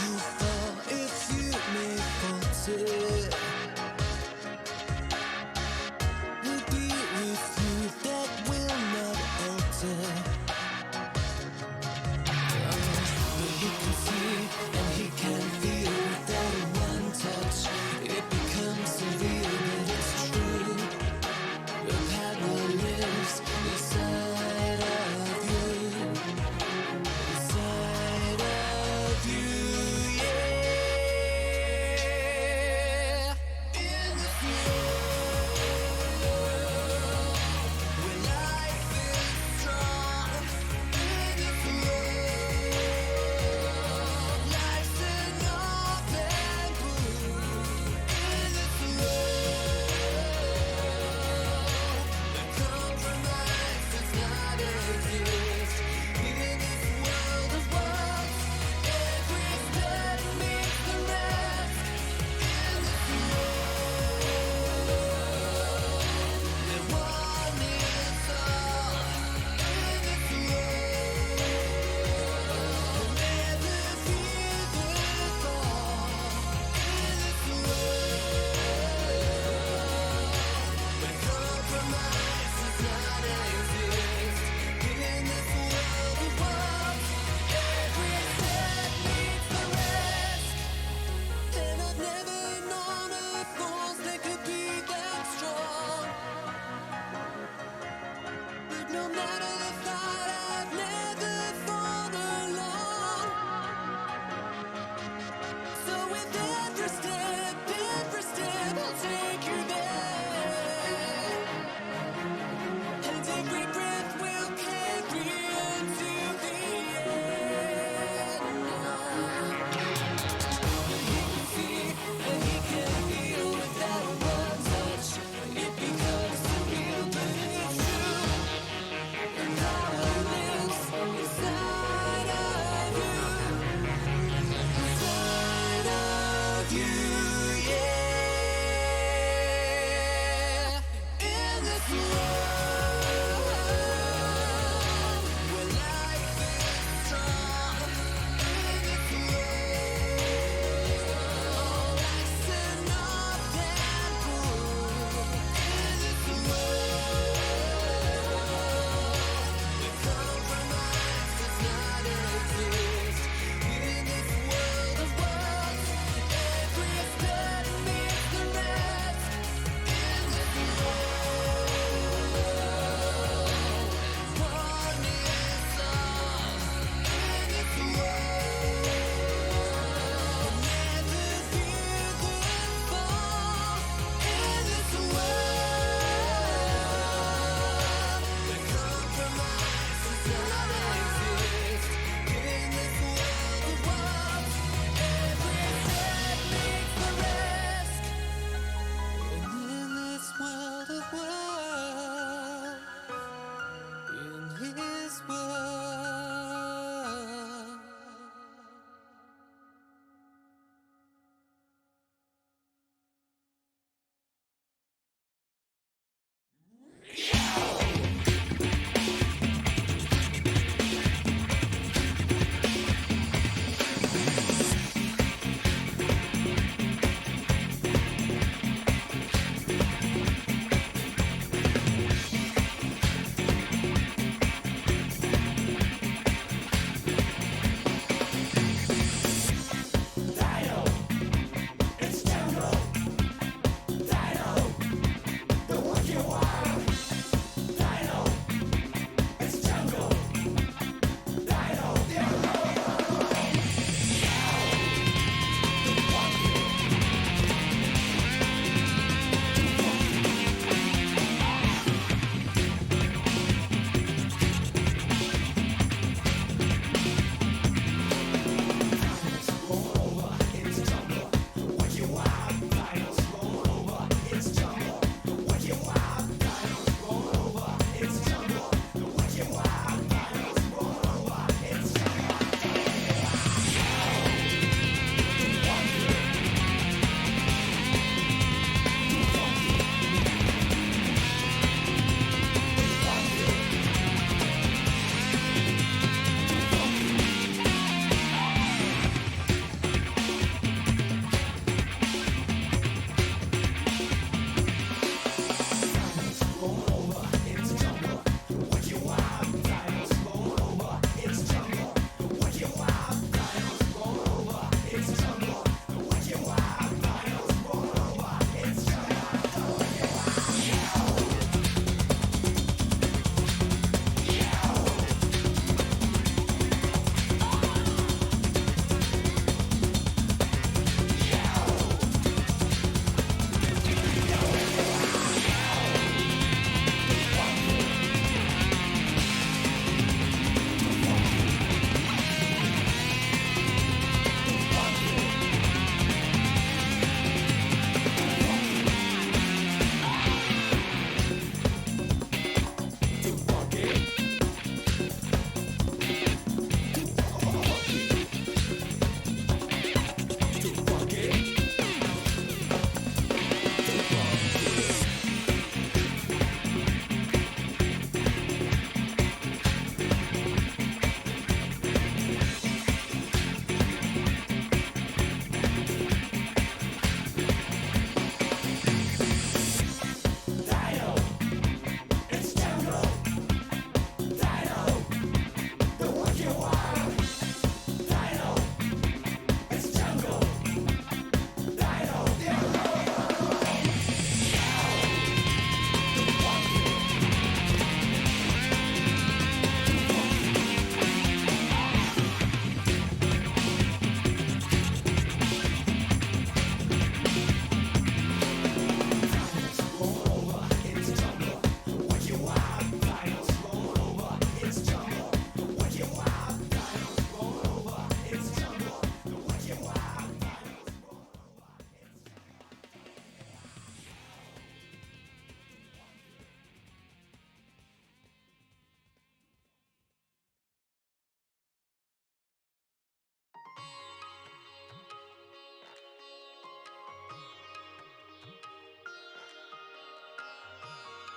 you fall, if you may falter, we'll be with you, that will not alter. But he can see and he can feel without a one touch. It becomes so real that it's true. Your power lives inside of you, inside of you, yeah.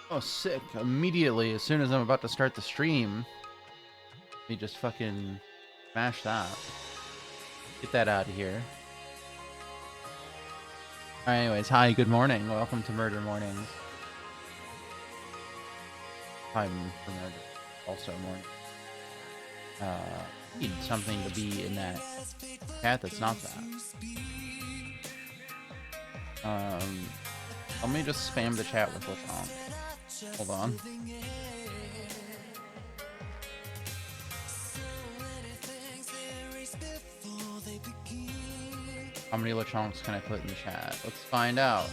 Oh, sick. Immediately, as soon as I'm about to start the stream, we just fucking smash that. Get that out of here. Alright, anyways, hi, good morning. Welcome to Murder Mornings. Time for murder. Also morning. Need something to be in that chat that's not that. Let me just spam the chat with what's wrong. Hold on. How many Lechonks can I put in the chat? Let's find out.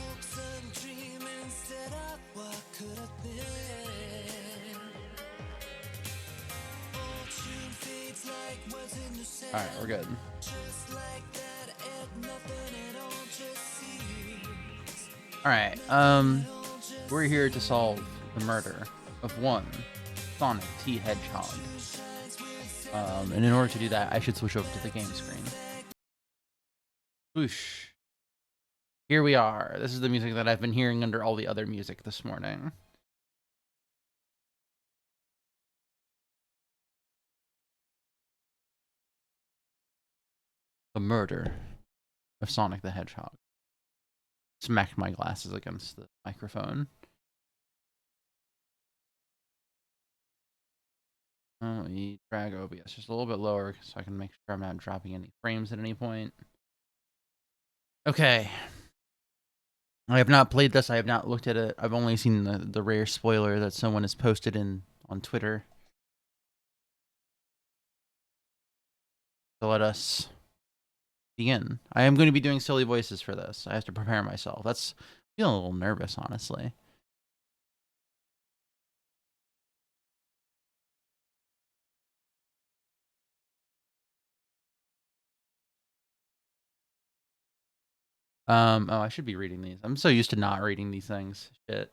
Alright, we're good. Alright, we're here to solve the murder of one Sonic T. Hedgehog. And in order to do that, I should switch over to the game screen. Whoosh. Here we are. This is the music that I've been hearing under all the other music this morning. The murder of Sonic the Hedgehog. Smacked my glasses against the microphone. Oh, drag OBS just a little bit lower so I can make sure I'm not dropping any frames at any point. Okay. I have not played this. I have not looked at it. I've only seen the rare spoiler that someone has posted on Twitter. So let us begin. I am going to be doing silly voices for this. I have to prepare myself. That's feeling a little nervous, honestly. Oh, I should be reading these. I'm so used to not reading these things. Shit.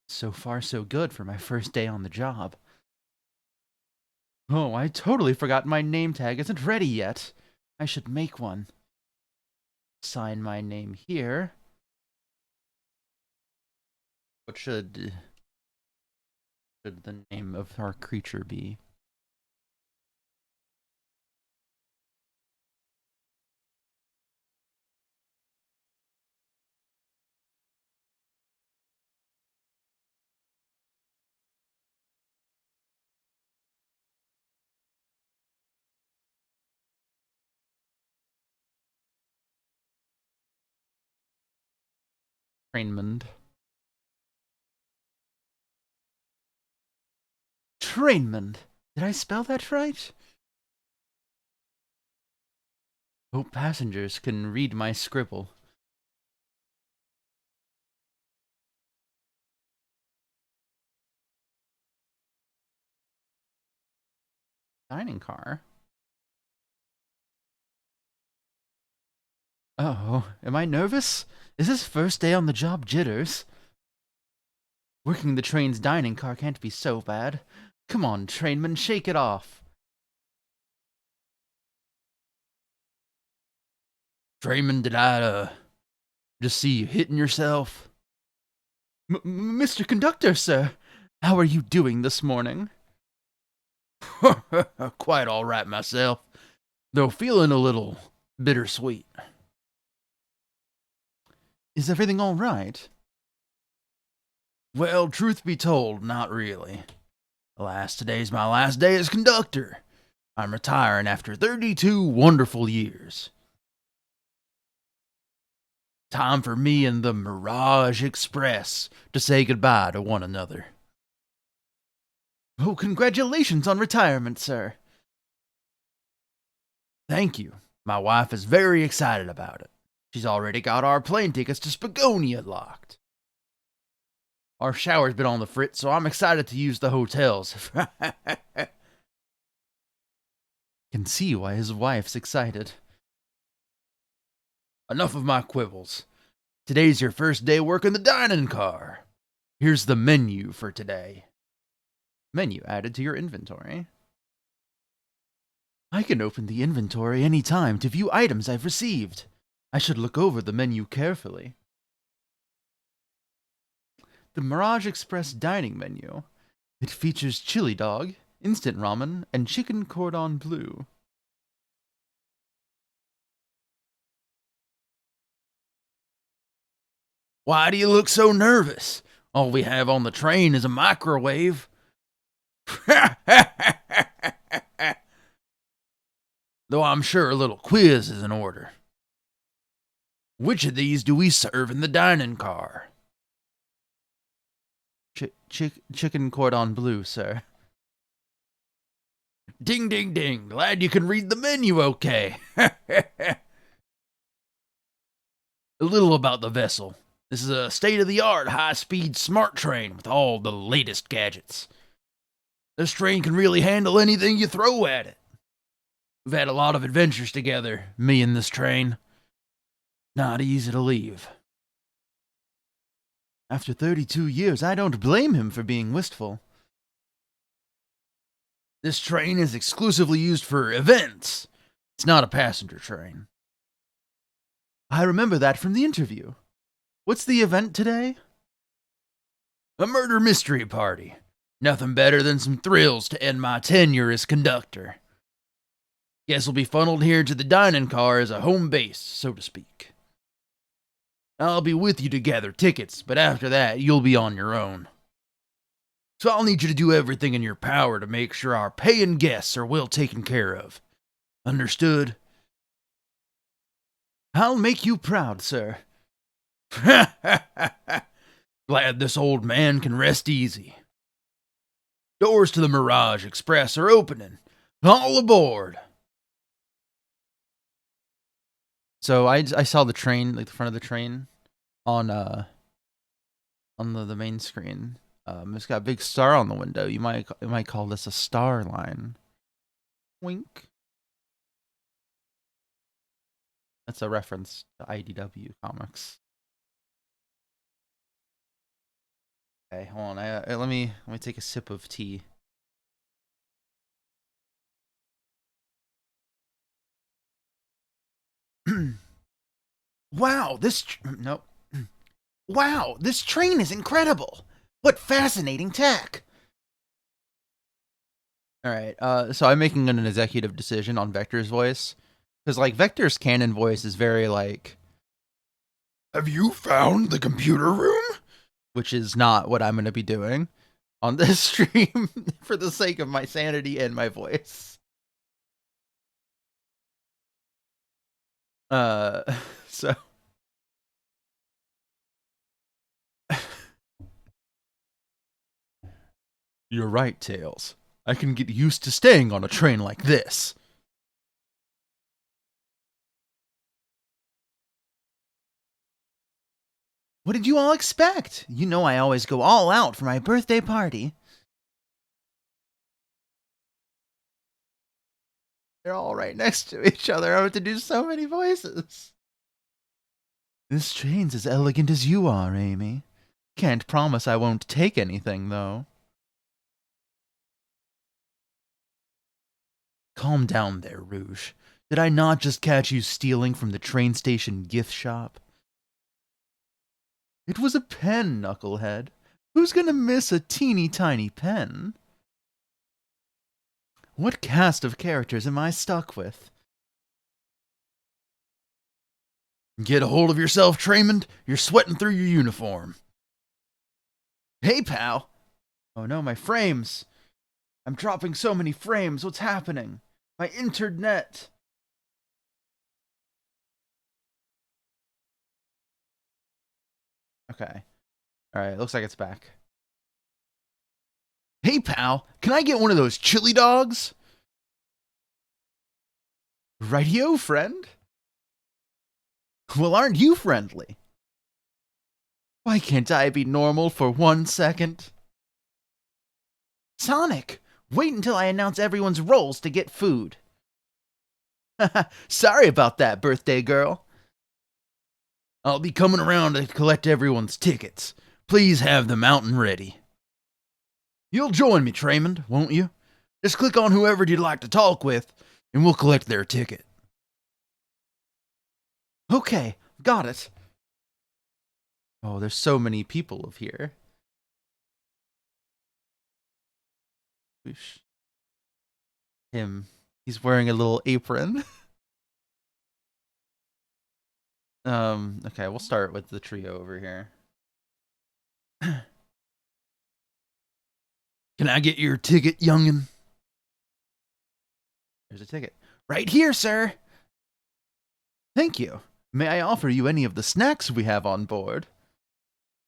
So far so good for my first day on the job. Oh, I totally forgot my name tag isn't ready yet. I should make one. Sign my name here. What should the name of our creature be? Trainmond. Trainmond. Did I spell that right? Hope passengers can read my scribble. Dining car? Oh, am I nervous? Is this first day on the job jitters? Working the train's dining car can't be so bad. Come on, trainman, shake it off. Trainman, did I, just see you hitting yourself? Mr. Conductor, sir, how are you doing this morning? Quite all right myself, though feeling a little bittersweet. Is everything all right? Well, truth be told, not really. Alas, today's my last day as conductor. I'm retiring after 32 wonderful years. Time for me and the Mirage Express to say goodbye to one another. Oh, congratulations on retirement, sir. Thank you. My wife is very excited about it. She's already got our plane tickets to Spagonia locked. Our shower's been on the fritz, so I'm excited to use the hotels. Can see why his wife's excited. Enough of my quibbles. Today's your first day working the dining car. Here's the menu for today. Menu added to your inventory. I can open the inventory any time to view items I've received. I should look over the menu carefully. The Mirage Express dining menu. It features chili dog, instant ramen, and chicken cordon bleu. Why do you look so nervous? All we have on the train is a microwave. Though I'm sure a little quiz is in order. Which of these do we serve in the dining car? Chicken cordon bleu, sir. Ding, ding, ding. Glad you can read the menu okay. A little about the vessel. This is a state-of-the-art, high-speed smart train with all the latest gadgets. This train can really handle anything you throw at it. We've had a lot of adventures together, me and this train. Not easy to leave. After 32 years, I don't blame him for being wistful. This train is exclusively used for events. It's not a passenger train. I remember that from the interview. What's the event today? A murder mystery party. Nothing better than some thrills to end my tenure as conductor. Guess we'll be funneled here to the dining car as a home base, so to speak. I'll be with you to gather tickets, but after that, you'll be on your own. So I'll need you to do everything in your power to make sure our paying guests are well taken care of. Understood? I'll make you proud, sir. Glad this old man can rest easy. Doors to the Mirage Express are opening. All aboard! So I saw the train, like the front of the train, on the main screen. It's got a big star on the window. You might call this a star line. Wink. That's a reference to IDW comics. Okay, hold on. Let me take a sip of tea. Wow, nope. Wow, this train is incredible. What fascinating tech. All right. So I'm making an executive decision on Vector's voice because like Vector's canon voice is very like, "Have you found the computer room?" Which is not what I'm going to be doing on this stream for the sake of my sanity and my voice. So You're right, Tails. I can get used to staying on a train like this. What did you all expect? You know I always go all out for my birthday party. They're all right next to each other. I have to do so many voices. This train's as elegant as you are, Amy. Can't promise I won't take anything, though. Calm down there, Rouge. Did I not just catch you stealing from the train station gift shop? It was a pen, knucklehead. Who's gonna miss a teeny tiny pen? What cast of characters am I stuck with? Get a hold of yourself, Traymond. You're sweating through your uniform. Hey, pal. Oh no, my frames. I'm dropping so many frames. What's happening? My internet. Okay. Alright, looks like it's back. Hey, pal. Can I get one of those chili dogs? Rightio, friend. Well, aren't you friendly? Why can't I be normal for 1 second? Sonic, wait until I announce everyone's roles to get food. Sorry about that, birthday girl. I'll be coming around to collect everyone's tickets. Please have the mountain ready. You'll join me, Traymond, won't you? Just click on whoever you'd like to talk with, and we'll collect their ticket. Okay, got it. Oh, there's so many people of here. Him. He's wearing a little apron. Okay, we'll start with the trio over here. Can I get your ticket, youngin'? There's a ticket. Right here, sir. Thank you. May I offer you any of the snacks we have on board?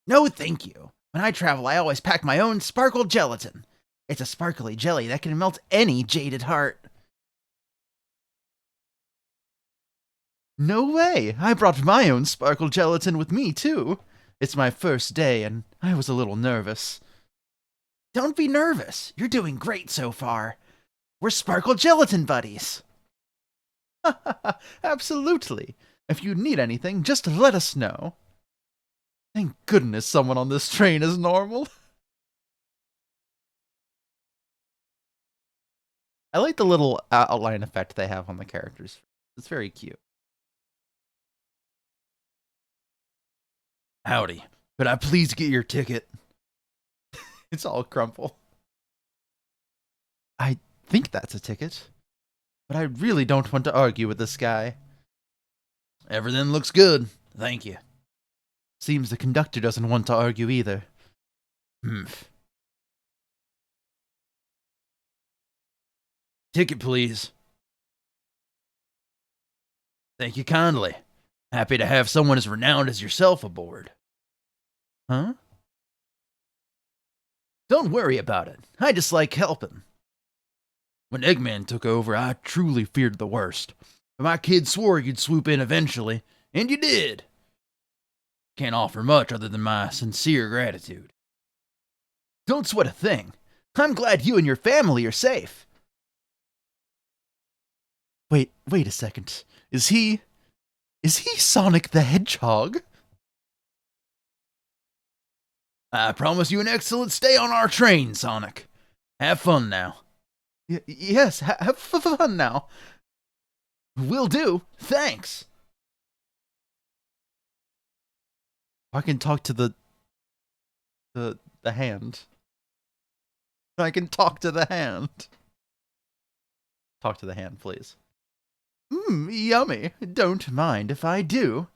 No, thank you. When I travel, I always pack my own sparkle gelatin. It's a sparkly jelly that can melt any jaded heart. No way! I brought my own sparkle gelatin with me, too. It's my first day, and I was a little nervous. Don't be nervous. You're doing great so far. We're sparkle gelatin buddies. Absolutely. If you need anything, just let us know. Thank goodness someone on this train is normal. I like the little outline effect they have on the characters. It's very cute. Howdy. Could I please get your ticket? It's all crumple. I think that's a ticket. But I really don't want to argue with this guy. Everything looks good. Thank you. Seems the conductor doesn't want to argue either. Ticket, please. Thank you kindly. Happy to have someone as renowned as yourself aboard. Huh? Don't worry about it. I just like helping. When Eggman took over, I truly feared the worst. But my kid swore you'd swoop in eventually, and you did. Can't offer much other than my sincere gratitude. Don't sweat a thing. I'm glad you and your family are safe. Wait a second. Is he Sonic the Hedgehog? I promise you an excellent stay on our train, Sonic. Have fun now. Yes, have fun now. Will do. Thanks. I can talk to the hand. I can talk to the hand. Talk to the hand, please. Yummy. Don't mind if I do.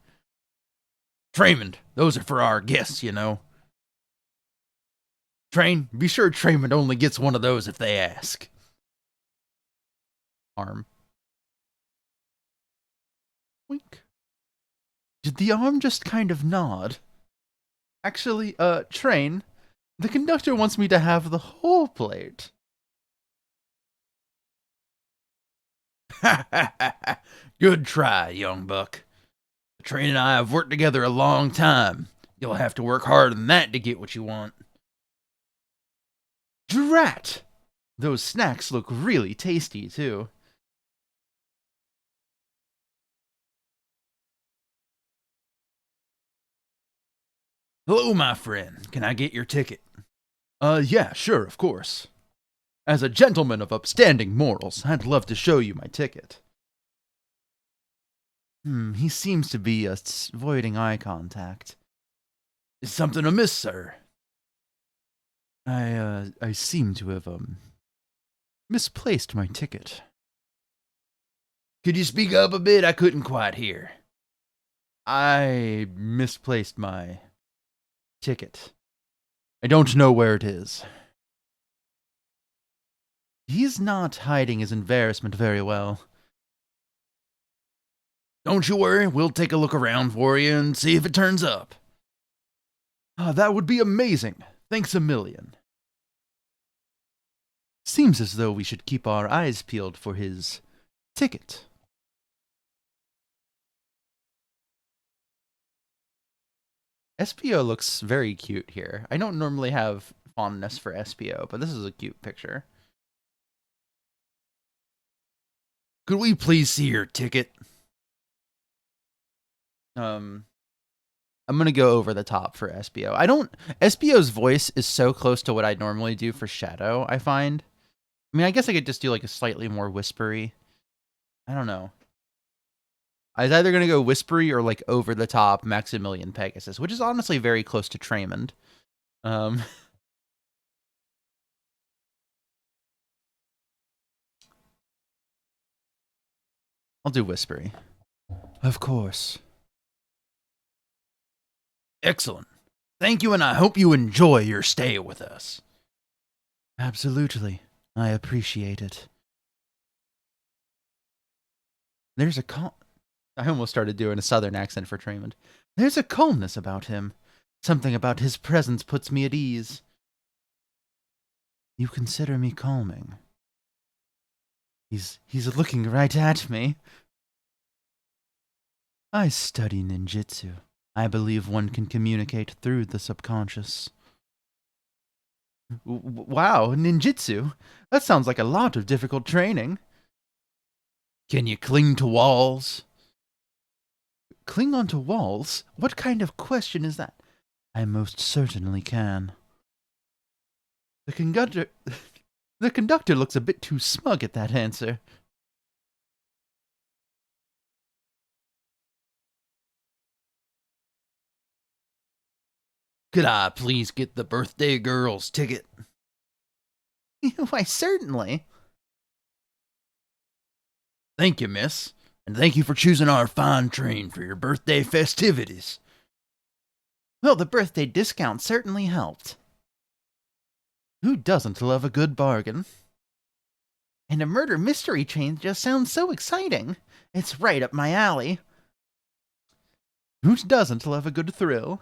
Traymond, those are for our guests, you know. Train, be sure Traymond only gets one of those if they ask. Arm. Wink. Did the arm just kind of nod? Actually, Train, The conductor wants me to have the whole plate. Ha ha ha ha. Good try, young buck. The train and I have worked together a long time. You'll have to work harder than that to get what you want. Drat! Those snacks look really tasty, too. Hello, my friend. Can I get your ticket? Yeah, sure, of course. As a gentleman of upstanding morals, I'd love to show you my ticket. He seems to be avoiding eye contact. Is something amiss, sir? I seem to have, misplaced my ticket. Could you speak up a bit? I couldn't quite hear. I misplaced my ticket. I don't know where it is. He's not hiding his embarrassment very well. Don't you worry, we'll take a look around for you and see if it turns up. That would be amazing. Thanks a million. Seems as though we should keep our eyes peeled for his ticket. SPO looks very cute here. I don't normally have fondness for SPO, but this is a cute picture. Could we please see your ticket? I'm gonna go over the top for SPO. SPO's voice is so close to what I'd normally do for Shadow, I find. I mean, I guess I could just do like a slightly more whispery. I don't know. I was either gonna go whispery or like over the top Maximilian Pegasus, which is honestly very close to Traymond. I'll do whispery. Of course. Excellent. Thank you, and I hope you enjoy your stay with us. Absolutely. I appreciate it. There's a I almost started doing a southern accent for Traymond. There's a calmness about him. Something about his presence puts me at ease. You consider me calming? He's looking right at me. I study ninjutsu. I believe one can communicate through the subconscious. Wow, ninjutsu? That sounds like a lot of difficult training. Can you cling to walls? Cling onto walls? What kind of question is that? I most certainly can. The conductor looks a bit too smug at that answer. Could I please get the birthday girl's ticket? Why, certainly. Thank you, miss. And thank you for choosing our fine train for your birthday festivities. Well, the birthday discount certainly helped. Who doesn't love a good bargain? And a murder mystery train just sounds so exciting. It's right up my alley. Who doesn't love a good thrill?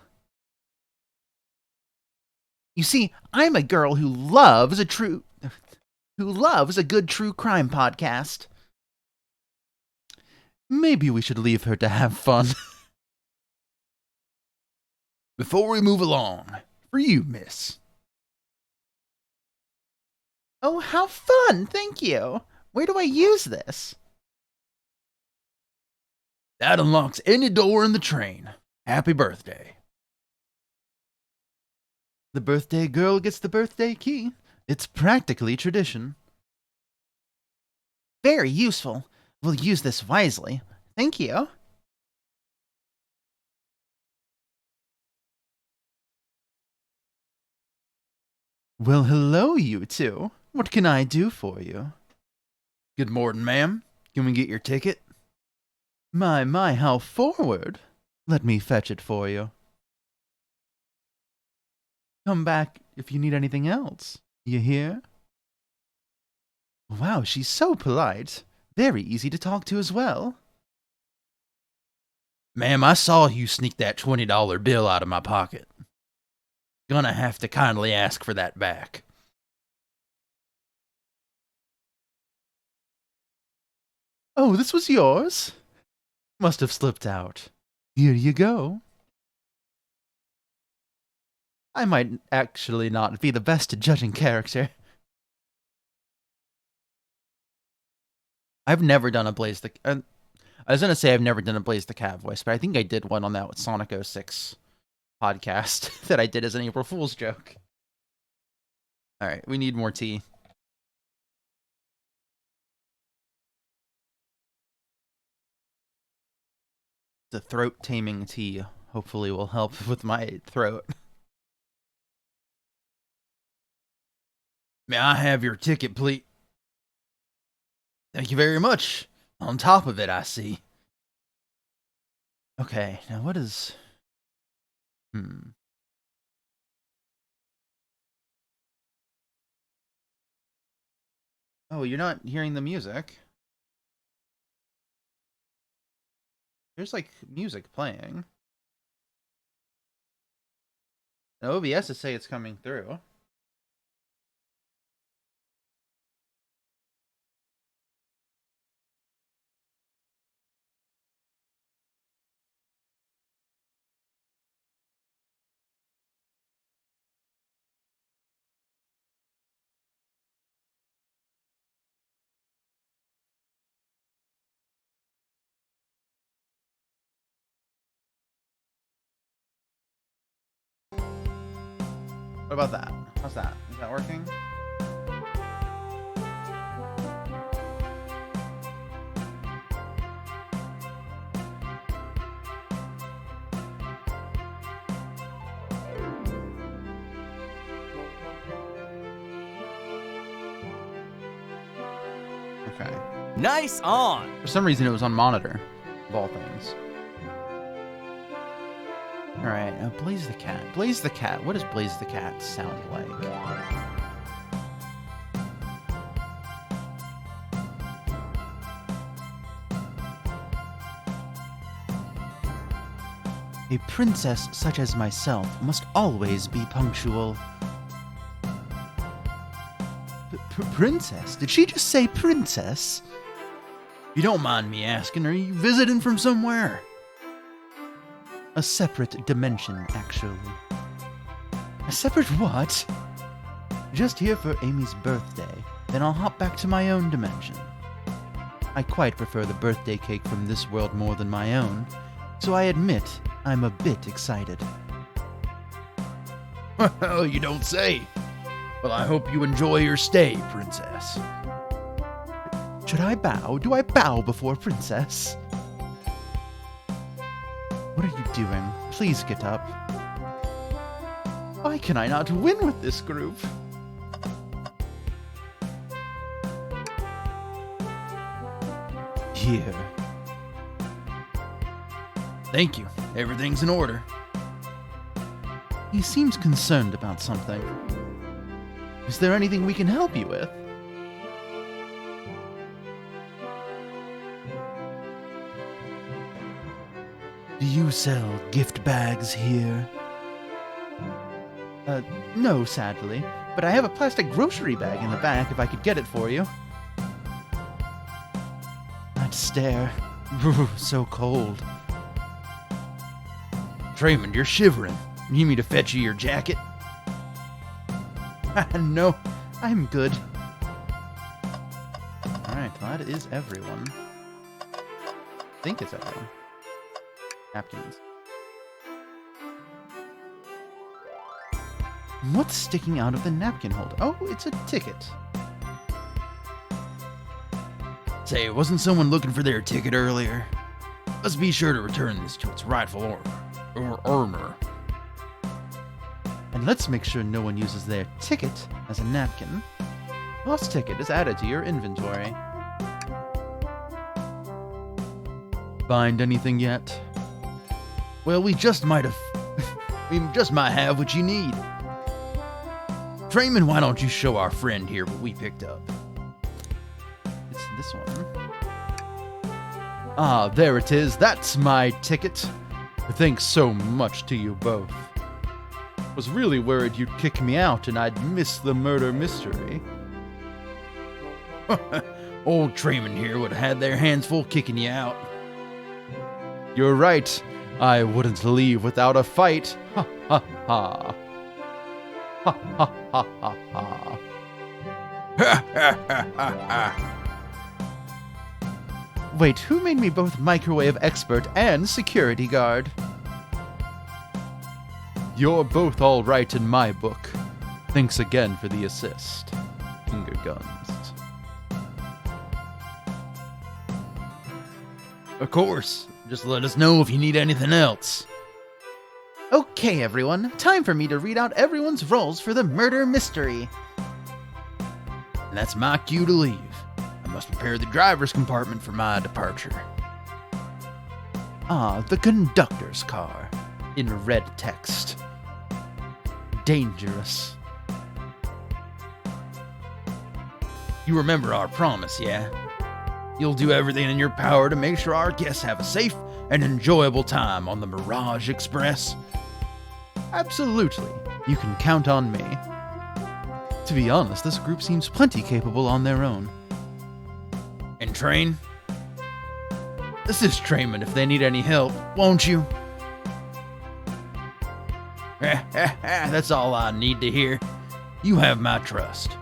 You see, I'm a girl who loves a good true crime podcast. Maybe we should leave her to have fun. Before we move along, for you, miss. Oh, how fun! Thank you. Where do I use this? That unlocks any door in the train. Happy birthday. The birthday girl gets the birthday key. It's practically tradition. Very useful. We'll use this wisely. Thank you. Well, hello, you two. What can I do for you? Good morning, ma'am. Can we get your ticket? My, how forward. Let me fetch it for you. Come back if you need anything else. You hear? Wow, she's so polite. Very easy to talk to as well. Ma'am, I saw you sneak that $20 bill out of my pocket. Gonna have to kindly ask for that back. Oh, this was yours? Must have slipped out. Here you go. I might actually not be the best at judging character. I've never done a Blaze the... I was gonna say I've never done a Blaze the Cat voice, but I think I did one on that with Sonic 06 podcast that I did as an April Fool's joke. Alright, we need more tea. The throat taming tea hopefully will help with my throat. May I have your ticket, please? Thank you very much. On top of it, I see. Okay, now what is... Oh, you're not hearing the music? There's, like, music playing. And OBS is say it's coming through. What about that? How's that? Is that working? Okay. Nice on! For some reason it was on monitor, of all things. Alright, now Blaze the Cat. Blaze the Cat. What does Blaze the Cat sound like? A princess such as myself must always be punctual. Princess? Did she just say princess? You don't mind me asking, are you visiting from somewhere? A separate dimension, actually. A separate what? Just here for Amy's birthday, then I'll hop back to my own dimension. I quite prefer the birthday cake from this world more than my own, so I admit I'm a bit excited. Well, you don't say. Well, I hope you enjoy your stay, princess. Should I bow? Do I bow before princess? What are you doing? Please get up. Why can I not win with this group? Here. Thank you. Everything's in order. He seems concerned about something. Is there anything we can help you with? Do you sell gift bags here? No, sadly. But I have a plastic grocery bag in the back if I could get it for you. That stare. So cold. Draymond, you're shivering. You need me to fetch you your jacket? No, I'm good. Alright, that is everyone. I think it's everyone. Napkins. What's sticking out of the napkin holder? Oh, it's a ticket. Say, wasn't someone looking for their ticket earlier? Let's be sure to return this to its rightful owner. And let's make sure no one uses their ticket as a napkin. Lost ticket is added to your inventory. Find anything yet? Well, we just might have what you need. Draymond, why don't you show our friend here what we picked up? It's this one. Ah, there it is. That's my ticket. Thanks so much to you both. Was really worried you'd kick me out and I'd miss the murder mystery. Old Trayman here would have had their hands full kicking you out. You're right. I wouldn't leave without a fight. Ha ha ha. Ha ha ha ha ha. Ha ha ha ha ha. Wait, who made me both microwave expert and security guard? You're both all right in my book. Thanks again for the assist. Finger guns. Of course. Just let us know if you need anything else. Okay, everyone. Time for me to read out everyone's roles for the murder mystery. And that's my cue to leave. I must prepare the driver's compartment for my departure. Ah, the conductor's car. In red text. Dangerous. You remember our promise, yeah? You'll do everything in your power to make sure our guests have a safe and enjoyable time on the Mirage Express. Absolutely. You can count on me. To be honest, this group seems plenty capable on their own. And Train? This is Trayman if they need any help, won't you? That's all I need to hear. You have my trust.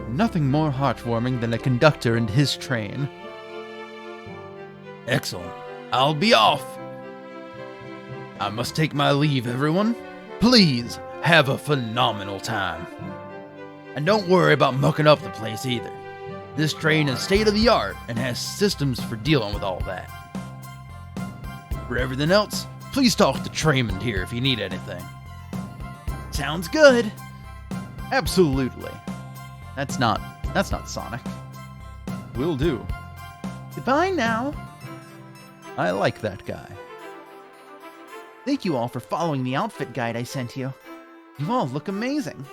Nothing more heartwarming than a conductor and his train. Excellent. I'll be off. I must take my leave, everyone. Please have a phenomenal time. And don't worry about mucking up the place either. This train is state-of-the-art and has systems for dealing with all that. For everything else, please talk to Trayman here if you need anything. Sounds good. Absolutely. That's not Sonic. Will do. Goodbye now. I like that guy. Thank you all for following the outfit guide I sent you. You all look amazing.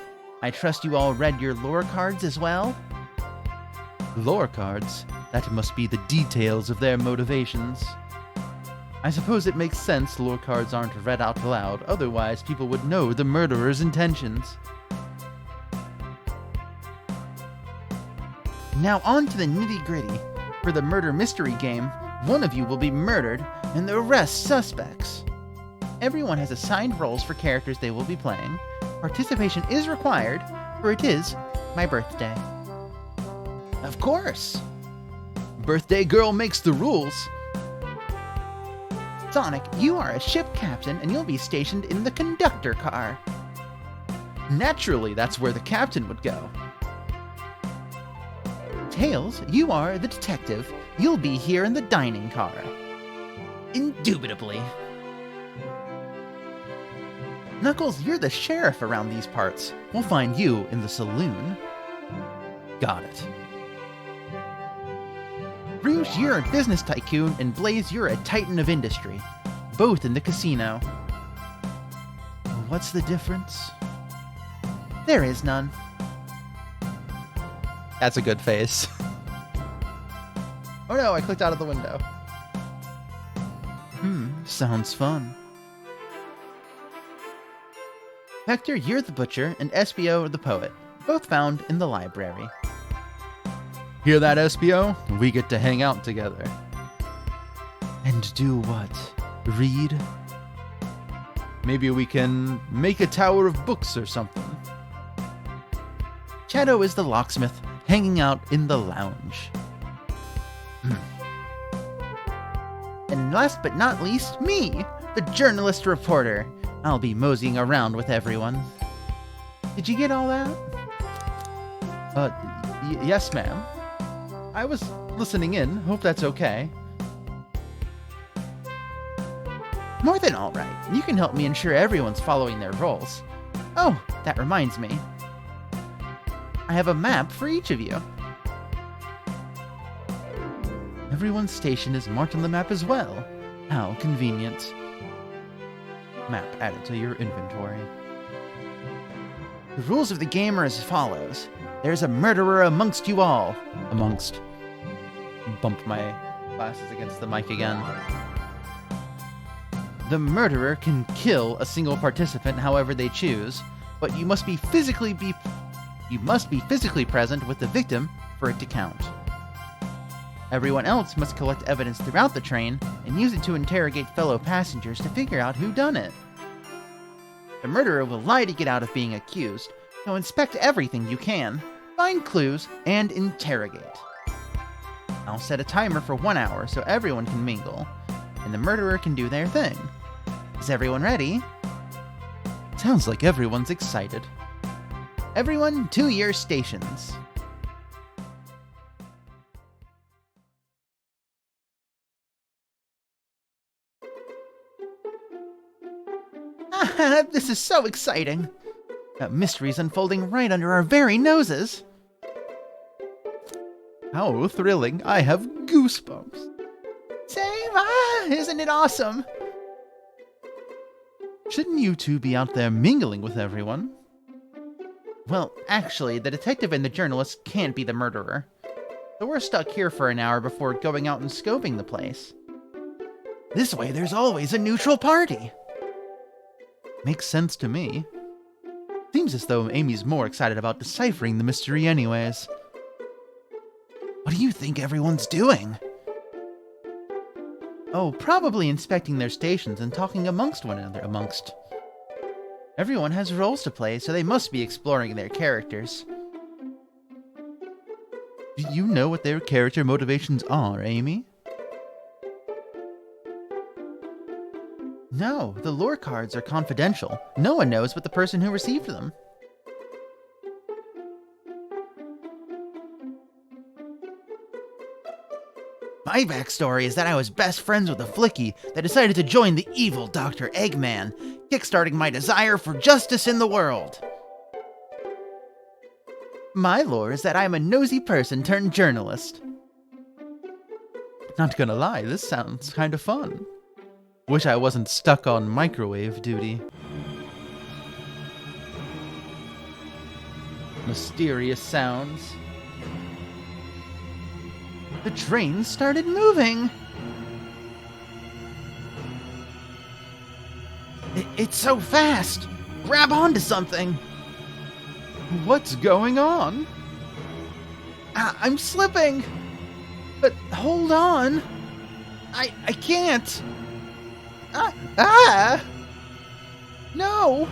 I trust you all read your lore cards as well? Lore cards? That must be the details of their motivations. I suppose it makes sense lore cards aren't read out loud, otherwise people would know the murderer's intentions. Now on to the nitty-gritty. For the murder mystery game, one of you will be murdered and the rest suspects. Everyone has assigned roles for characters they will be playing. Participation is required, for it is my birthday. Of course! Birthday girl makes the rules. Sonic, you are a ship captain and you'll be stationed in the conductor car. Naturally, that's where the captain would go. Tails, you are the detective. You'll be here in the dining car. Indubitably. Knuckles, you're the sheriff around these parts. We'll find you in the saloon. Got it. Rouge, you're a business tycoon, and Blaze, you're a titan of industry. Both in the casino. What's the difference? There is none. That's a good face. Oh no, I clicked out of the window. Sounds fun. Hector, you're the butcher, and SBO the poet. Both found in the library. Hear that, SBO? We get to hang out together. And do what? Read? Maybe we can make a tower of books or something. Shadow is the locksmith, hanging out in the lounge. And last but not least, me, the journalist reporter. I'll be moseying around with everyone. Did you get all that? Yes, ma'am. I was listening in. Hope that's okay. More than all right. You can help me ensure everyone's following their roles. Oh, that reminds me. I have a map for each of you. Everyone's station is marked on the map as well. How convenient. Map added to your inventory. The rules of the game are as follows. There's a murderer amongst you all. Amongst. Bump my glasses against the mic again. The murderer can kill a single participant however they choose, but you must be physically present with the victim for it to count. Everyone else must collect evidence throughout the train and use it to interrogate fellow passengers to figure out who done it. The murderer will lie to get out of being accused, so inspect everything you can, find clues, and interrogate. I'll set a timer for 1 hour so everyone can mingle, and the murderer can do their thing. Is everyone ready? Sounds like everyone's excited. Everyone to your stations. This is so exciting. That mystery's unfolding right under our very noses. How thrilling. I have goosebumps. Same, isn't it awesome? Shouldn't you two be out there mingling with everyone? Well, actually, the detective and the journalist can't be the murderer. So we're stuck here for an hour before going out and scoping the place. This way there's always a neutral party. Makes sense to me. Seems as though Amy's more excited about deciphering the mystery anyways. What do you think everyone's doing? Oh, probably inspecting their stations and talking amongst one another. Everyone has roles to play, so they must be exploring their characters. Do you know what their character motivations are, Amy? No, the lore cards are confidential. No one knows but the person who received them. My backstory is that I was best friends with a flicky that decided to join the evil Dr. Eggman, kickstarting my desire for justice in the world. My lore is that I'm a nosy person turned journalist. Not gonna lie, this sounds kind of fun. Wish I wasn't stuck on microwave duty. Mysterious sounds. The train started moving! It's so fast! Grab onto something! What's going on? I'm slipping! But hold on! I can't! No!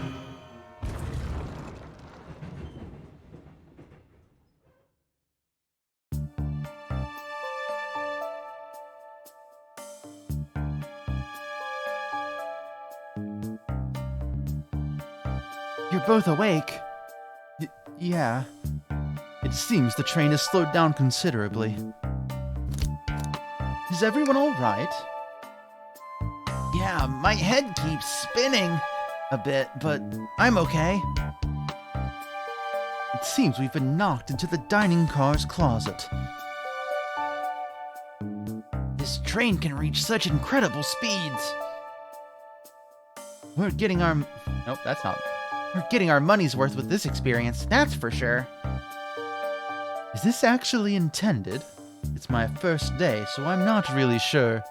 You're both awake. Yeah. It seems the train has slowed down considerably. Is everyone alright? Yeah, my head keeps spinning a bit, but I'm okay. It seems we've been knocked into the dining car's closet. This train can reach such incredible speeds. We're getting our... Nope, that's not... We're getting our money's worth with this experience, that's for sure. Is this actually intended? It's my first day, so I'm not really sure.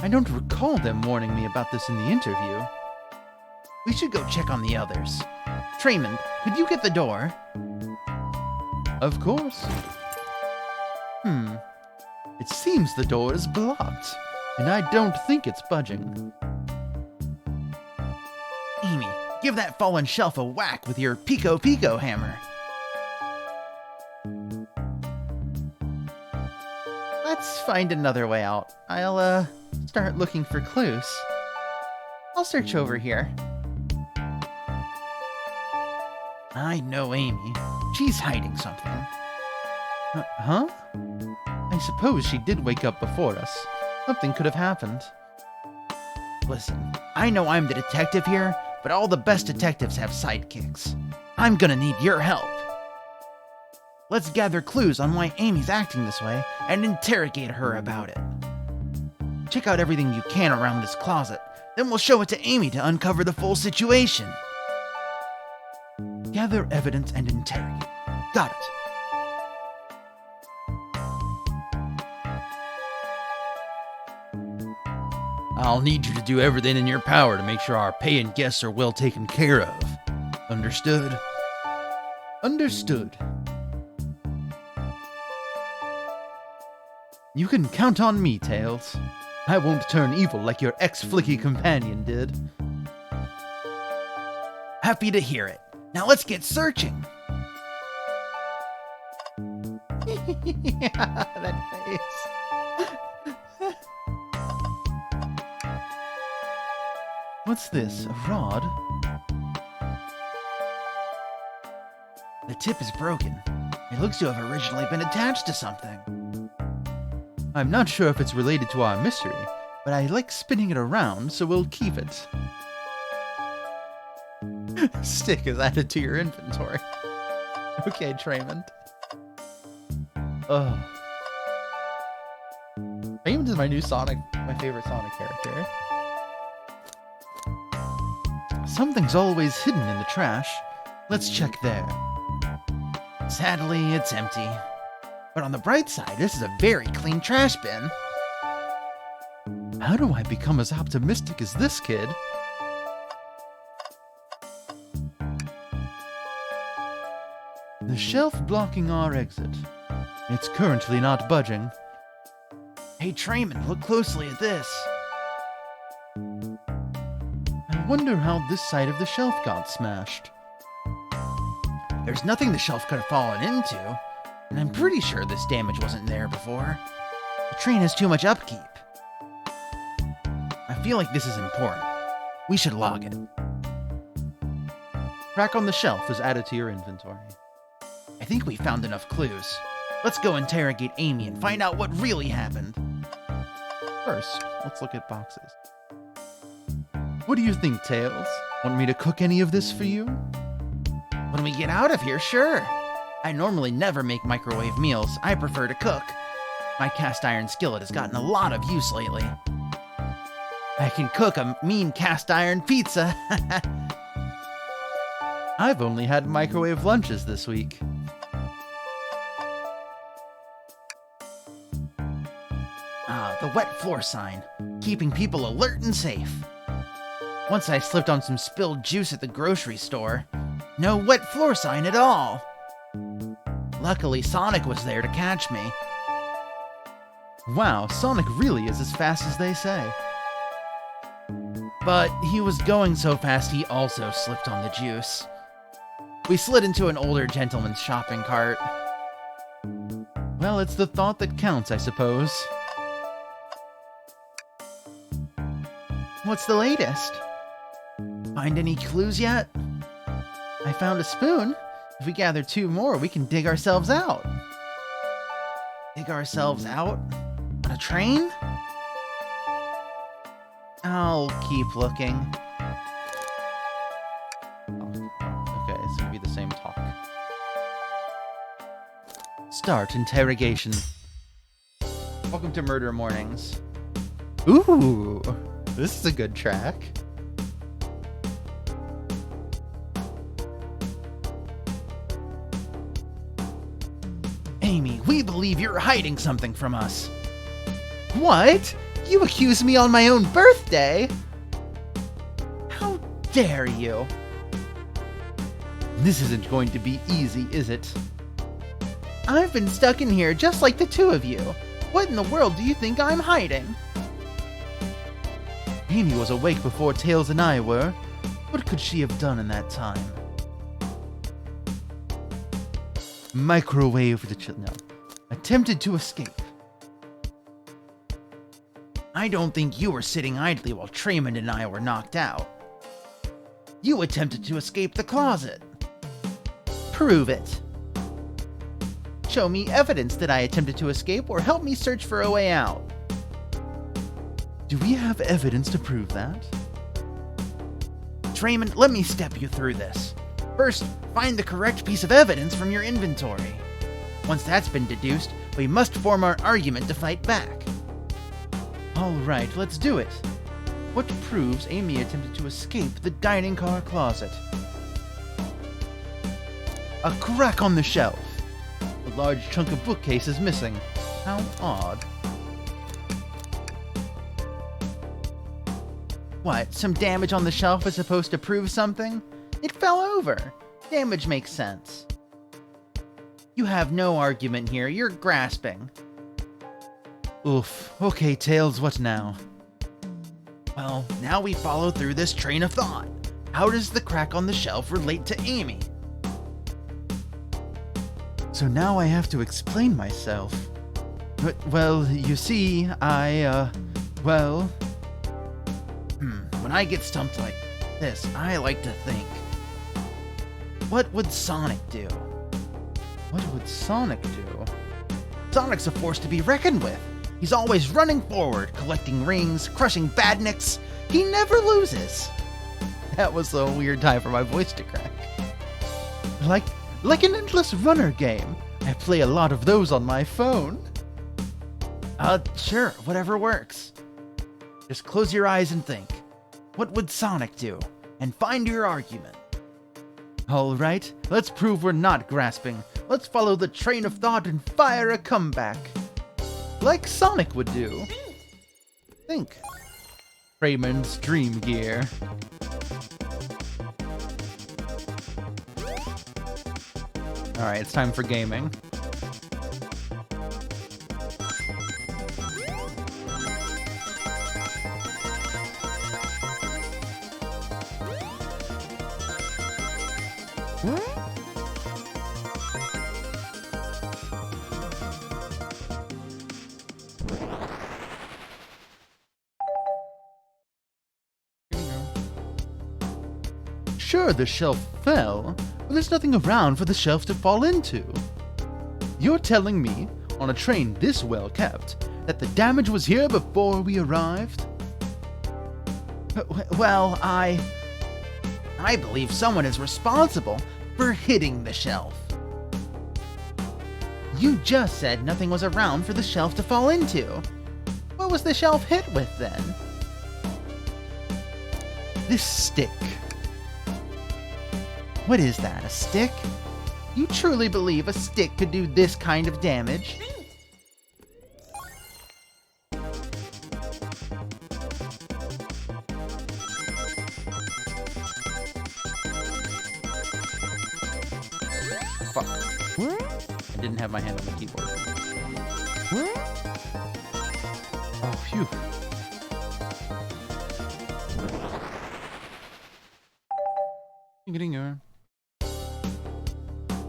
I don't recall them warning me about this in the interview. We should go check on the others. Trayman, could you get the door? Of course. It seems the door is blocked, and I don't think it's budging. Amy, give that fallen shelf a whack with your Pico Pico hammer. Let's find another way out. I'll, start looking for clues. I'll search over here. I know Amy. She's hiding something. Huh? I suppose she did wake up before us. Something could have happened. Listen, I know I'm the detective here, but all the best detectives have sidekicks. I'm gonna need your help. Let's gather clues on why Amy's acting this way and interrogate her about it. Check out everything you can around this closet, then we'll show it to Amy to uncover the full situation. Gather evidence and interrogate. Got it. I'll need you to do everything in your power to make sure our paying guests are well taken care of. Understood? Understood. You can count on me, Tails. I won't turn evil like your ex-flicky companion did. Happy to hear it. Now let's get searching. Yeah, that face. What's this? A rod? The tip is broken. It looks to have originally been attached to something. I'm not sure if it's related to our mystery, but I like spinning it around, so we'll keep it. Stick is added to your inventory. Okay, Traymond. Oh. Traymond is my new Sonic, my favorite Sonic character. Something's always hidden in the trash. Let's check there. Sadly, it's empty. But on the bright side, this is a very clean trash bin. How do I become as optimistic as this kid? The shelf blocking our exit. It's currently not budging. Hey Traymond, look closely at this. I wonder how this side of the shelf got smashed. There's nothing the shelf could have fallen into, and I'm pretty sure this damage wasn't there before. The train has too much upkeep. I feel like this is important. We should log it. Crack on the shelf is added to your inventory. I think we found enough clues. Let's go interrogate Amy and find out what really happened. First, let's look at boxes. What do you think, Tails? Want me to cook any of this for you? When we get out of here, sure. I normally never make microwave meals. I prefer to cook. My cast iron skillet has gotten a lot of use lately. I can cook a mean cast iron pizza. I've only had microwave lunches this week. Ah, the wet floor sign, keeping people alert and safe. Once I slipped on some spilled juice at the grocery store. No wet floor sign at all. Luckily, Sonic was there to catch me. Wow, Sonic really is as fast as they say. But he was going so fast he also slipped on the juice. We slid into an older gentleman's shopping cart. Well, it's the thought that counts, I suppose. What's the latest? Find any clues yet? I found a spoon. If we gather 2 more, we can dig ourselves out. Dig ourselves out? On a train? I'll keep looking. Oh, okay, it's gonna be the same talk. Start interrogation. Welcome to Murder Mornings. Ooh, this is a good track. Amy, we believe you're hiding something from us. What? You accuse me on my own birthday? How dare you? This isn't going to be easy, is it? I've been stuck in here just like the 2 of you. What in the world do you think I'm hiding? Amy was awake before Tails and I were. What could she have done in that time? Microwave the chill. No. Attempted to escape. I don't think you were sitting idly while Traymond and I were knocked out. You attempted to escape the closet. Prove it. Show me evidence that I attempted to escape or help me search for a way out. Do we have evidence to prove that? Traymond, let me step you through this. First, find the correct piece of evidence from your inventory. Once that's been deduced, we must form our argument to fight back. Alright, let's do it. What proves Amy attempted to escape the dining car closet? A crack on the shelf. A large chunk of bookcase is missing. How odd. What, some damage on the shelf is supposed to prove something? It fell over. Damage makes sense. You have no argument here, you're grasping. Oof. Okay, Tails, what now? Well, now we follow through this train of thought. How does the crack on the shelf relate to Amy? So now I have to explain myself. Well, you see, when I get stumped like this, I like to think, what would Sonic do? What would Sonic do? Sonic's a force to be reckoned with. He's always running forward, collecting rings, crushing badniks. He never loses. That was a weird time for my voice to crack. Like an endless runner game. I play a lot of those on my phone. Sure, whatever works. Just close your eyes and think. What would Sonic do? And find your argument. Alright, let's prove we're not grasping. Let's follow the train of thought and fire a comeback. Like Sonic would do. Think. Raymond's Dream Gear. Alright, it's time for gaming. Sure, the shelf fell, but there's nothing around for the shelf to fall into. You're telling me, on a train this well kept, that the damage was here before we arrived? Well, I believe someone is responsible for hitting the shelf. You just said nothing was around for the shelf to fall into. What was the shelf hit with then? This stick. What is that, a stick? You truly believe a stick could do this kind of damage? Fuck. I didn't have my hand on the keyboard. Oh, phew.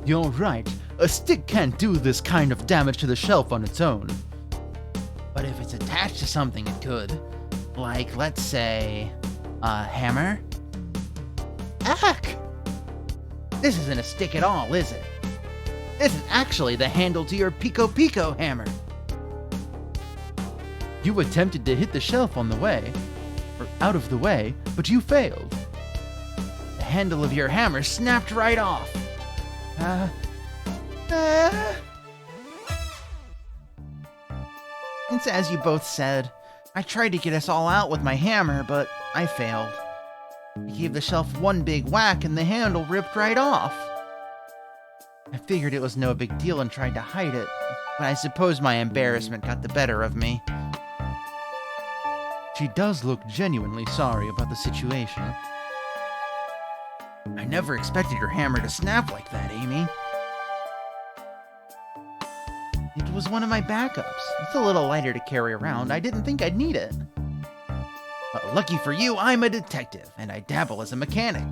You're right. A stick can't do this kind of damage to the shelf on its own. But if it's attached to something, it could. Like, let's say, a hammer? Ack! This isn't a stick at all, is it? This is actually the handle to your Pico Pico hammer. You attempted to hit the shelf on the way, or out of the way, but you failed. The handle of your hammer snapped right off. It's as you both said. I tried to get us all out with my hammer, but I failed. I gave the shelf one big whack and the handle ripped right off. I figured it was no big deal and tried to hide it, but I suppose my embarrassment got the better of me. She does look genuinely sorry about the situation. I never expected your hammer to snap like that, Amy. It was one of my backups. It's a little lighter to carry around. I didn't think I'd need it. But lucky for you, I'm a detective, and I dabble as a mechanic.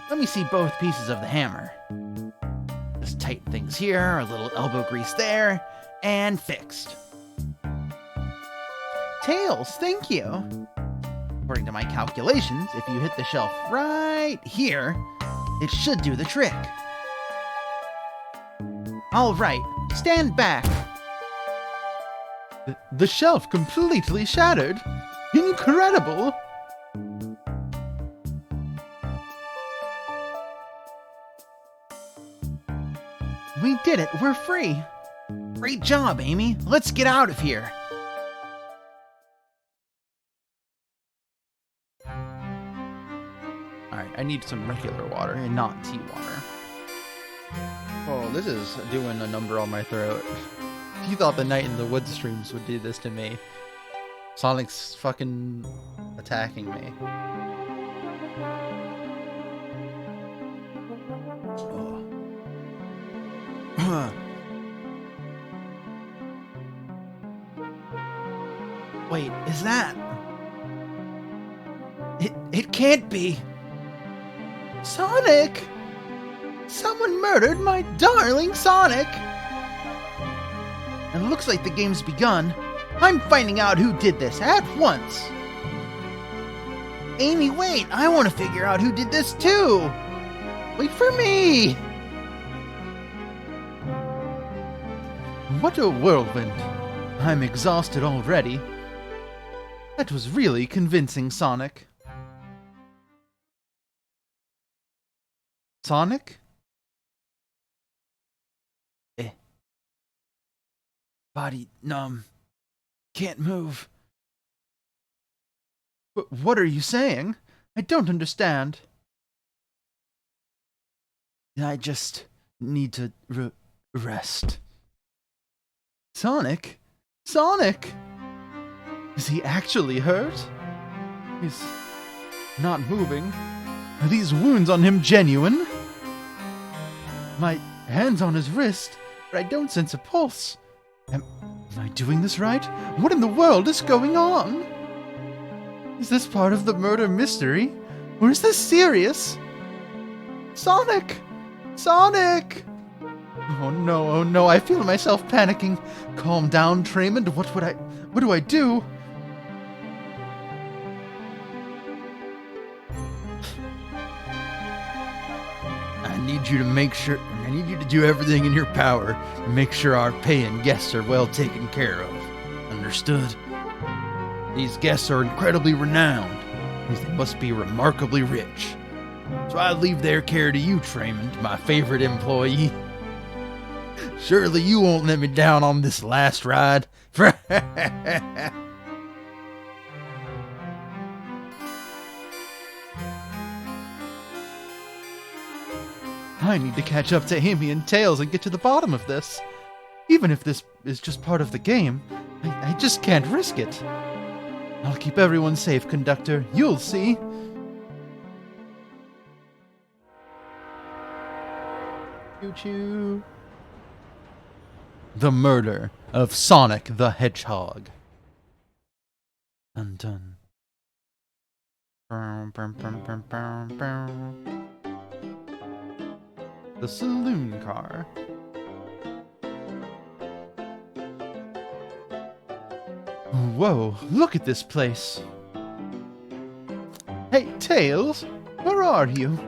Let me see both pieces of the hammer. Just tighten things here, a little elbow grease there, and fixed. Tails, thank you. According to my calculations, if you hit the shelf right here, it should do the trick. All right, stand back. The shelf completely shattered. Incredible! We did it, we're free. Great job, Amy. Let's get out of here. Alright, I need some regular water and not tea water. Oh, this is doing a number on my throat. If you thought the Night in the Woods streams would do this to me, Sonic's fucking attacking me. Oh. Wait, is that... It can't be. Sonic! Someone murdered my darling Sonic! It looks like the game's begun. I'm finding out who did this at once. Amy, wait! I want to figure out who did this too! Wait for me! What a whirlwind. I'm exhausted already. That was really convincing, Sonic. Sonic? Body numb. Can't move. What are you saying? I don't understand. I just need to rest. Sonic? Sonic! Is he actually hurt? He's not moving. Are these wounds on him genuine? My hand's on his wrist, but I don't sense a pulse. Am I doing this right? What in the world is going on? Is this part of the murder mystery? Or is this serious? Sonic! Sonic! Oh no, I feel myself panicking. Calm down, Traymond. What do I do? I need you to do everything in your power to make sure our paying guests are well taken care of. Understood? These guests are incredibly renowned, and they must be remarkably rich. So I leave their care to you, Traymond, my favorite employee. Surely you won't let me down on this last ride. I need to catch up to Amy and Tails and get to the bottom of this. Even if this is just part of the game, I just can't risk it. I'll keep everyone safe, conductor. You'll see. Choo-choo. The murder of Sonic the Hedgehog. Dun dun. The saloon car. Whoa, look at this place. Hey, Tails, where are you?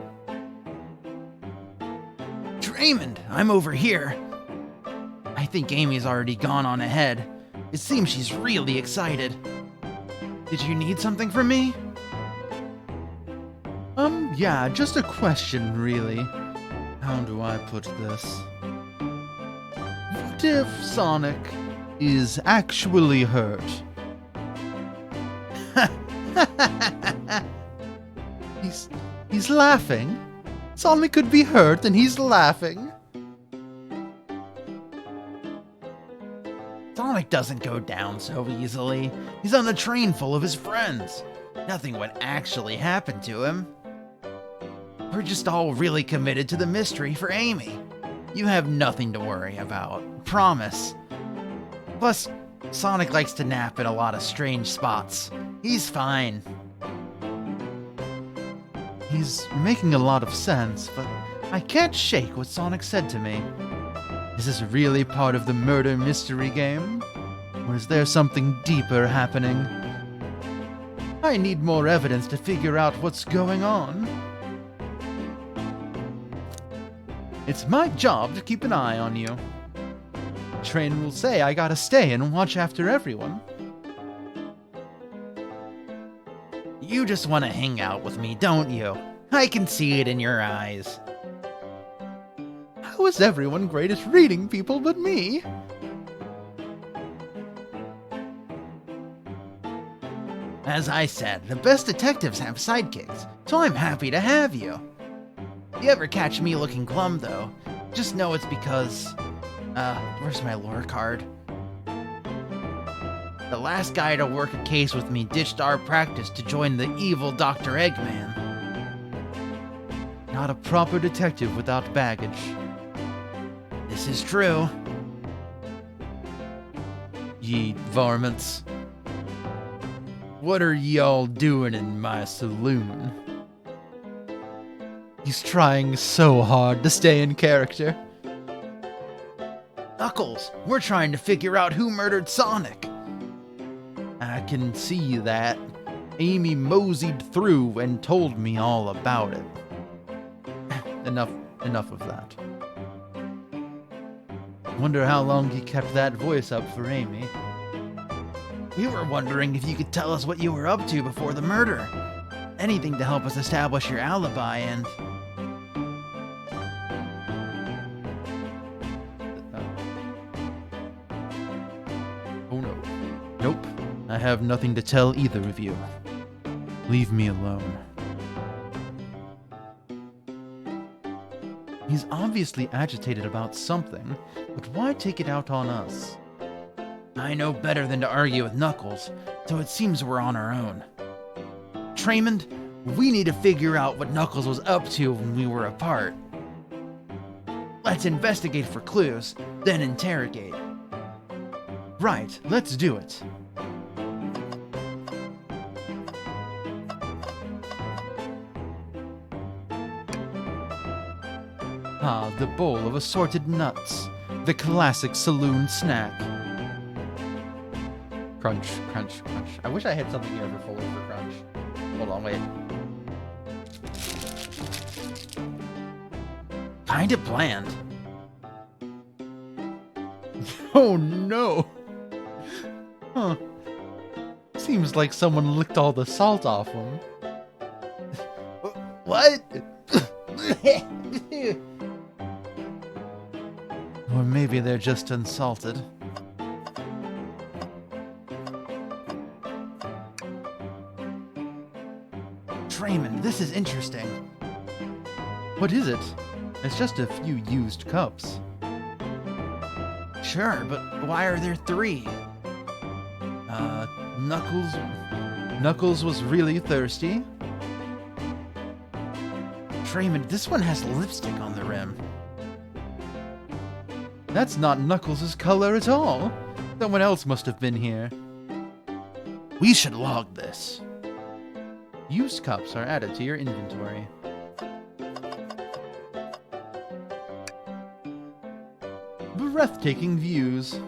Draymond, I'm over here. I think Amy's already gone on ahead. It seems she's really excited. Did you need something from me? Yeah, just a question, really. How do I put this? What if Sonic is actually hurt? He's laughing. Sonic could be hurt and he's laughing. Sonic doesn't go down so easily. He's on a train full of his friends. Nothing would actually happen to him. We're just all really committed to the mystery for Amy. You have nothing to worry about. Promise. Plus, Sonic likes to nap in a lot of strange spots. He's fine. He's making a lot of sense, but I can't shake what Sonic said to me. Is this really part of the murder mystery game? Or is there something deeper happening? I need more evidence to figure out what's going on. It's my job to keep an eye on you. The trainer will say I gotta stay and watch after everyone. You just want to hang out with me, don't you? I can see it in your eyes. How is everyone great at reading people but me? As I said, the best detectives have sidekicks, so I'm happy to have you. If you ever catch me looking glum, though, just know it's because... where's my lore card? The last guy to work a case with me ditched our practice to join the evil Dr. Eggman. Not a proper detective without baggage. This is true. Ye varmints. What are y'all doing in my saloon? He's trying so hard to stay in character. Knuckles, we're trying to figure out who murdered Sonic. I can see that. Amy moseyed through and told me all about it. Enough of that. Wonder how long you kept that voice up for Amy. We were wondering if you could tell us what you were up to before the murder. Anything to help us establish your alibi and... Oh no. Nope. I have nothing to tell either of you. Leave me alone. He's obviously agitated about something, but why take it out on us? I know better than to argue with Knuckles, so it seems we're on our own. Traymond, we need to figure out what Knuckles was up to when we were apart. Let's investigate for clues, then interrogate. Right, let's do it. Ah, the bowl of assorted nuts. The classic saloon snack. Crunch, crunch, crunch. I wish I had something here for crunch. Hold on, wait. Kinda bland. Oh no! Huh. Seems like someone licked all the salt off him. What? Or maybe they're just insulted. Traymond, this is interesting. What is it? It's just a few used cups. Sure, but why are there 3? Knuckles was really thirsty. Traymond, this one has lipstick on the rim. That's not Knuckles' color at all. Someone else must have been here. We should log this. Used cups are added to your inventory. Breathtaking views.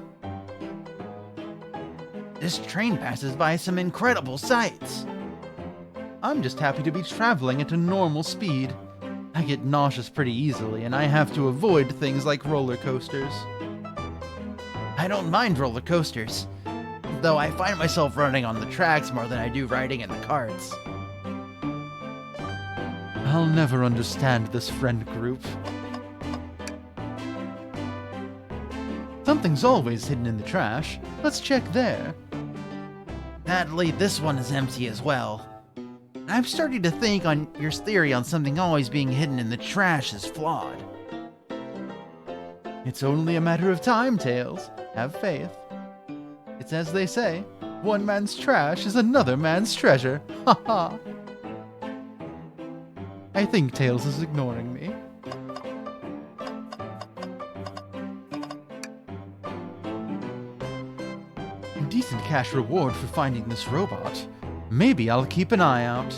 This train passes by some incredible sights. I'm just happy to be traveling at a normal speed. I get nauseous pretty easily, and I have to avoid things like roller coasters. I don't mind roller coasters, though I find myself running on the tracks more than I do riding in the carts. I'll never understand this friend group. Something's always hidden in the trash. Let's check there. Sadly, this one is empty as well. I'm starting to think on your theory on something always being hidden in the trash is flawed. It's only a matter of time, Tails. Have faith. It's as they say, one man's trash is another man's treasure. Ha ha. I think Tails is ignoring me. Decent cash reward for finding this robot. Maybe I'll keep an eye out.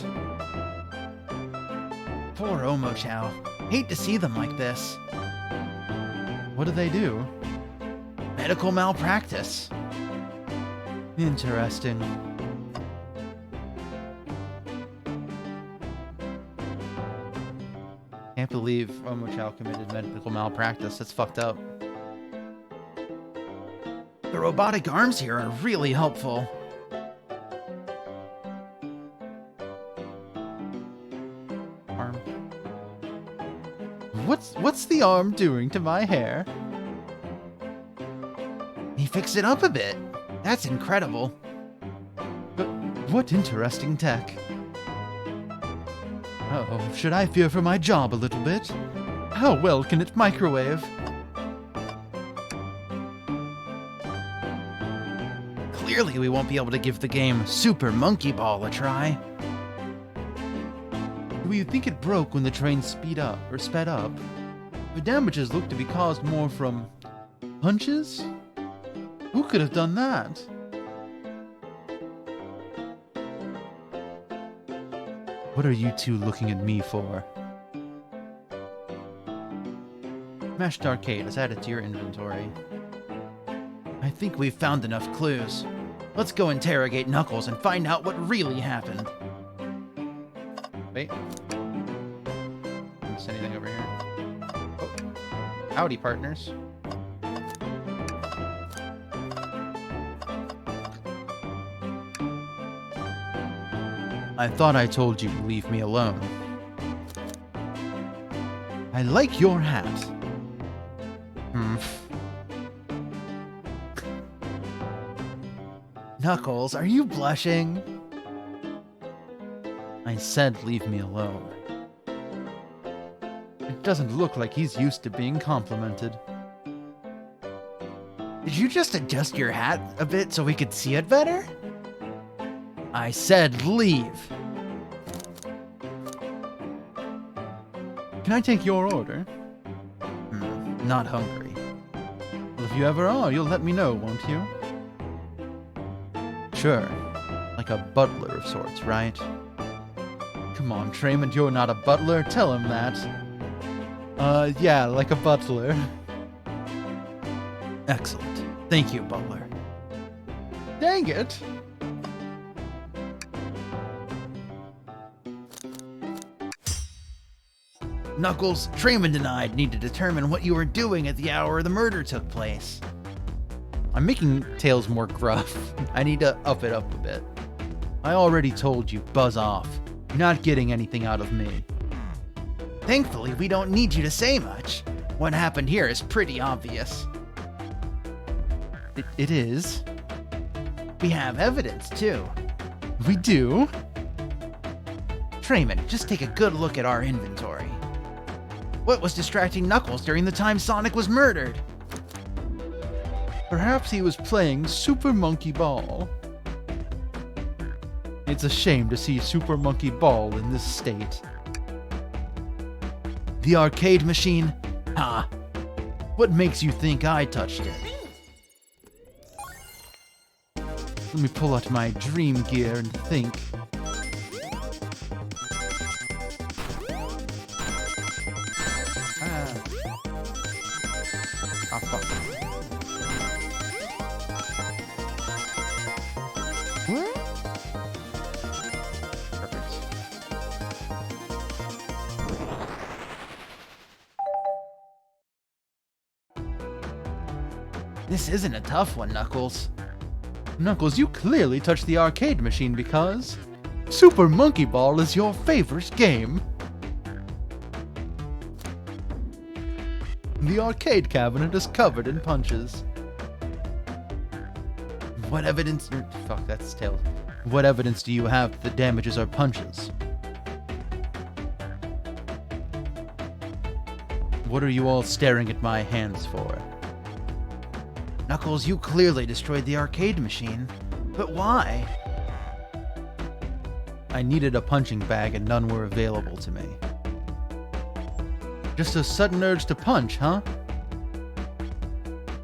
Poor Omochow. Hate to see them like this. What do they do? Medical malpractice. Interesting. Can't believe Omochow committed medical malpractice. That's fucked up. The robotic arms here are really helpful. Arm. What's the arm doing to my hair? He fixed it up a bit. That's incredible. But what interesting tech. Uh-oh, should I fear for my job a little bit? How well can it microwave? Clearly, we won't be able to give the game Super Monkey Ball a try. Do you think it broke when the train sped up? The damages look to be caused more from punches? Who could have done that? What are you two looking at me for? Mashed Arcade is added to your inventory. I think we've found enough clues. Let's go interrogate Knuckles and find out what really happened. Wait. Miss anything over here? Oh. Howdy, partners. I thought I told you to leave me alone. I like your hat. Knuckles, are you blushing? I said leave me alone. It doesn't look like he's used to being complimented. Did you just adjust your hat a bit so we could see it better? I said leave. Can I take your order? Not hungry. Well, if you ever are, you'll let me know, won't you? Sure. Like a butler of sorts, right? Come on, Trayman, you're not a butler. Tell him that. Yeah, like a butler. Excellent. Thank you, butler. Dang it! Knuckles, Trayman and I need to determine what you were doing at the hour the murder took place. I'm making Tails more gruff. I need to up it up a bit. I already told you, buzz off. You're not getting anything out of me. Thankfully, we don't need you to say much. What happened here is pretty obvious. It is. We have evidence, too. We do? Trayman, just take a good look at our inventory. What was distracting Knuckles during the time Sonic was murdered? Perhaps he was playing Super Monkey Ball. It's a shame to see Super Monkey Ball in this state. The arcade machine? Ha! What makes you think I touched it? Let me pull out my dream gear and think. Ah, fuck. Perfect. This isn't a tough one, Knuckles. Knuckles, you clearly touched the arcade machine because Super Monkey Ball is your favorite game. The arcade cabinet is covered in punches. What evidence... Fuck, that's Tails. What evidence do you have that the damages are punches? What are you all staring at my hands for? Knuckles, you clearly destroyed the arcade machine. But why? I needed a punching bag and none were available to me. Just a sudden urge to punch, huh?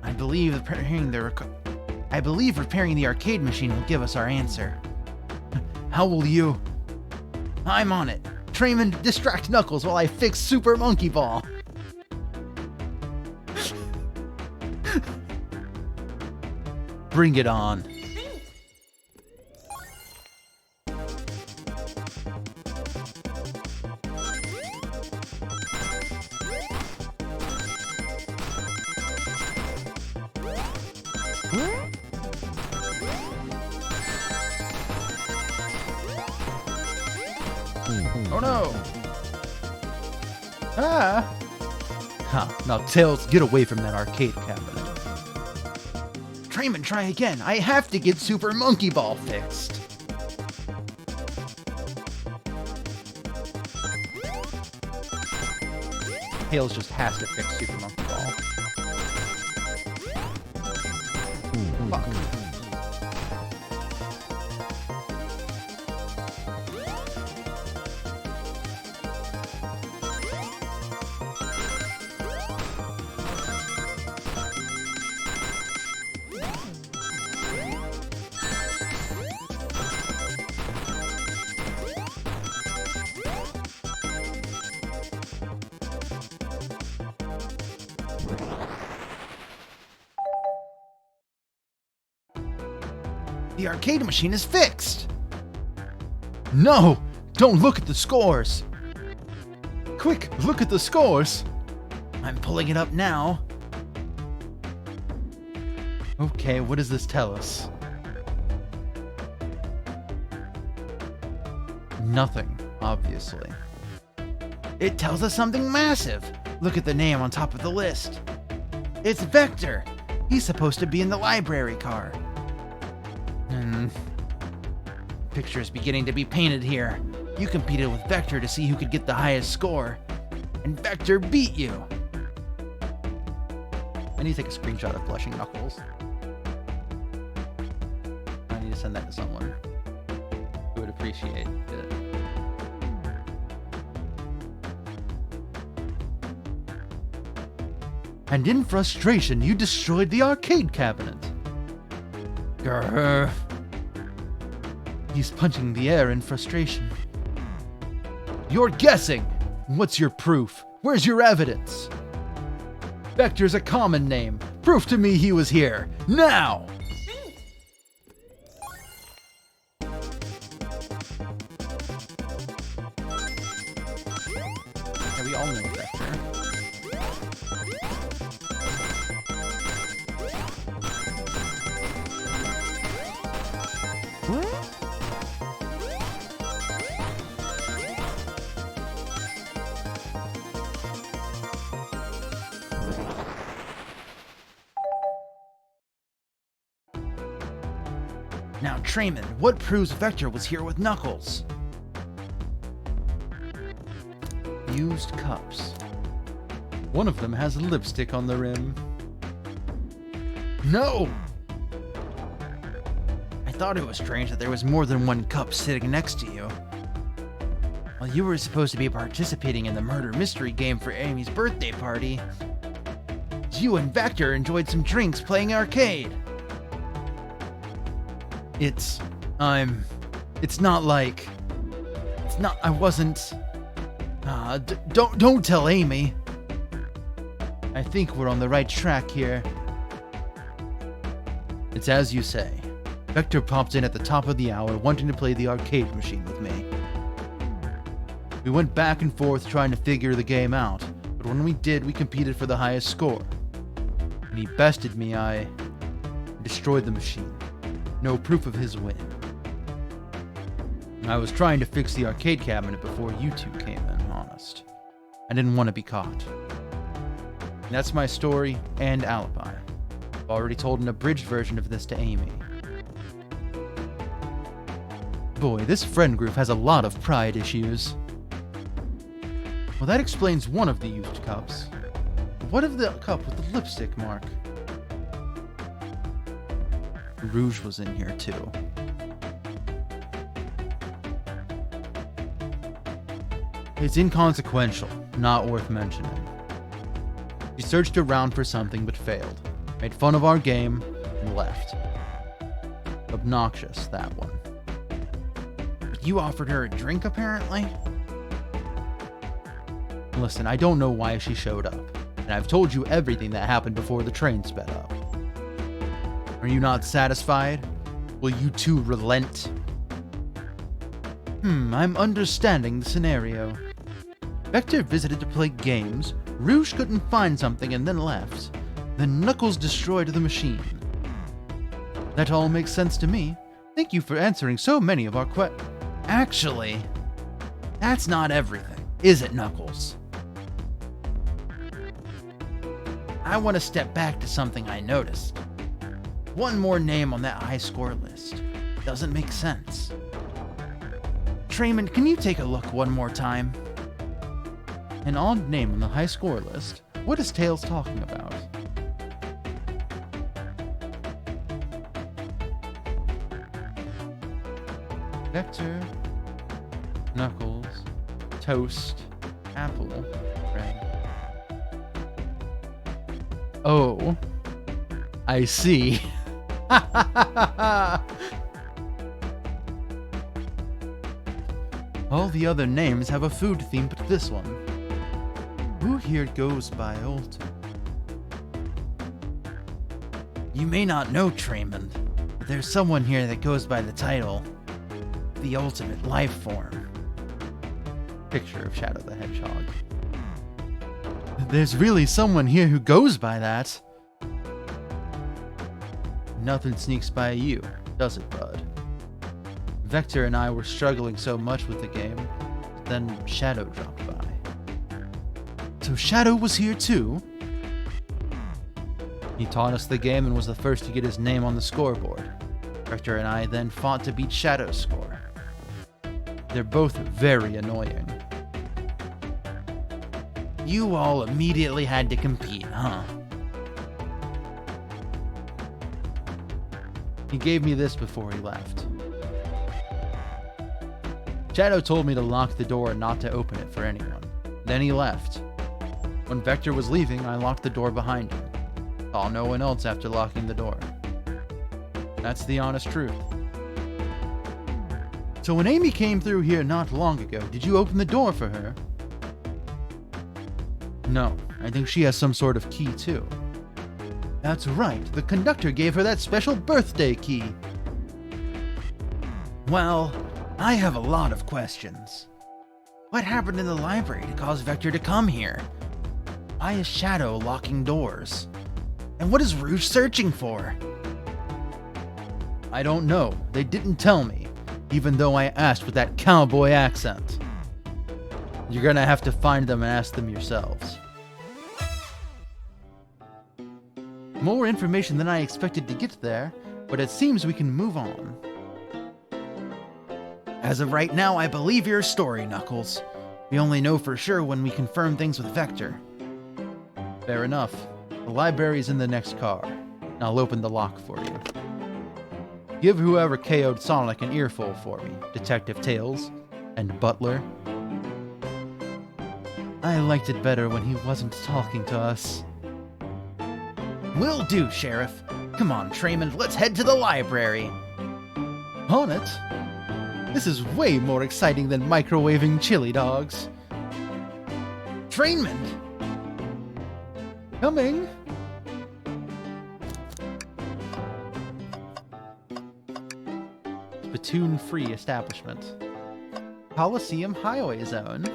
I believe repairing the arcade machine will give us our answer. How will you? I'm on it. Trayman, distract Knuckles while I fix Super Monkey Ball. Bring it on. Oh no! Ah! Huh, now Tails, get away from that arcade cabinet. Trayman, try again. I have to get Super Monkey Ball fixed. Tails just has to fix Super Monkey Ball. Fuck. The arcade machine is fixed! No! Don't look at the scores! Quick, look at the scores! I'm pulling it up now. Okay, what does this tell us? Nothing, obviously. It tells us something massive! Look at the name on top of the list. It's Vector! He's supposed to be in the library car. Picture's beginning to be painted here. You competed with Vector to see who could get the highest score. And Vector beat you! I need to take a screenshot of blushing Knuckles. I need to send that to someone who would appreciate it. And in frustration, you destroyed the arcade cabinet. Grrr. He's punching the air in frustration. You're guessing! What's your proof? Where's your evidence? Vector's a common name. Prove to me he was here. Now! Yeah, we all know Vector. Now, Trayman, what proves Vector was here with Knuckles? Used cups. One of them has lipstick on the rim. No! I thought it was strange that there was more than one cup sitting next to you. Well, you were supposed to be participating in the murder mystery game for Amy's birthday party. You and Vector enjoyed some drinks playing arcade. I wasn't, don't tell Amy. I think we're on the right track here. It's as you say. Vector popped in at the top of the hour wanting to play the arcade machine with me. We went back and forth trying to figure the game out, but when we did, we competed for the highest score. When he bested me, I destroyed the machine. No proof of his win. I was trying to fix the arcade cabinet before you two came in, honest. I didn't want to be caught. And that's my story and alibi. I've already told an abridged version of this to Amy. Boy, this friend group has a lot of pride issues. Well, that explains one of the used cups. What of the cup with the lipstick mark? Rouge was in here too. It's inconsequential, not worth mentioning. She searched around for something but failed, made fun of our game, and left. Obnoxious, that one. But you offered her a drink, apparently? Listen, I don't know why she showed up, and I've told you everything that happened before the train sped up. Are you not satisfied? Will you two relent? I'm understanding the scenario. Vector visited to play games, Rouge couldn't find something and then left. Then Knuckles destroyed the machine. That all makes sense to me. Thank you for answering so many of our Actually, that's not everything, is it, Knuckles? I want to step back to something I noticed. One more name on that high score list. Doesn't make sense. Trayman, can you take a look one more time? An odd name on the high score list? What is Tails talking about? Vector, Knuckles, Toast, Apple, Red. Oh, I see. All the other names have a food theme but this one. Who here goes by Alton? You may not know, Trayman, But there's someone here that goes by the title, the ultimate life form. Picture of Shadow the Hedgehog. There's really someone here who goes by that. Nothing sneaks by you, does it, bud? Vector and I were struggling so much with the game, then Shadow dropped by. So Shadow was here too? He taught us the game and was the first to get his name on the scoreboard. Vector and I then fought to beat Shadow's score. They're both very annoying. You all immediately had to compete, huh? He gave me this before he left. Shadow told me to lock the door and not to open it for anyone. Then he left. When Vector was leaving, I locked the door behind him. Saw no one else after locking the door. That's the honest truth. So when Amy came through here not long ago, did you open the door for her? No, I think she has some sort of key too. That's right, the conductor gave her that special birthday key. Well, I have a lot of questions. What happened in the library to cause Vector to come here? Why is Shadow locking doors? And what is Rouge searching for? I don't know. They didn't tell me, even though I asked with that cowboy accent. You're gonna have to find them and ask them yourselves. More information than I expected to get there, but it seems we can move on. As of right now, I believe your story, Knuckles. We only know for sure when we confirm things with Vector. Fair enough. The library's in the next car. I'll open the lock for you. Give whoever KO'd Sonic an earful for me, Detective Tails and Butler. I liked it better when he wasn't talking to us. Will do, Sheriff. Come on, Traymond, let's head to the library. On it? This is way more exciting than microwaving chili dogs. Trainment! Coming! Spittoon-free establishment. Coliseum Highway Zone.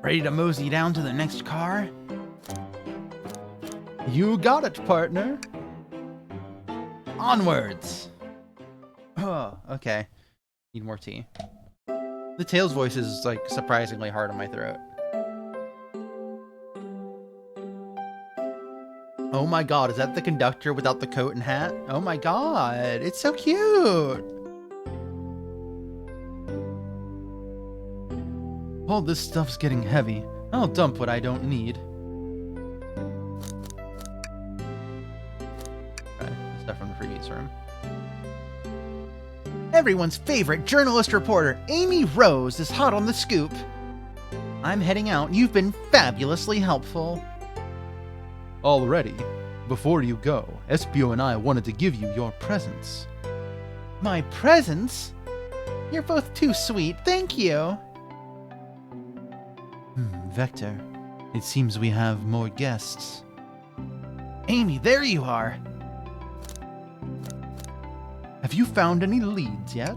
Ready to mosey down to the next car? You got it, partner. Onwards! Oh, okay. Need more tea. The Tails voice is, like, surprisingly hard on my throat. Oh my god, is that the conductor without the coat and hat? Oh my god, it's so cute! All this stuff's getting heavy. I'll dump what I don't need. Okay, stuff from the freebies room. Everyone's favorite journalist reporter, Amy Rose, is hot on the scoop. I'm heading out. You've been fabulously helpful. Already, before you go, Espio and I wanted to give you your presents. My presents? You're both too sweet, thank you. Vector, it seems we have more guests. Amy, there you are! Have you found any leads yet?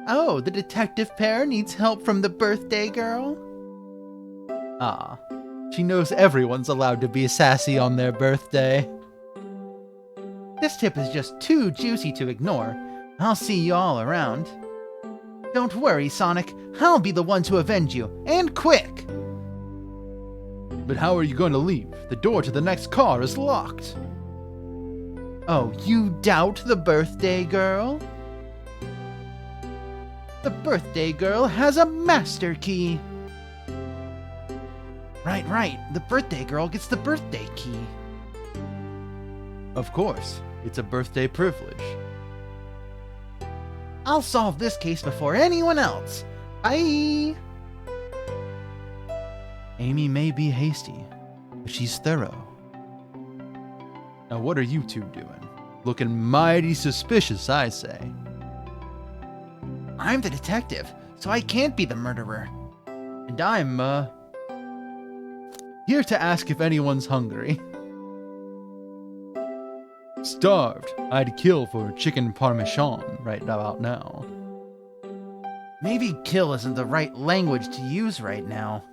Oh, the detective pair needs help from the birthday girl? Ah, she knows everyone's allowed to be sassy on their birthday. This tip is just too juicy to ignore. I'll see you all around. Don't worry, Sonic. I'll be the one to avenge you, and quick! But how are you going to leave? The door to the next car is locked. Oh, you doubt the birthday girl? The birthday girl has a master key. Right. The birthday girl gets the birthday key. Of course. It's a birthday privilege. I'll solve this case before anyone else. Bye! Amy may be hasty, but she's thorough. Now what are you two doing? Looking mighty suspicious, I say. I'm the detective, so I can't be the murderer. And I'm, Here to ask if anyone's hungry. Starved. I'd kill for chicken parmesan right about now. Maybe kill isn't the right language to use right now.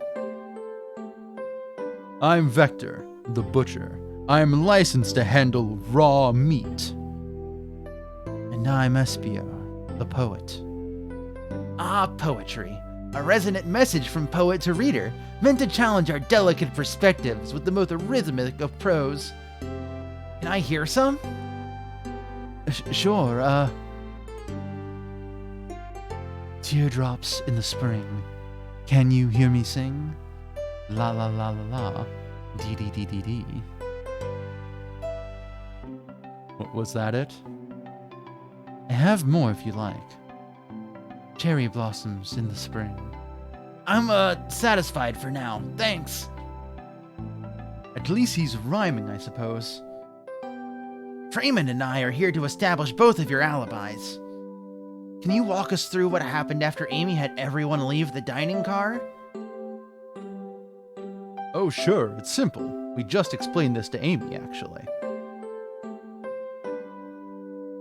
I'm Vector, the butcher. I'm licensed to handle raw meat. And I'm Espio, the poet. Ah, poetry. A resonant message from poet to reader, meant to challenge our delicate perspectives with the most rhythmic of prose. Can I hear some? Sure, Teardrops in the spring. Can you hear me sing? La la la la la. Dee dee dee dee dee. Was that it? I have more if you like. Cherry blossoms in the spring. I'm, satisfied for now. Thanks. At least he's rhyming, I suppose. Freeman and I are here to establish both of your alibis. Can you walk us through what happened after Amy had everyone leave the dining car? Oh, sure, it's simple. We just explained this to Amy, actually.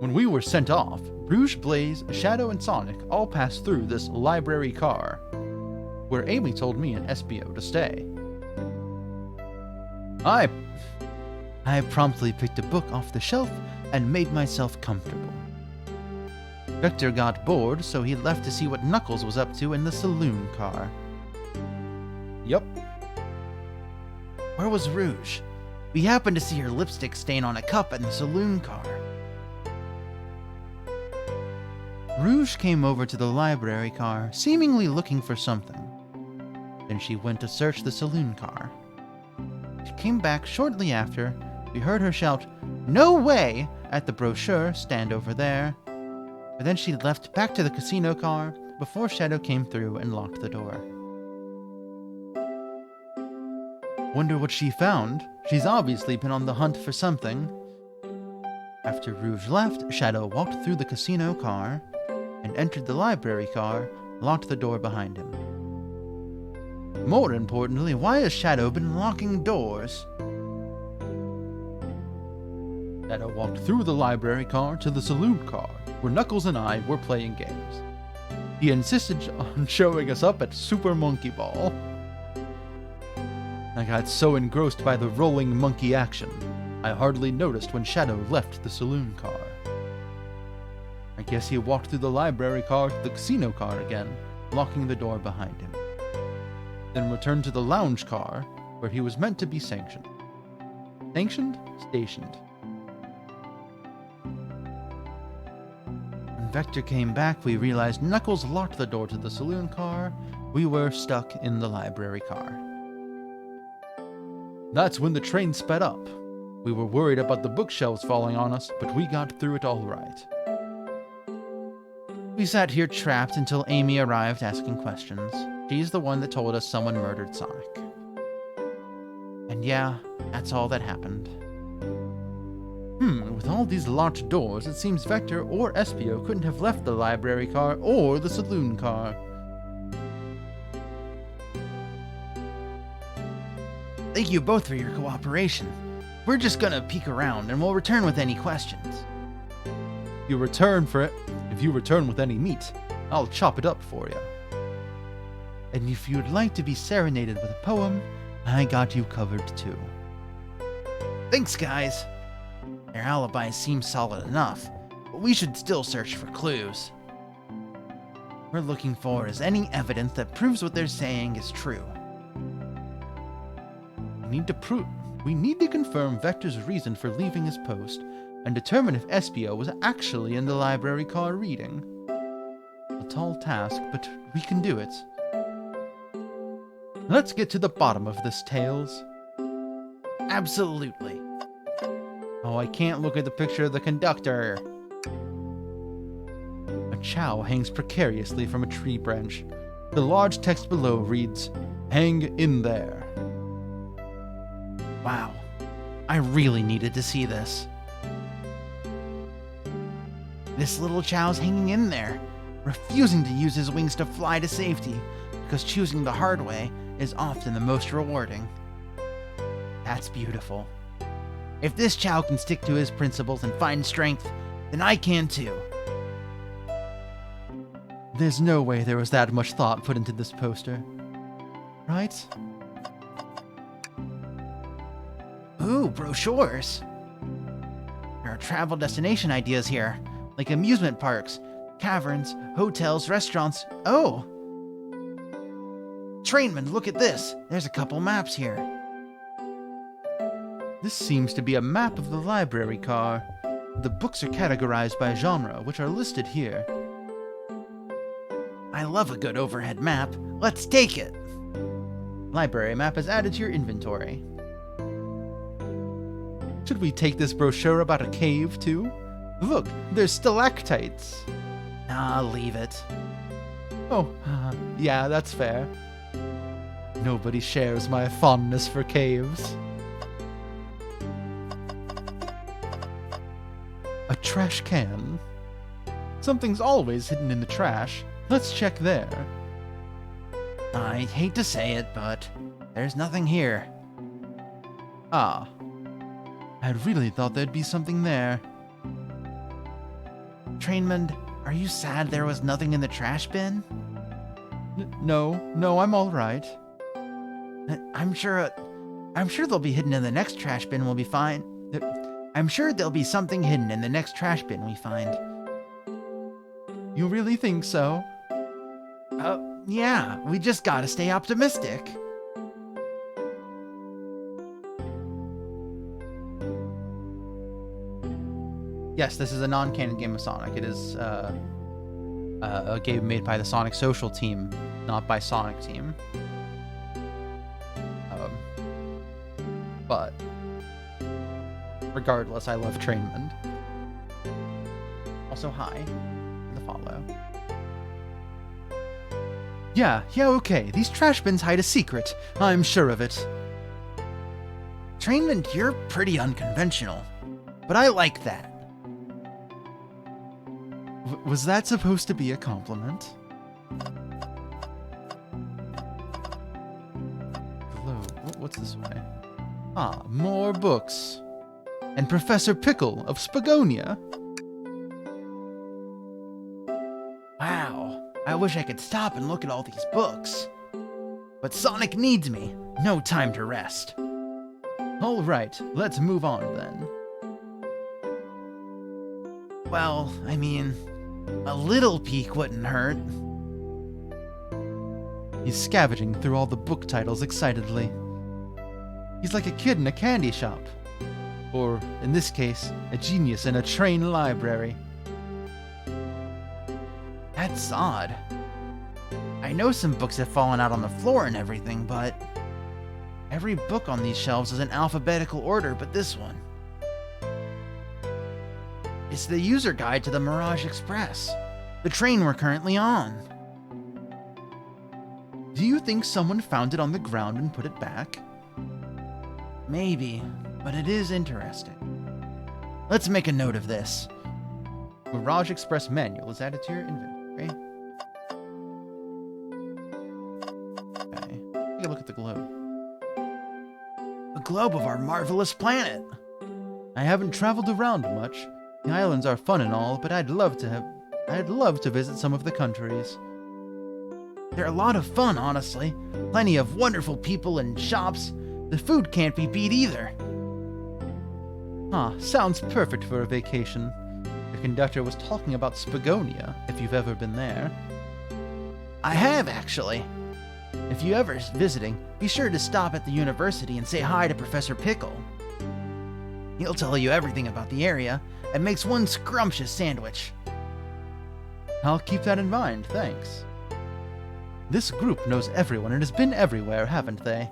When we were sent off, Rouge, Blaze, Shadow, and Sonic all passed through this library car, where Amy told me and Espio to stay. I promptly picked a book off the shelf and made myself comfortable. Vector got bored, so he left to see what Knuckles was up to in the saloon car. Yup. Where was Rouge? We happened to see her lipstick stain on a cup in the saloon car. Rouge came over to the library car, seemingly looking for something. Then she went to search the saloon car. She came back shortly after. We heard her shout, "No way!" at the brochure stand over there. But then she left back to the casino car before Shadow came through and locked the door. Wonder what she found. She's obviously been on the hunt for something. After Rouge left, Shadow walked through the casino car and entered the library car, locked the door behind him. More importantly, why has Shadow been locking doors? Shadow walked through the library car to the saloon car, where Knuckles and I were playing games. He insisted on showing us up at Super Monkey Ball. I got so engrossed by the rolling monkey action, I hardly noticed when Shadow left the saloon car. I guess he walked through the library car to the casino car again, locking the door behind him. Then returned to the lounge car, where he was meant to be sanctioned. Sanctioned? Stationed. When Vector came back, we realized Knuckles locked the door to the saloon car. We were stuck in the library car. That's when the train sped up. We were worried about the bookshelves falling on us, but we got through it all right. We sat here trapped until Amy arrived asking questions. She's the one that told us someone murdered Sonic. And yeah, that's all that happened. With all these locked doors, it seems Vector or Espio couldn't have left the library car or the saloon car. Thank you both for your cooperation. We're just gonna peek around and we'll return with any questions. If you return with any meat, I'll chop it up for you. And if you'd like to be serenaded with a poem, I got you covered too. Thanks, guys. Their alibis seem solid enough, but we should still search for clues. We're looking for is any evidence that proves what they're saying is true. We need to confirm Vector's reason for leaving his post and determine if Espio was actually in the library car reading. A tall task, but we can do it. Let's get to the bottom of this, Tails. Absolutely. Oh, I can't look at the picture of the conductor. A chow hangs precariously from a tree branch. The large text below reads, "Hang in there." Wow, I really needed to see this. This little chow's hanging in there, refusing to use his wings to fly to safety, because choosing the hard way is often the most rewarding. That's beautiful. If this Chow can stick to his principles and find strength, then I can too. There's no way there was that much thought put into this poster. Right? Ooh, brochures. There are travel destination ideas here, like amusement parks, caverns, hotels, restaurants. Oh! Trainman, look at this. There's a couple maps here. This seems to be a map of the library car. The books are categorized by genre, which are listed here. I love a good overhead map. Let's take it! Library map is added to your inventory. Should we take this brochure about a cave, too? Look, there's stalactites. Ah, leave it. Oh, yeah, that's fair. Nobody shares my fondness for caves. A trash can. Something's always hidden in the trash. Let's check there. I hate to say it, but there's nothing here. Ah. I really thought there'd be something there. Trainman, are you sad there was nothing in the trash bin? No, I'm all right. I'm sure they'll be hidden in the next trash bin we'll be fine. I'm sure there'll be something hidden in the next trash bin we find. You really think so? Yeah, we just gotta stay optimistic. Yes, this is a non-canon game of Sonic. It is a game made by the Sonic Social team, not by Sonic Team. But regardless, I love Trainman. Also, hi for the follow. Yeah, okay. These trash bins hide a secret. I'm sure of it. Trainman, you're pretty unconventional, but I like that. Was that supposed to be a compliment? Hello, what's this way? Ah, more books. And Professor Pickle of Spagonia. Wow, I wish I could stop and look at all these books. But Sonic needs me. No time to rest. All right, let's move on then. Well, I mean, a little peek wouldn't hurt. He's scavenging through all the book titles excitedly. He's like a kid in a candy shop. Or, in this case, a genius in a train library. That's odd. I know some books have fallen out on the floor and everything, but every book on these shelves is in alphabetical order but this one. It's the user guide to the Mirage Express, the train we're currently on. Do you think someone found it on the ground and put it back? Maybe, but it is interesting. Let's make a note of this. Mirage Express manual is added to your inventory. Okay, take a look at the globe. A globe of our marvelous planet. I haven't traveled around much. The islands are fun and all, but I'd love to visit some of the countries. They're a lot of fun, honestly. Plenty of wonderful people and shops. The food can't be beat either. Sounds perfect for a vacation. The conductor was talking about Spagonia, if you've ever been there. I have, actually. If you're ever visiting, be sure to stop at the university and say hi to Professor Pickle. He'll tell you everything about the area, and makes one scrumptious sandwich. I'll keep that in mind, thanks. This group knows everyone and has been everywhere, haven't they?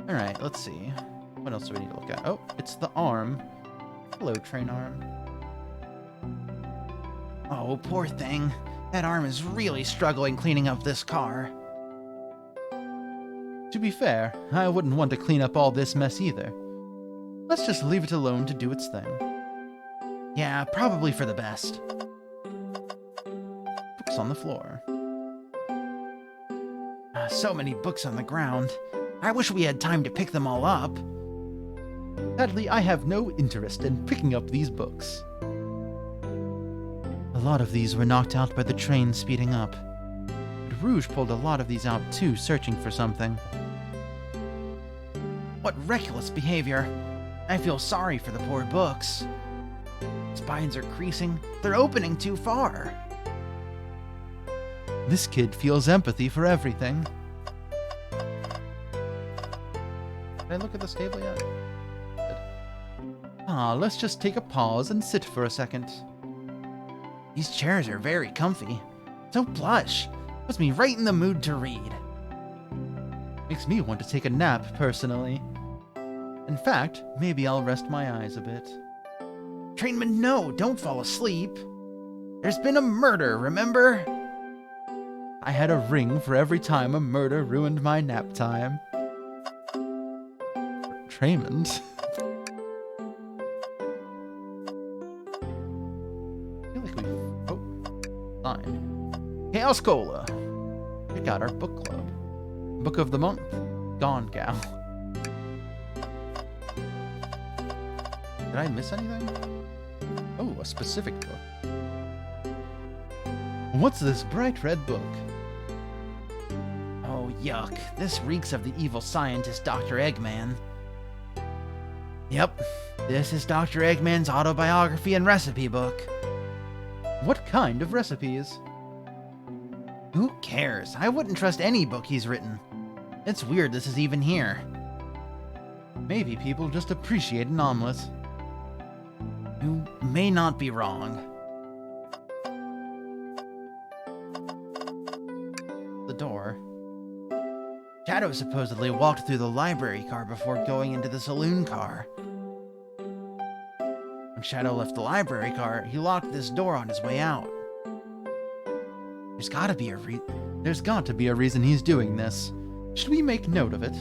Alright, let's see. What else do we need to look at? Oh, it's the arm. Hello, train arm. Oh, poor thing. That arm is really struggling cleaning up this car. To be fair, I wouldn't want to clean up all this mess either. Let's just leave it alone to do its thing. Yeah, probably for the best. Books on the floor. So many books on the ground. I wish we had time to pick them all up. Sadly, I have no interest in picking up these books. A lot of these were knocked out by the train speeding up. But Rouge pulled a lot of these out too, searching for something. What reckless behavior! I feel sorry for the poor books. Spines are creasing. They're opening too far. This kid feels empathy for everything. Did I look at this table yet? Good. Let's just take a pause and sit for a second. These chairs are very comfy. So plush. Puts me right in the mood to read. Makes me want to take a nap, personally. In fact, maybe I'll rest my eyes a bit. Trainman, no, don't fall asleep. There's been a murder, remember? I had a ring for every time a murder ruined my nap time. Trainman. I feel like we've... Oh, fine. Chaos Cola. We got our book club. Book of the month. Gone Gal. Did I miss anything? Oh, a specific book. What's this bright red book? Oh, yuck. This reeks of the evil scientist Dr. Eggman. Yep, this is Dr. Eggman's autobiography and recipe book. What kind of recipes? Who cares? I wouldn't trust any book he's written. It's weird this is even here. Maybe people just appreciate an omelet. You may not be wrong. The door. Shadow supposedly walked through the library car before going into the saloon car. When Shadow left the library car, he locked this door on his way out. There's got to be a reason he's doing this. Should we make note of it?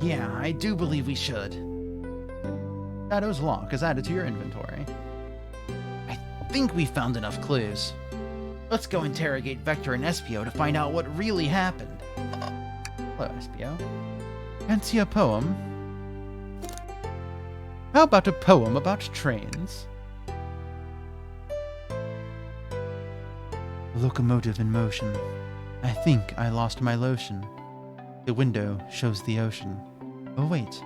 Yeah, I do believe we should. Shadow's lock is added to your inventory. I think we found enough clues. Let's go interrogate Vector and Espio to find out what really happened. Hello, Espio. Fancy a poem? How about a poem about trains? Locomotive in motion. I think I lost my lotion. The window shows the ocean. Oh wait,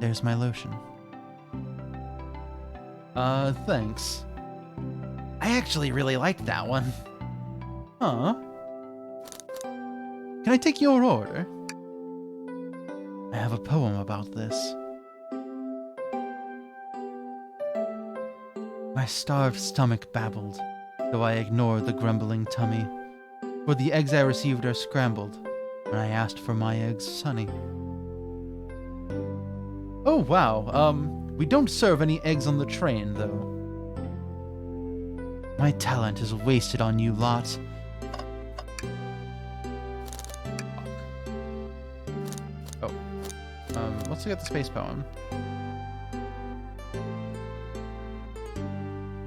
there's my lotion. Thanks. I actually really liked that one. Huh? Can I take your order? I have a poem about this. My starved stomach babbled, though I ignored the grumbling tummy. For the eggs I received are scrambled, and I asked for my eggs sunny. Oh, wow. We don't serve any eggs on the train, though. My talent is wasted on you lot. Oh. Let's look at the space poem.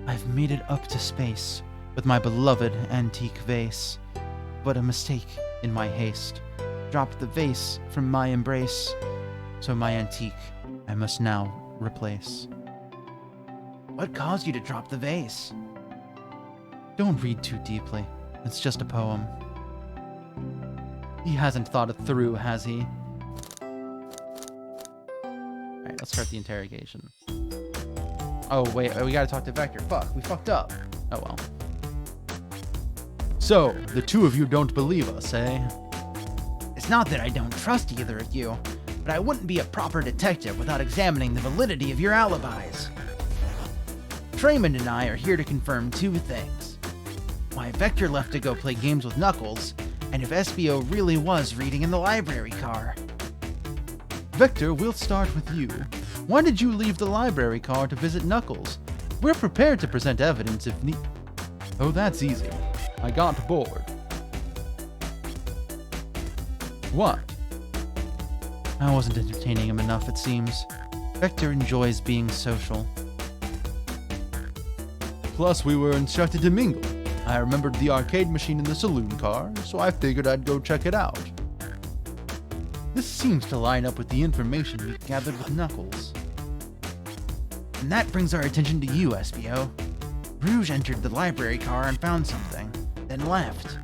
I've made it up to space with my beloved antique vase. But a mistake in my haste. Dropped the vase from my embrace. So my antique I must now replace. What caused you to drop the vase? Don't read too deeply. It's just a poem. He hasn't thought it through, has he? Alright, let's start the interrogation. Oh, wait, we gotta talk to Vector. Fuck, we fucked up. Oh well. So, the two of you don't believe us, eh? It's not that I don't trust either of you, but I wouldn't be a proper detective without examining the validity of your alibis. Traymond and I are here to confirm two things. Why Vector left to go play games with Knuckles, and if Espio really was reading in the library car. Vector, we'll start with you. Why did you leave the library car to visit Knuckles? We're prepared to present evidence if need... Oh, that's easy. I got bored. What? I wasn't entertaining him enough, it seems. Vector enjoys being social. Plus, we were instructed to mingle. I remembered the arcade machine in the saloon car, so I figured I'd go check it out. This seems to line up with the information we gathered with Knuckles. And that brings our attention to you, SBO. Rouge entered the library car and found something, then left.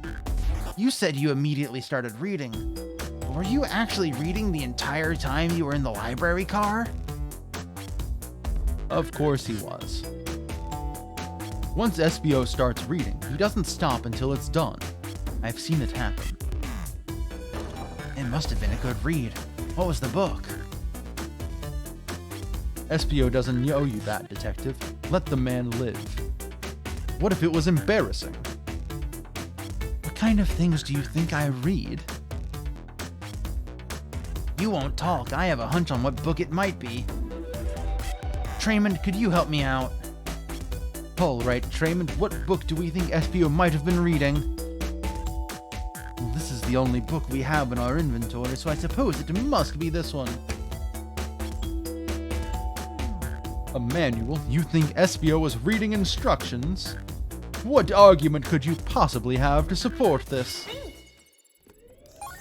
You said you immediately started reading. Were you actually reading the entire time you were in the library car? Of course he was. Once SBO starts reading, he doesn't stop until it's done. I've seen it happen. It must have been a good read. What was the book? SBO doesn't owe you that, Detective. Let the man live. What if it was embarrassing? What kind of things do you think I read? You won't talk. I have a hunch on what book it might be. Traymond, could you help me out? All right, Traymond, what book do we think SBO might have been reading? Well, this is the only book we have in our inventory, so I suppose it must be this one. A manual? You think SBO was reading instructions? What argument could you possibly have to support this?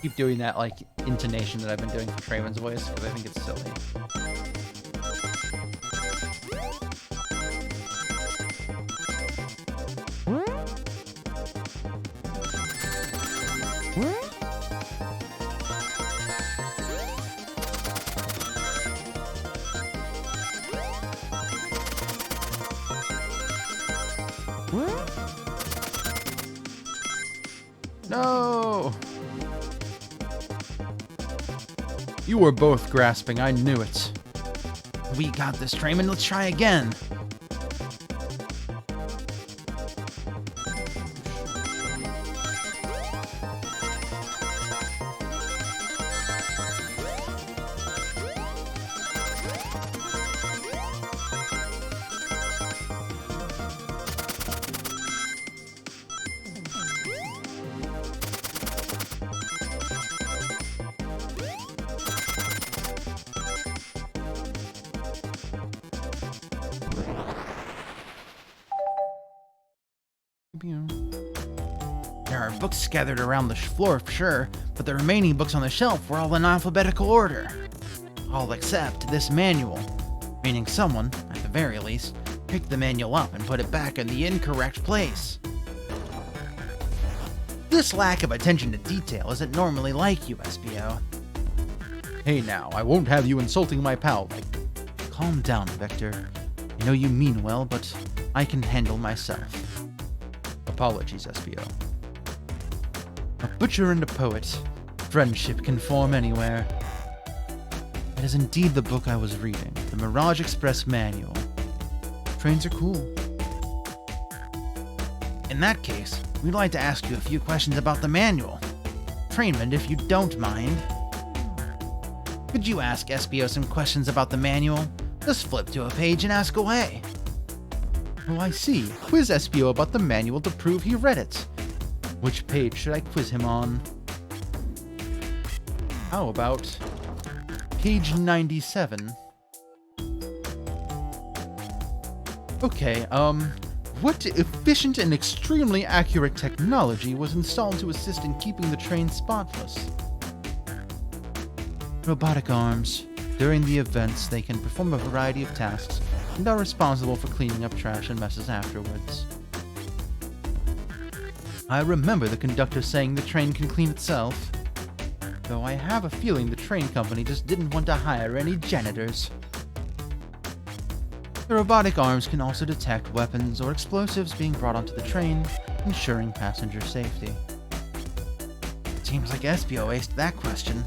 Keep doing that, like, intonation that I've been doing for Traymond's voice, because I think it's silly. No! You were both grasping, I knew it. We got this, Traymond. Let's try again. There are books scattered around the floor for sure, but the remaining books on the shelf were all in alphabetical order. All except this manual, meaning someone, at the very least, picked the manual up and put it back in the incorrect place. This lack of attention to detail isn't normally like you, SBO. Hey now, I won't have you insulting my pal like... Calm down, Vector. I know you mean well, but I can handle myself. Apologies, SBO. A butcher and a poet. Friendship can form anywhere. It is indeed the book I was reading, the Mirage Express Manual. Trains are cool. In that case, we'd like to ask you a few questions about the manual. Trainman, if you don't mind. Could you ask SBO some questions about the manual? Just flip to a page and ask away. Oh, I see. Quiz SBO about the manual to prove he read it. Which page should I quiz him on? How about page 97? Okay, what efficient and extremely accurate technology was installed to assist in keeping the train spotless? Robotic arms. During the events, they can perform a variety of tasks and are responsible for cleaning up trash and messes afterwards. I remember the conductor saying the train can clean itself, though I have a feeling the train company just didn't want to hire any janitors. The robotic arms can also detect weapons or explosives being brought onto the train, ensuring passenger safety. Seems like SBO aced that question.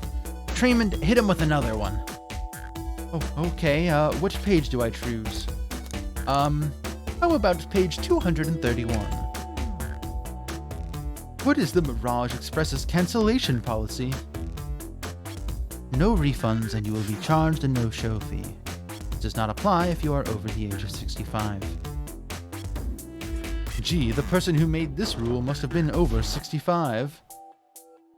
Trainman, hit him with another one. Oh, okay, which page do I choose? How about page 231? What is the Mirage Express's cancellation policy? No refunds and you will be charged a no-show fee. It does not apply if you are over the age of 65. Gee, the person who made this rule must have been over 65.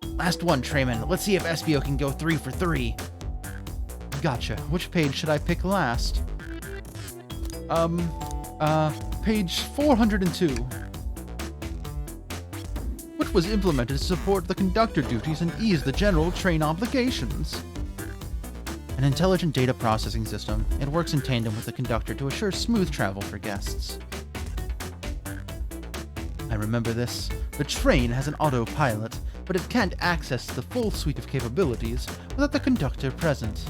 Last one, Trainman. Let's see if SBO can go 3 for 3. Gotcha. Which page should I pick last? Page 402. It was implemented to support the conductor duties and ease the general train obligations. An intelligent data processing system, it works in tandem with the conductor to assure smooth travel for guests. I remember this. The train has an autopilot, but it can't access the full suite of capabilities without the conductor present.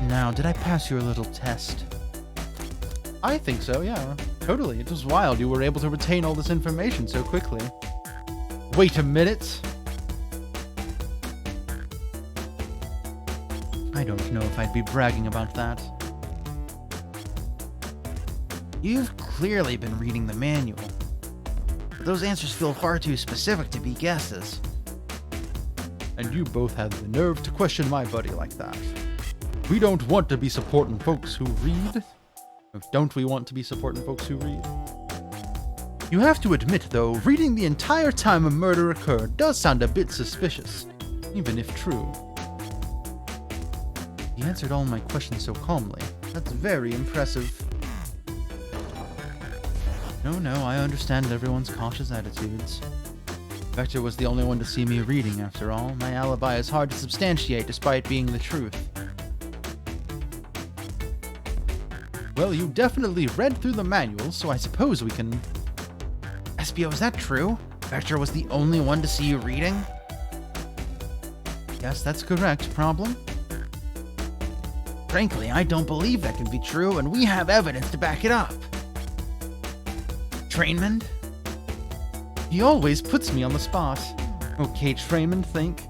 Now, did I pass your little test? I think so, yeah. Totally. It was wild you were able to retain all this information so quickly. Wait a minute! I don't know if I'd be bragging about that. You've clearly been reading the manual. But those answers feel far too specific to be guesses. And you both had the nerve to question my buddy like that. We don't want to be supporting folks who read. Don't we want to be supporting folks who read? You have to admit, though, reading the entire time a murder occurred does sound a bit suspicious, even if true. He answered all my questions so calmly. That's very impressive. No, I understand everyone's cautious attitudes. Vector was the only one to see me reading, after all. My alibi is hard to substantiate despite being the truth. Well, you definitely read through the manual, so I suppose we can... Espio, is that true? Vector was the only one to see you reading? Yes, that's correct. Problem? Frankly, I don't believe that can be true, and we have evidence to back it up. Trainman? He always puts me on the spot. Okay, Trainman, think.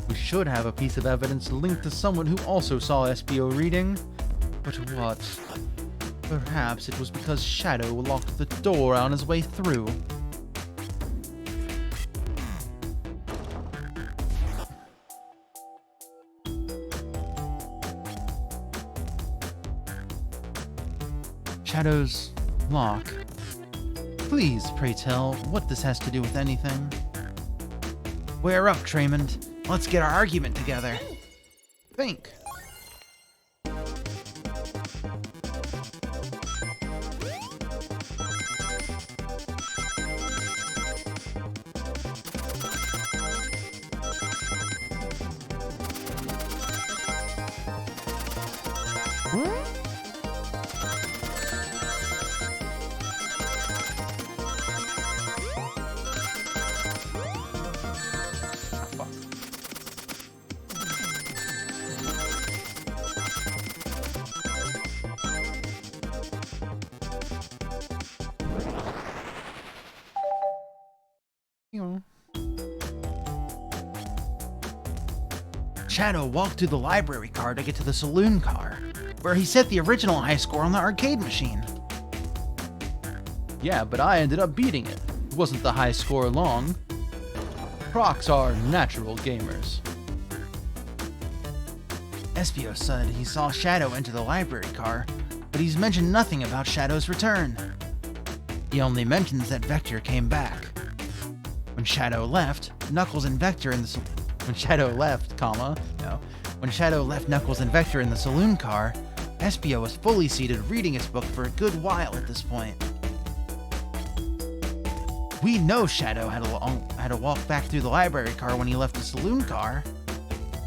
We should have a piece of evidence linked to someone who also saw SBO reading. But what? Perhaps it was because Shadow locked the door on his way through. Shadow's lock. Please, pray tell, what this has to do with anything. We're up, Traymond. Let's get our argument together. Think. Shadow walked through the library car to get to the saloon car, where he set the original high score on the arcade machine. Yeah, but I ended up beating it. It wasn't the high score long. Procs are natural gamers. Espio said he saw Shadow enter the library car, but he's mentioned nothing about Shadow's return. He only mentions that Vector came back. When Shadow left, Knuckles and Vector in the When Shadow left Knuckles and Vector in the saloon car, Espio was fully seated reading his book for a good while at this point. We know Shadow had to walk back through the library car when he left the saloon car.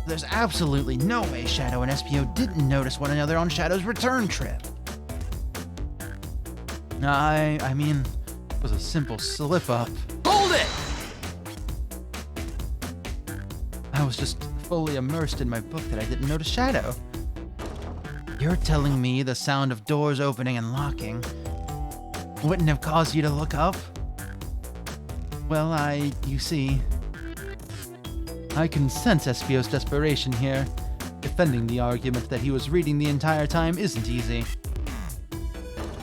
There's absolutely no way Shadow and Espio didn't notice one another on Shadow's return trip. I mean, it was a simple slip-up. Hold it! I was just fully immersed in my book that I didn't notice Shadow. You're telling me the sound of doors opening and locking wouldn't have caused you to look up? Well, you see, I can sense Espio's desperation here. Defending the argument that he was reading the entire time isn't easy.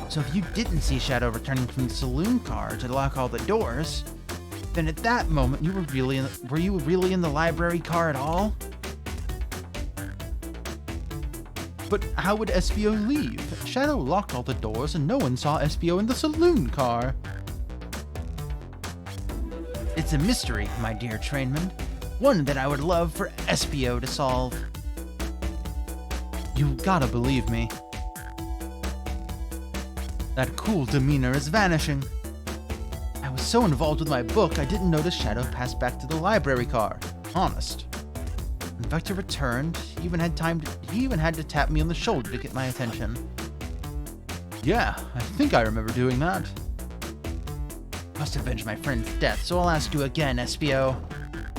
So if you didn't see Shadow returning from the saloon car to lock all the doors, then at that moment were you really in the library car at all? But how would Espio leave? Shadow locked all the doors and no one saw Espio in the saloon car. It's a mystery, my dear Trainman. One that I would love for Espio to solve. You gotta believe me. That cool demeanor is vanishing. I was was so involved with my book, I didn't notice Shadow pass back to the library car. Honest. When Vector returned, he even had to tap me on the shoulder to get my attention. Yeah, I think I remember doing that. Must avenge my friend's death, so I'll ask you again, SBO.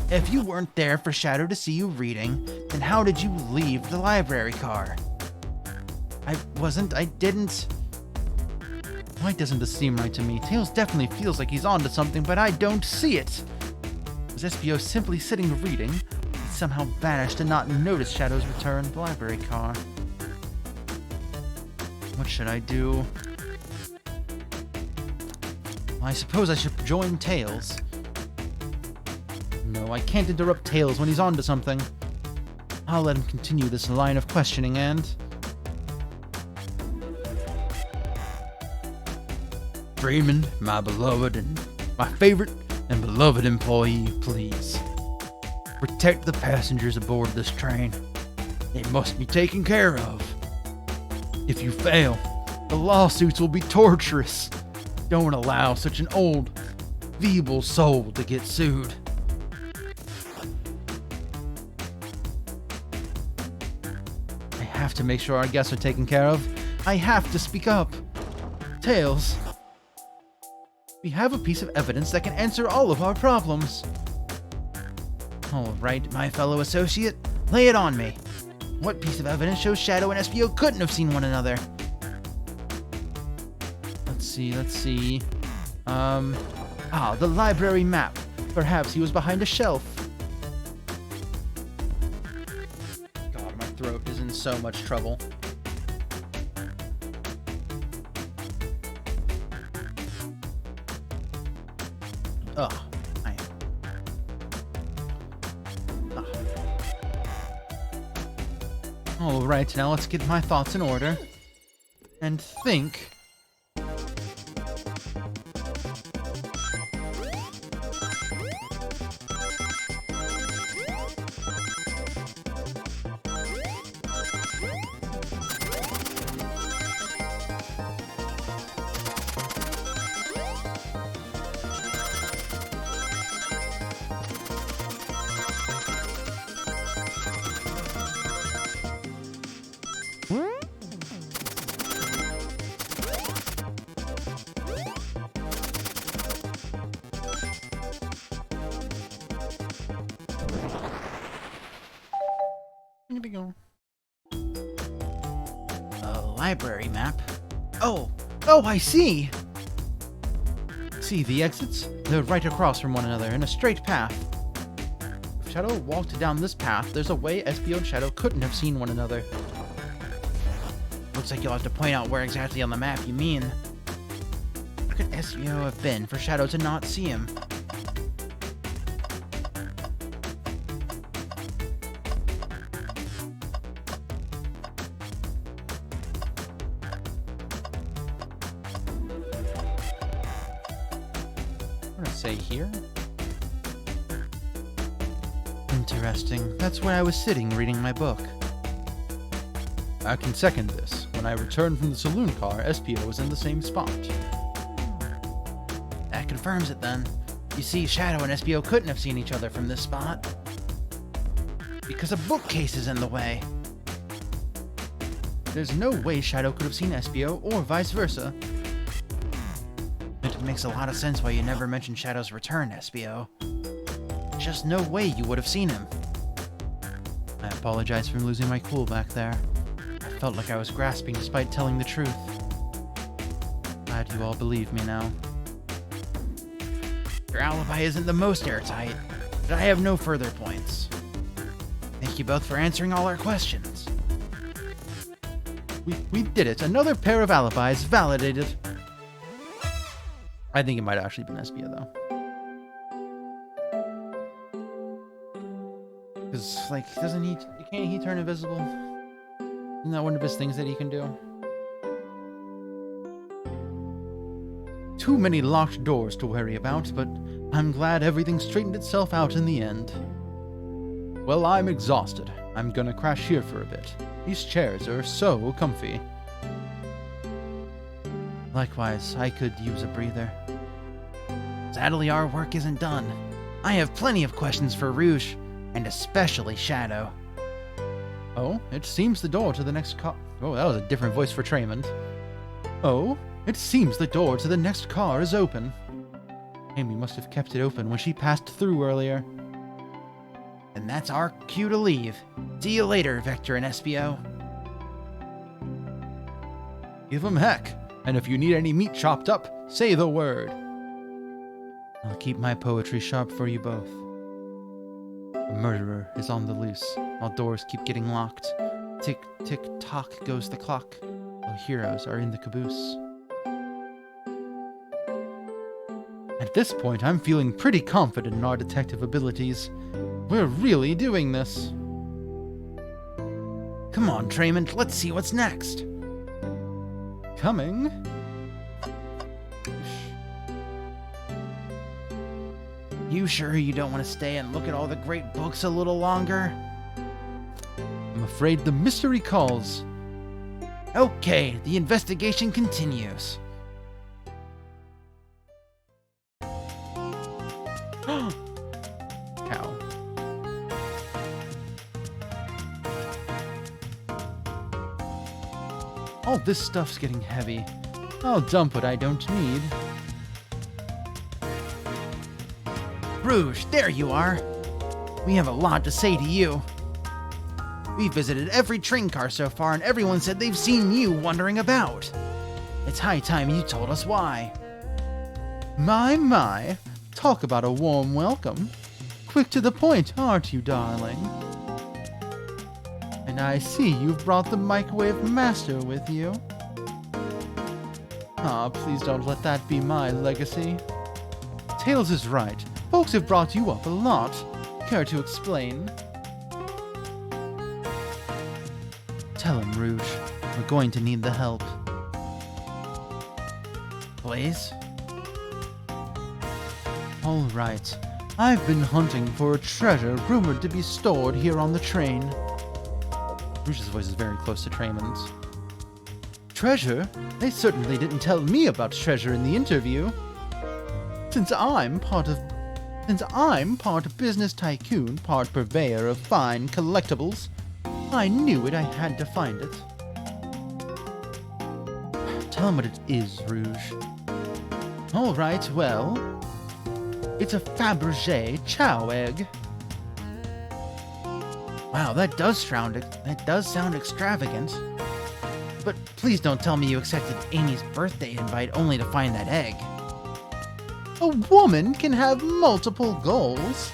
If you weren't there for Shadow to see you reading, then how did you leave the library car? I didn't. Why doesn't this seem right to me? Tails definitely feels like he's onto something, but I don't see it. Was SBO simply sitting reading? He somehow vanished to not notice Shadow's return to the library car. What should I do? Well, I suppose I should join Tails. No, I can't interrupt Tails when he's onto something. I'll let him continue this line of questioning and... Freeman, my beloved and my favorite and beloved employee, please. Protect the passengers aboard this train. They must be taken care of. If you fail, the lawsuits will be torturous. Don't allow such an old, feeble soul to get sued. I have to make sure our guests are taken care of. I have to speak up. Tails, we have a piece of evidence that can answer all of our problems. All right, my fellow associate, lay it on me. What piece of evidence shows Shadow and SBO couldn't have seen one another? Let's see. The library map. Perhaps he was behind a shelf. God, my throat is in so much trouble. Ugh. Alright, now let's get my thoughts in order. And think. Here we go. A library map. Oh, I see! See the exits? They're right across from one another in a straight path. If Shadow walked down this path, there's a way SBO and Shadow couldn't have seen one another. Looks like you'll have to point out where exactly on the map you mean. Where could SBO have been for Shadow to not see him? Say here? Interesting. That's where I was sitting reading my book. I can second this. When I returned from the saloon car, SPO was in the same spot. That confirms it then. You see, Shadow and SPO couldn't have seen each other from this spot. Because a bookcase is in the way. There's no way Shadow could have seen SPO or vice versa. It makes a lot of sense why you never mentioned Shadow's return, SBO. Just no way you would have seen him. I apologize for losing my cool back there. I felt like I was grasping despite telling the truth. Glad you all believe me now. Your alibi isn't the most airtight, but I have no further points. Thank you both for answering all our questions. We did it. Another pair of alibis validated. I think it might have actually been SBO, though. Because, like, can't he turn invisible? Isn't that one of his things that he can do? Too many locked doors to worry about, but I'm glad everything straightened itself out in the end. Well, I'm exhausted. I'm gonna crash here for a bit. These chairs are so comfy. Likewise, I could use a breather. Sadly, our work isn't done. I have plenty of questions for Rouge, and especially Shadow. Oh, it seems the door to the next car. Oh, that was a different voice for Traymond. Oh, it seems the door to the next car is open. Amy must have kept it open when she passed through earlier. And that's our cue to leave. See you later, Vector and Espio. Give 'em heck. And if you need any meat chopped up, say the word. I'll keep my poetry sharp for you both. The murderer is on the loose, while doors keep getting locked. Tick, tick, tock goes the clock, while heroes are in the caboose. At this point, I'm feeling pretty confident in our detective abilities. We're really doing this. Come on, Traymond, let's see what's next. Coming. You sure you don't want to stay and look at all the great books a little longer? I'm afraid the mystery calls. Okay, the investigation continues. Cow. All this stuff's getting heavy. I'll dump what I don't need. Rouge, there you are. We have a lot to say to you. We visited every train car so far, and everyone said they've seen you wandering about. It's high time you told us why. My, talk about a warm welcome. Quick to the point, aren't you, darling? And I see you've brought the microwave master with you. Ah, please don't let that be my legacy. Tails is right. Folks have brought you up a lot. Care to explain? Tell him, Rouge. We're going to need the help. Please? All right. I've been hunting for a treasure rumored to be stored here on the train. Rouge's voice is very close to Traymond's. Treasure? They certainly didn't tell me about treasure in the interview. Since I'm part business tycoon, part purveyor of fine collectibles, I knew I had to find it. Tell him what it is, Rouge. All right, well, it's a Fabergé chow egg. Wow, that does sound extravagant. But please don't tell me you accepted Amy's birthday invite only to find that egg. A woman can have multiple goals.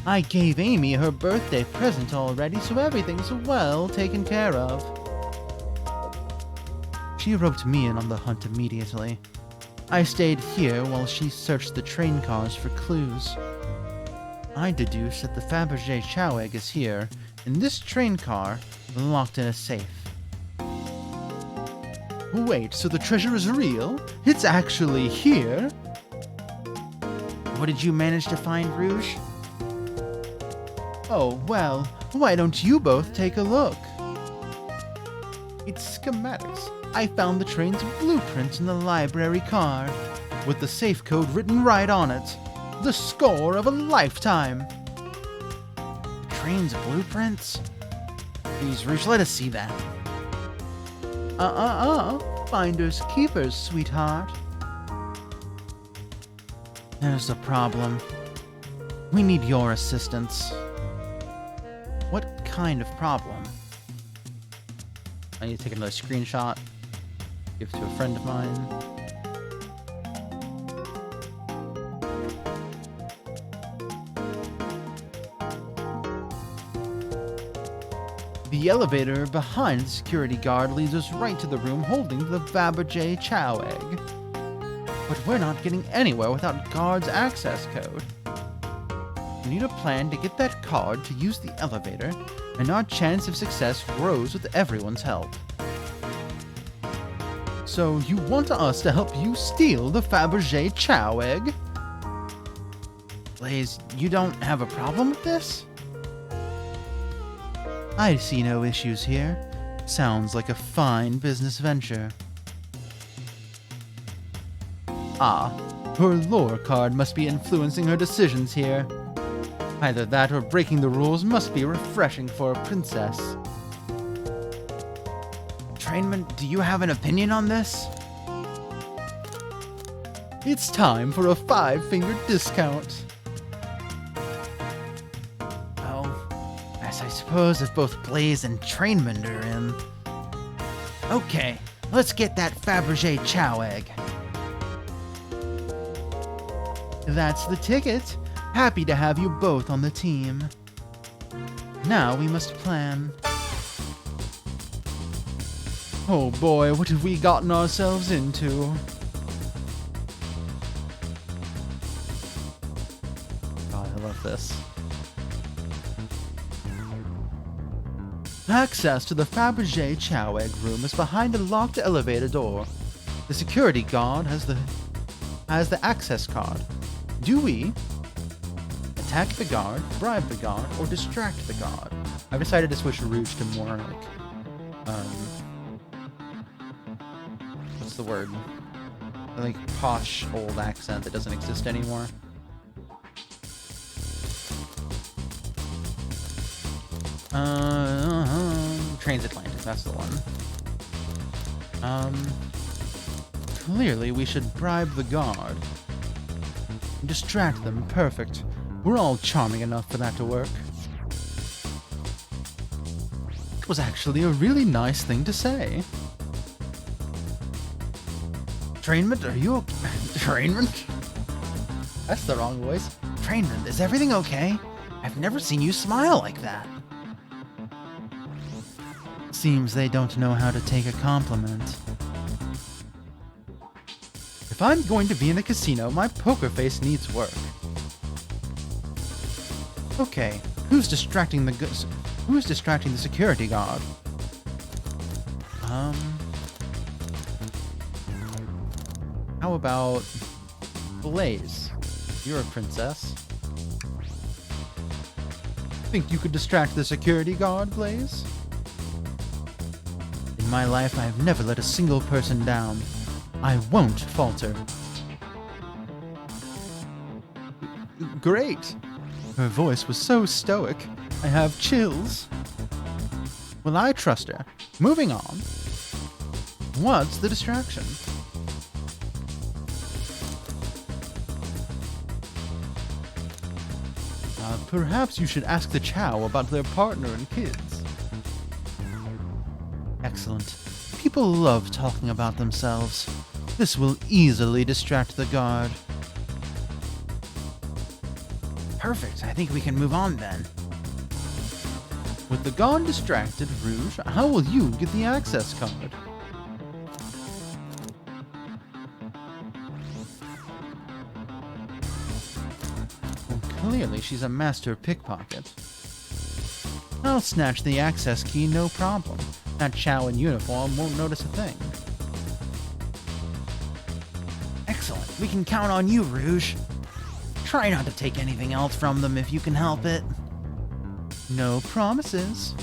I gave Amy her birthday present already, so everything's well taken care of. She roped me in on the hunt immediately. I stayed here while she searched the train cars for clues. I deduced that the Fabergé chow egg is here, in this train car, locked in a safe. Wait, so the treasure is real? It's actually here? What did you manage to find, Rouge? Oh, well, why don't you both take a look? It's schematics. I found the train's blueprints in the library car, with the safe code written right on it. The score of a lifetime. The train's blueprints? Please, Rouge, let us see that. Finders keepers, sweetheart. There's the problem. We need your assistance. What kind of problem? I need to take another screenshot. Give to a friend of mine. The elevator behind the security guard leads us right to the room holding the Fabergé chow egg. But we're not getting anywhere without guard's access code. We need a plan to get that card to use the elevator, and our chance of success grows with everyone's help. So you want us to help you steal the Fabergé chow egg? Blaze, you don't have a problem with this? I see no issues here. Sounds like a fine business venture. Ah, Her lore card must be influencing her decisions here. Either that or breaking the rules must be refreshing for a princess. Trainman, do you have an opinion on this? It's time for a 5-finger discount. Well, as I suppose if both Blaze and Trainman are in. Okay, let's get that Fabergé Chow egg. That's the ticket. Happy to have you both on the team. Now we must plan. Oh boy, what have we gotten ourselves into? God, I love this. Access to the Fabergé Chow Egg room is behind a locked elevator door. The security guard has the access card. Do we attack the guard, bribe the guard, or distract the guard? I've decided to switch Rouge to more like, what's the word? Like posh old accent that doesn't exist anymore. Transatlantic, that's the one. Clearly we should bribe the guard. Distract them, perfect. We're all charming enough for that to work. It was actually a really nice thing to say. Trainman, are you okay? Trainman? That's the wrong voice. Trainman, is everything okay? I've never seen you smile like that. Seems they don't know how to take a compliment. If I'm going to be in the casino, my poker face needs work. Okay, who's distracting the security guard? How about Blaze? You're a princess. Think you could distract the security guard, Blaze? In my life, I have never let a single person down. I won't falter. Great! Her voice was so stoic, I have chills. Well, I trust her. Moving on. What's the distraction? Perhaps you should ask the Chow about their partner and kids. Excellent. People love talking about themselves. This will easily distract the guard. Perfect. I think we can move on then. With the guard distracted, Rouge, how will you get the access card? Well, clearly she's a master pickpocket. I'll snatch the access key, no problem. That Chow in uniform won't notice a thing. Excellent. We can count on you, Rouge. Try not to take anything else from them if you can help it. No promises.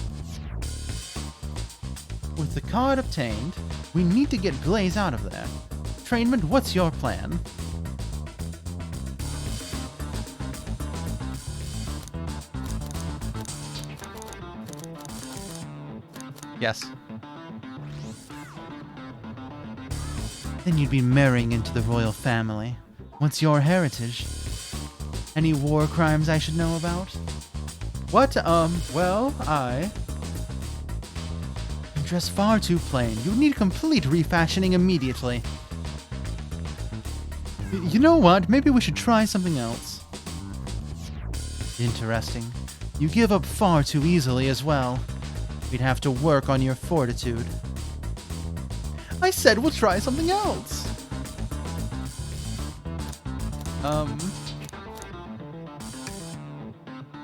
With the card obtained, we need to get Blaze out of there. Trainman, what's your plan? Yes. Then you'd be marrying into the royal family. What's your heritage? Any war crimes I should know about? What, well, I dress far too plain. You need complete refashioning immediately. You know what? Maybe we should try something else. Interesting. You give up far too easily as well. We'd have to work on your fortitude. I said we'll try something else.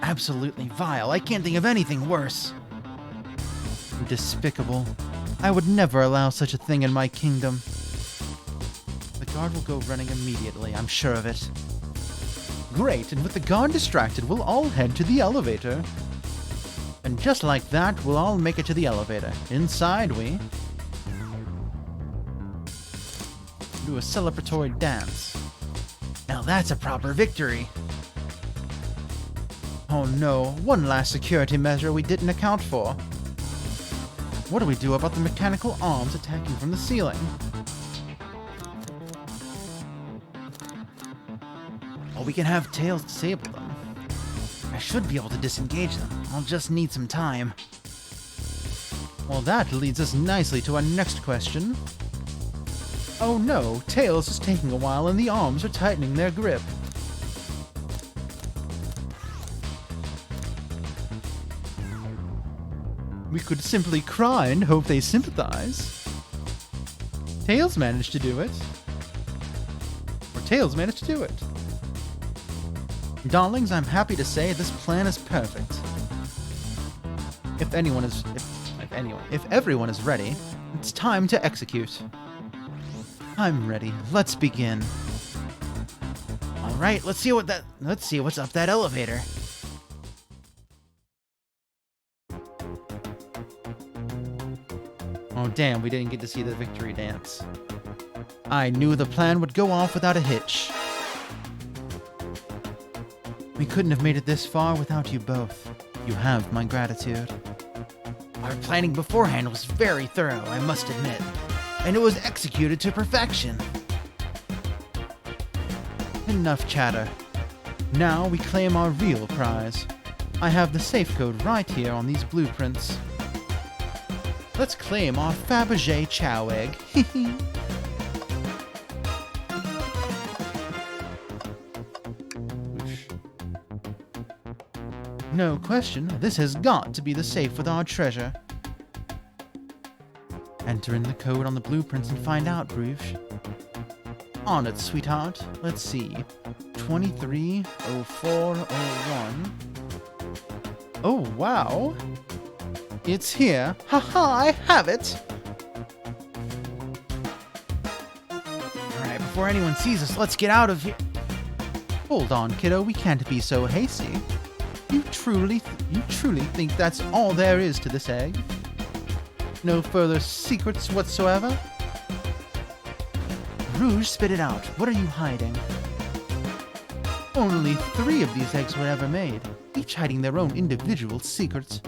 Absolutely vile. I can't think of anything worse. Despicable. I would never allow such a thing in my kingdom. The guard will go running immediately, I'm sure of it. Great, and with the guard distracted, we'll all head to the elevator. And just like that, we'll all make it to the elevator. Inside we do a celebratory dance. Now that's a proper victory. Oh no, one last security measure we didn't account for. What do we do about the mechanical arms attacking from the ceiling? Well, we can have Tails disable them. I should be able to disengage them. I'll just need some time. Well, that leads us nicely to our next question. Oh no, Tails is taking a while and the arms are tightening their grip. We could simply cry and hope they sympathize. Tails managed to do it. Or Tails managed to do it. Darlings, I'm happy to say this plan is perfect. If everyone is ready, it's time to execute. I'm ready. Let's begin. All right, let's see what's up that elevator. Oh damn, we didn't get to see the victory dance. I knew the plan would go off without a hitch. We couldn't have made it this far without you both. You have my gratitude. Our planning beforehand was very thorough, I must admit, and it was executed to perfection. Enough chatter. Now we claim our real prize. I have the safe code right here on these blueprints. Let's claim our Fabergé Chow egg. No question, this has got to be the safe with our treasure. Enter in the code on the blueprints and find out, Bruges. On it, sweetheart. Let's see. 230401. Oh, wow. It's here. Haha, I have it! Alright, before anyone sees us, let's get out of here. Hold on, kiddo, we can't be so hasty. You truly think that's all there is to this egg? No further secrets whatsoever? Rouge, spit it out. What are you hiding? Only 3 of these eggs were ever made, each hiding their own individual secrets.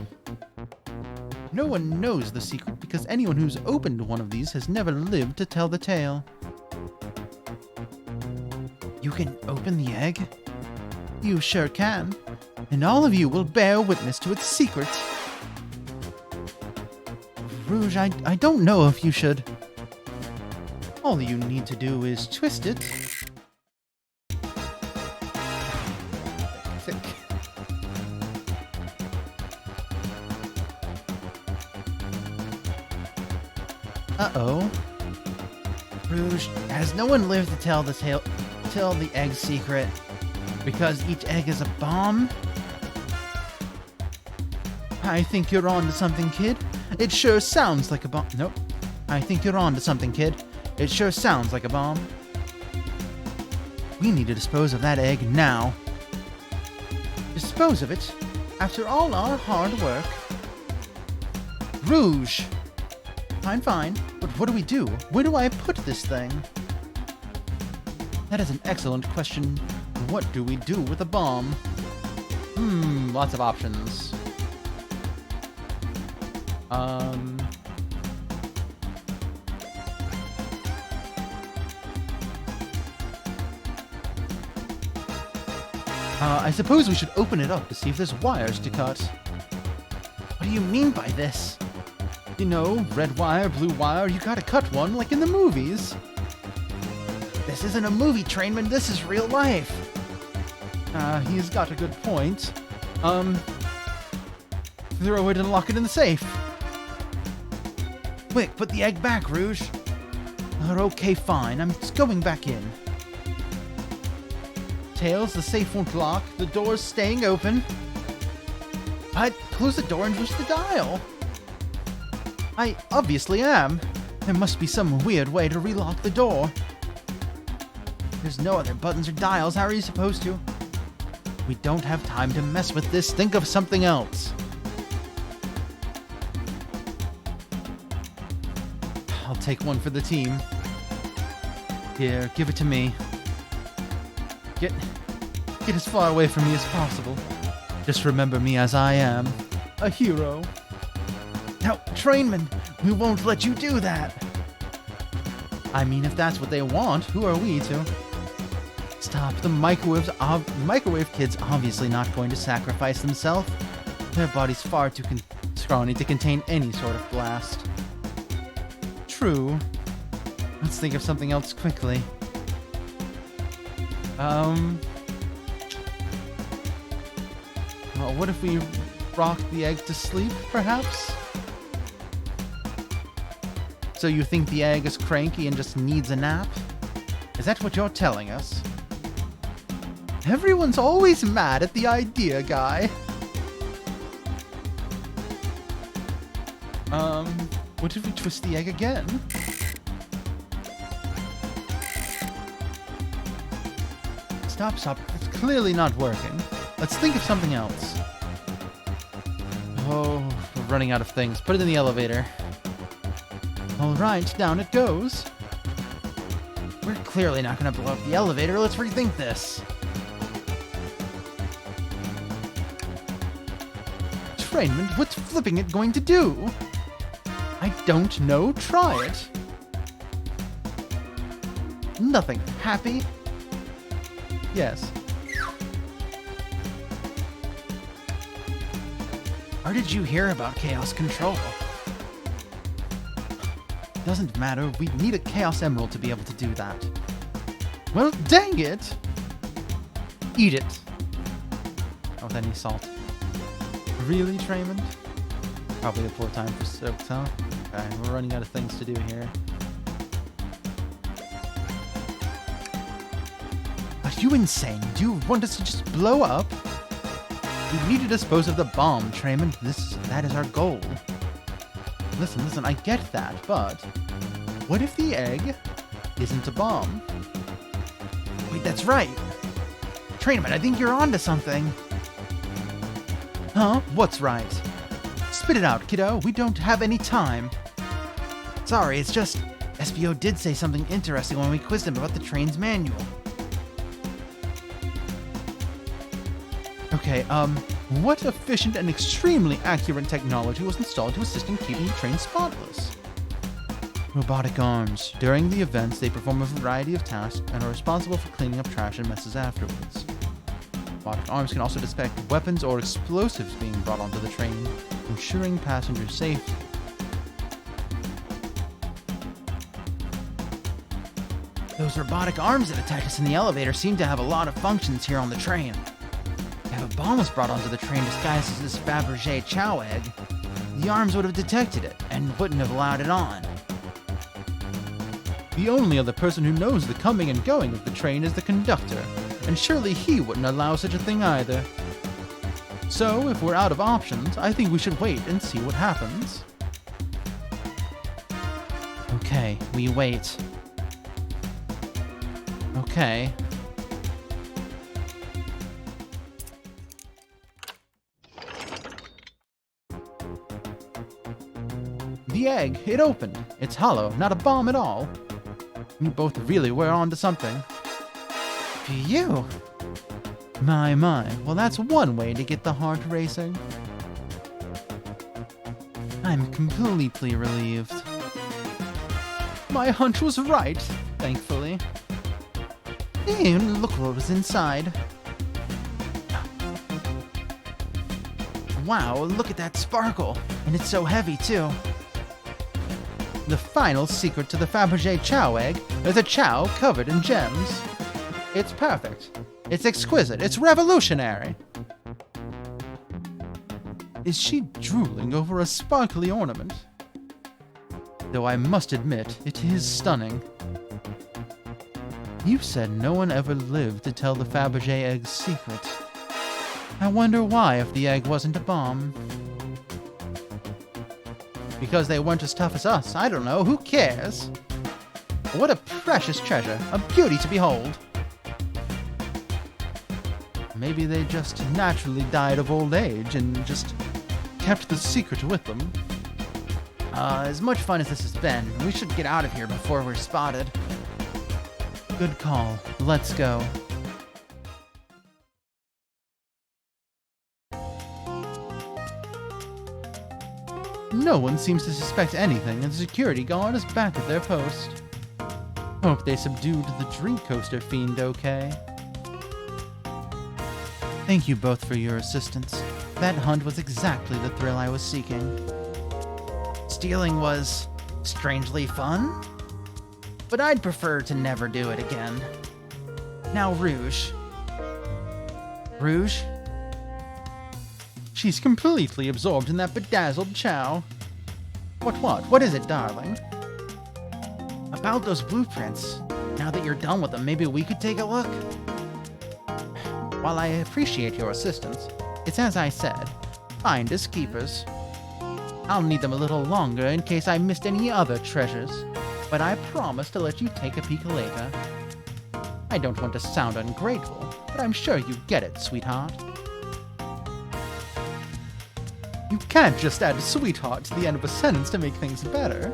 No one knows the secret because anyone who's opened one of these has never lived to tell the tale. You can open the egg? You sure can. And all of you will bear witness to its secret. Rouge, I don't know if you should. All you need to do is twist it. Thick. Uh-oh. Rouge, has no one lived to tell the egg's secret? Because each egg is a bomb? I think you're on to something, kid. It sure sounds like a bomb. Nope. I think you're on to something, kid. It sure sounds like a bomb. We need to dispose of that egg now. Dispose of it? After all our hard work? Rouge! Fine. But what do we do? Where do I put this thing? That is an excellent question. What do we do with a bomb? Lots of options. I suppose we should open it up to see if there's wires to cut. What do you mean by this? You know, red wire, blue wire, you gotta cut one like in the movies. This isn't a movie, Trainman, this is real life. He's got a good point. Throw it and lock it in the safe. Quick, put the egg back, Rouge. Okay, fine, I'm just going back in. Tails, the safe won't lock. The door's staying open. I'd close the door and push the dial. I obviously am. There must be some weird way to relock the door. There's no other buttons or dials. How are you supposed to? We don't have time to mess with this. Think of something else. I'll take one for the team. Here, give it to me. Get as far away from me as possible. Just remember me as I am, a hero. Now, Trainman, we won't let you do that. I mean, if that's what they want, who are we to? Stop. The microwave kid's obviously not going to sacrifice themselves. Their body's far too scrawny to contain any sort of blast. True. Let's think of something else quickly. Well, what if we rock the egg to sleep, perhaps? So you think the egg is cranky and just needs a nap? Is that what you're telling us? Everyone's always mad at the idea, guy. What if we twist the egg again? Stop. It's clearly not working. Let's think of something else. Oh, we're running out of things. Put it in the elevator. Alright, down it goes. We're clearly not gonna blow up the elevator. Let's rethink this. Trainman, what's flipping it going to do? I don't know. Try it. Nothing. Happy? Yes. Or did you hear about Chaos Control? Doesn't matter. We need a Chaos Emerald to be able to do that. Well, dang it! Eat it. Not with any salt. Really, Traymond? Probably a poor time for soaks, huh? Okay, we're running out of things to do here. Are you insane? Do you want us to just blow up? We need to dispose of the bomb, Traymond. That is our goal. Listen, I get that, but what if the egg isn't a bomb? Wait, that's right. Trainman, I think you're onto something. Huh? What's right? Spit it out, kiddo. We don't have any time. Sorry, it's just SBO did say something interesting when we quizzed him about the train's manual. Okay, what efficient and extremely accurate technology was installed to assist in keeping the train spotless? Robotic arms. During the events, they perform a variety of tasks and are responsible for cleaning up trash and messes afterwards. Robotic arms can also detect weapons or explosives being brought onto the train, ensuring passenger safety. Those robotic arms that attacked us in the elevator seem to have a lot of functions here on the train. If a bomb was brought onto the train disguised as this Fabergé Chow egg, the arms would have detected it and wouldn't have allowed it on. The only other person who knows the coming and going of the train is the conductor, and surely he wouldn't allow such a thing either. So, if we're out of options, I think we should wait and see what happens. Okay, we wait. Okay. The egg, it opened. It's hollow, not a bomb at all. We both really were onto something. Phew. My. Well, that's one way to get the heart racing. I'm completely relieved. My hunch was right, thankfully. And look what was inside. Wow, look at that sparkle. And it's so heavy, too. The final secret to the Fabergé Chow egg is a chow covered in gems. It's perfect. It's exquisite. It's revolutionary. Is she drooling over a sparkly ornament? Though I must admit, it is stunning. You said no one ever lived to tell the Fabergé egg's secret. I wonder why if the egg wasn't a bomb. Because they weren't as tough as us. I don't know. Who cares? What a precious treasure. A beauty to behold. Maybe they just naturally died of old age and just kept the secret with them. As much fun as this has been, we should get out of here before we're spotted. Good call. Let's go. No one seems to suspect anything, and the security guard is back at their post. Hope they subdued the drink coaster fiend okay. Thank you both for your assistance. That hunt was exactly the thrill I was seeking. Stealing was strangely fun, but I'd prefer to never do it again. Now Rouge. Rouge? She's completely absorbed in that bedazzled chow. What is it, darling? About those blueprints. Now that you're done with them, maybe we could take a look? While I appreciate your assistance, it's as I said, finders keepers. I'll need them a little longer in case I missed any other treasures, but I promise to let you take a peek later. I don't want to sound ungrateful, but I'm sure you get it, sweetheart. You can't just add sweetheart to the end of a sentence to make things better.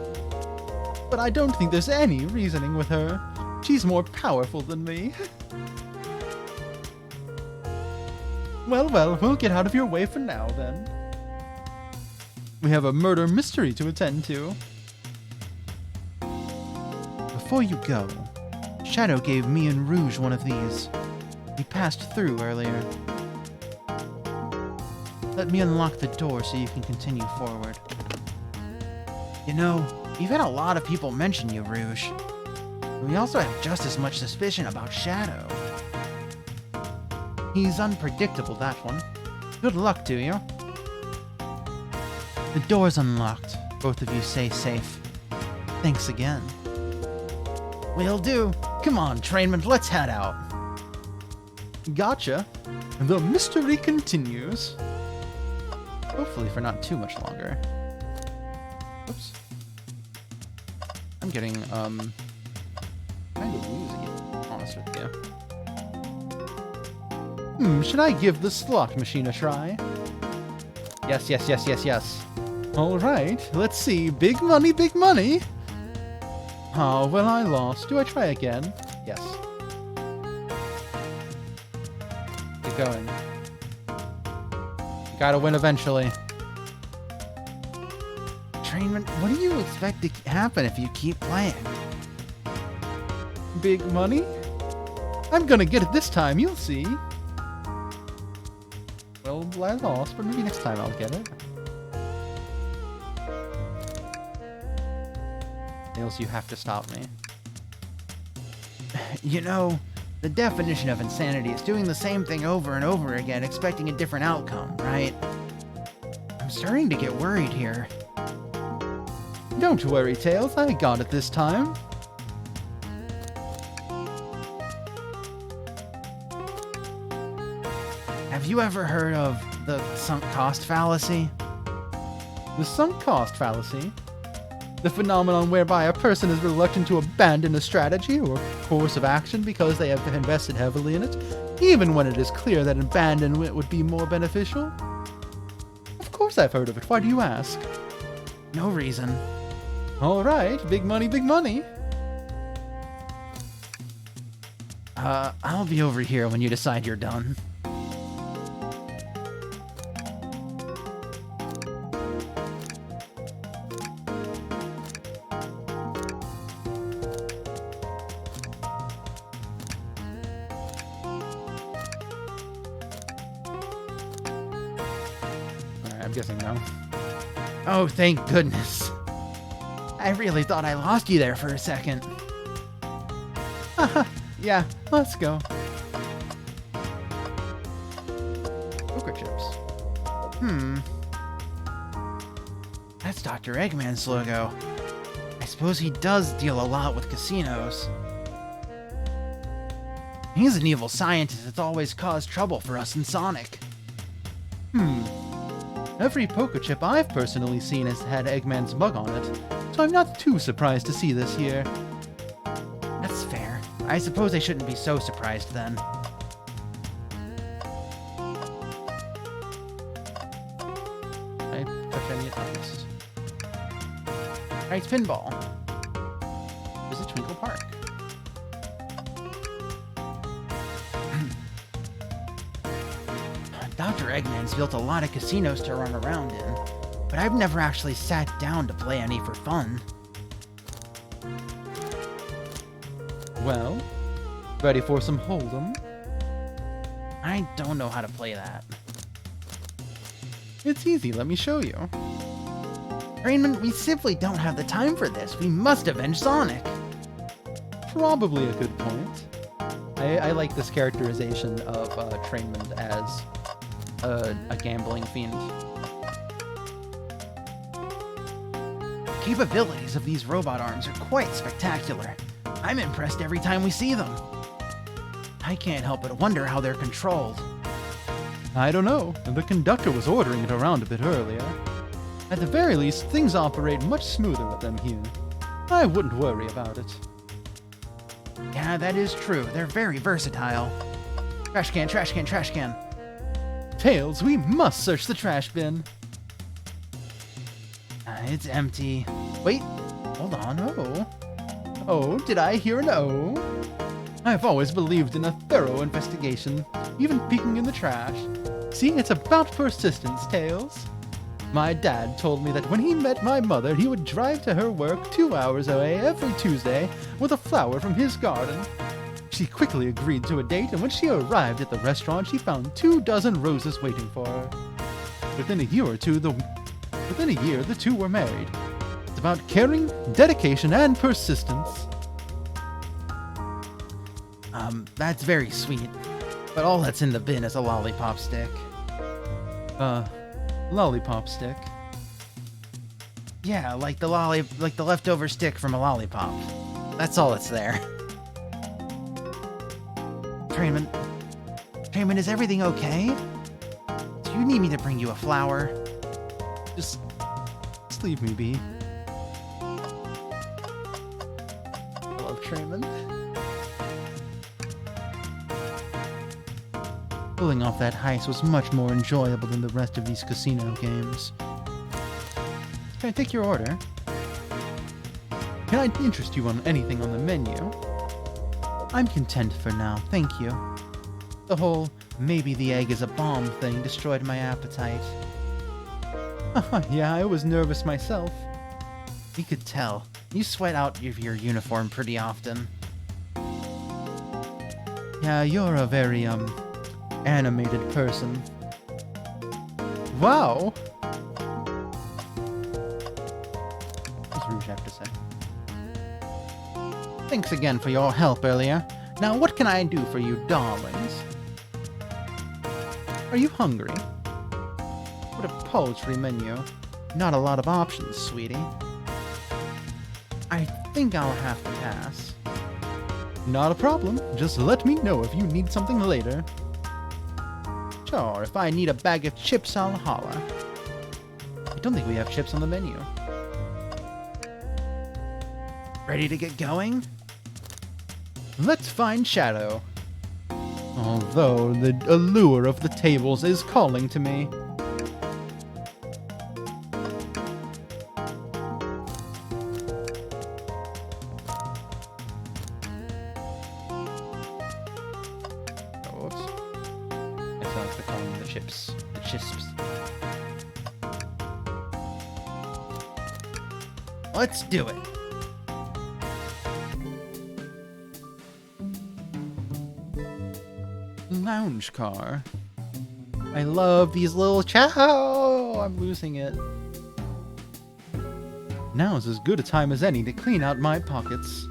But I don't think there's any reasoning with her. She's more powerful than me. Well, we'll get out of your way for now, then. We have a murder mystery to attend to. Before you go, Shadow gave me and Rouge one of these. We passed through earlier. Let me unlock the door so you can continue forward. You know, you've had a lot of people mention you, Rouge. We also have just as much suspicion about Shadow. He's unpredictable, that one. Good luck to you. The door's unlocked. Both of you stay safe. Thanks again. Will do. Come on, trainman, let's head out. Gotcha. The mystery continues. Hopefully for not too much longer. Oops. I'm getting, kind of woozy, honest with you. Should I give the slot machine a try? Yes. Alright, let's see. Big money, big money! Oh, well, I lost. Do I try again? Yes. Keep going. You gotta win eventually. Trainman, what do you expect to happen if you keep playing? Big money? I'm gonna get it this time, you'll see. Well, I lost, but maybe next time I'll get it. Else you have to stop me. You know, the definition of insanity is doing the same thing over and over again, expecting a different outcome, right? I'm starting to get worried here. Don't worry, Tails. I got it this time. Have you ever heard of the sunk cost fallacy? The sunk cost fallacy? The phenomenon whereby a person is reluctant to abandon a strategy or course of action because they have invested heavily in it, even when it is clear that abandonment would be more beneficial? Of course I've heard of it. Why do you ask? No reason. Alright, big money, big money. I'll be over here when you decide you're done. I'm guessing no. Oh, thank goodness. I really thought I lost you there for a second. Haha, yeah, let's go. Poker chips. That's Dr. Eggman's logo. I suppose he does deal a lot with casinos. He's an evil scientist that's always caused trouble for us in Sonic. Every poker chip I've personally seen has had Eggman's mug on it, so I'm not too surprised to see this here. That's fair. I suppose I shouldn't be so surprised then. Can I touch any of this? Alright, pinball. Visit Twinkle Park. Dr. Eggman's built a lot of casinos to run around in, but I've never actually sat down to play any for fun. Well, ready for some Hold'em? I don't know how to play that. It's easy, let me show you. Raymond, we simply don't have the time for this. We must avenge Sonic. Probably a good point. I like this characterization of Trainman as a gambling fiend. The capabilities of these robot arms are quite spectacular. I'm impressed every time we see them. I can't help but wonder how they're controlled. I don't know. The conductor was ordering it around a bit earlier. At the very least, things operate much smoother with them here. I wouldn't worry about it. Yeah, that is true. They're very versatile. Trash can, trash can, trash can. Tails, we must search the trash bin. It's empty. Wait, hold on. Oh. Oh, did I hear an O? I've always believed in a thorough investigation, even peeking in the trash. See, it's about persistence, Tails. My dad told me that when he met my mother, he would drive to her work 2 hours away every Tuesday with a flower from his garden. She quickly agreed to a date, and when she arrived at the restaurant, she found 24 roses waiting for her. Within a year, the two were married. It's about caring, dedication, and persistence. That's very sweet. But all that's in the bin is a lollipop stick. Lollipop stick. Yeah, like the leftover stick from a lollipop. That's all that's there. Trainman, is everything okay? Do you need me to bring you a flower? Just leave me be. I love Trainman. Pulling off that heist was much more enjoyable than the rest of these casino games. Can I take your order? Can I interest you on anything on the menu? I'm content for now, thank you. The whole maybe the egg is a bomb thing destroyed my appetite. Yeah, I was nervous myself. We could tell. You sweat out your uniform pretty often. Yeah, you're a very, animated person. Wow! What's Rouge have to say? Thanks again for your help earlier. Now what can I do for you, darlings? Are you hungry? What a paltry menu. Not a lot of options, sweetie. I think I'll have to pass. Not a problem. Just let me know if you need something later. Sure, if I need a bag of chips, I'll holler. I don't think we have chips on the menu. Ready to get going? Let's find Shadow. Although the allure of the tables is calling to me. Oops. I still have to call them the chips. The chisps. Let's do it. Lounge car. I love these little chow. I'm losing it. Now's as good a time as any to clean out my pockets.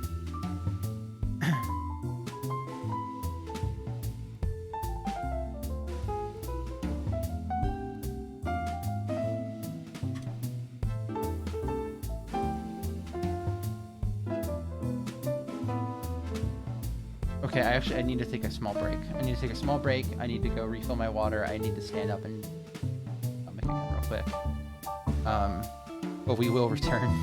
Okay, I need to take a small break. I need to go refill my water. I need to stand up and make it real quick. But we will return.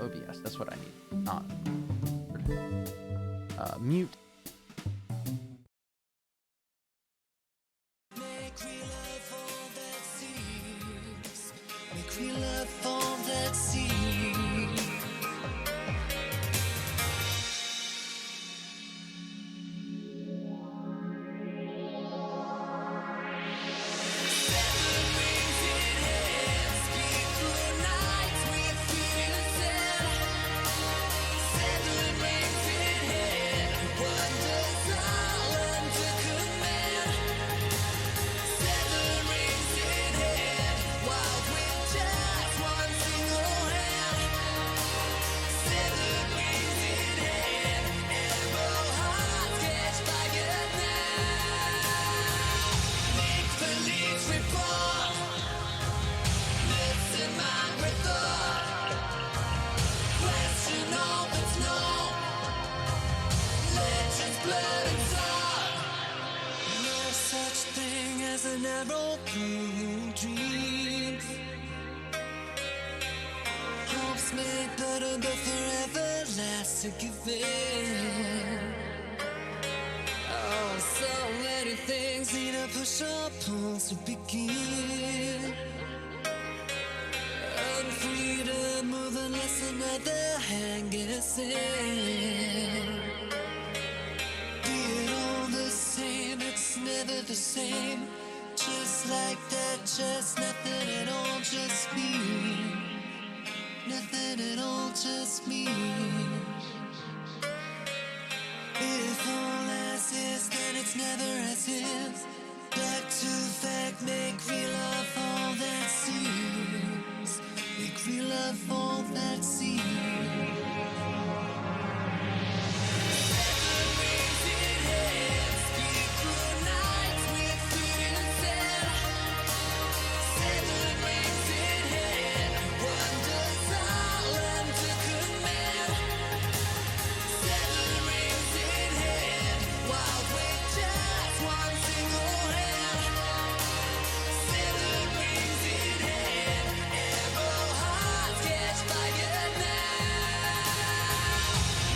OBS, that's what I need. Not mute. Make real love all that seems blood and soul. No such thing as an arrow through dreams. Hopes made better but forever last to give in. Oh, so many things need a push or pull to begin. And freedom more unless another hand gets in. Be it all the same, it's never the same. Just like that, just nothing at all, just me. Nothing at all, just me. If all as is, then it's never as is. Back to fact, make real of all that seems. Make real of all that seems. Seven rings in hand, speak good night with fear instead. Seven rings in hand, wonders all under command. Seven rings in hand, wild with just one single hand. Seven rings in hand, arrow hearts catch fire now.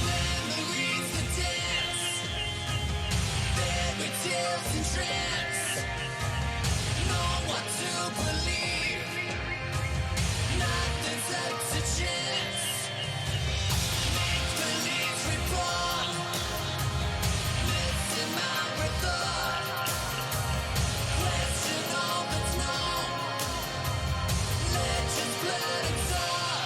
Memories for dance, fairy tales and trance. Know what to believe, nothing's up to chance. Make believe reborn, listen my thought. Question all that's known, legends, blood and soul.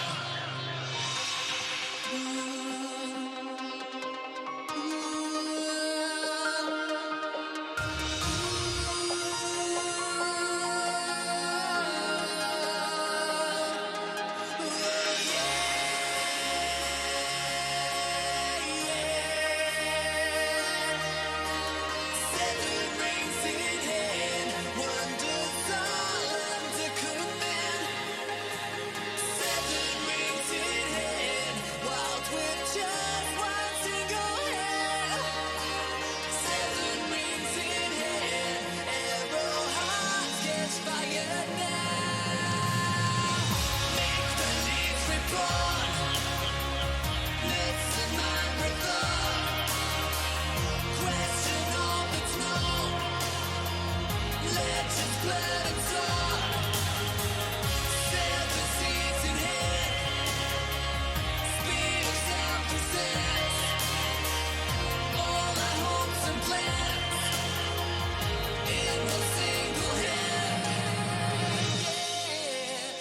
Seven rings in hand, wonders all under command. Seven rings in hand, wild with just one single hand. Seven rings in hand, arrow hearts catch fire now. Make believe reborn, listen my thought. Question all that's known, legends, blood and soul. Seven seeds in hand, speed of sound presents all our hopes and plans in one single hand. Yeah,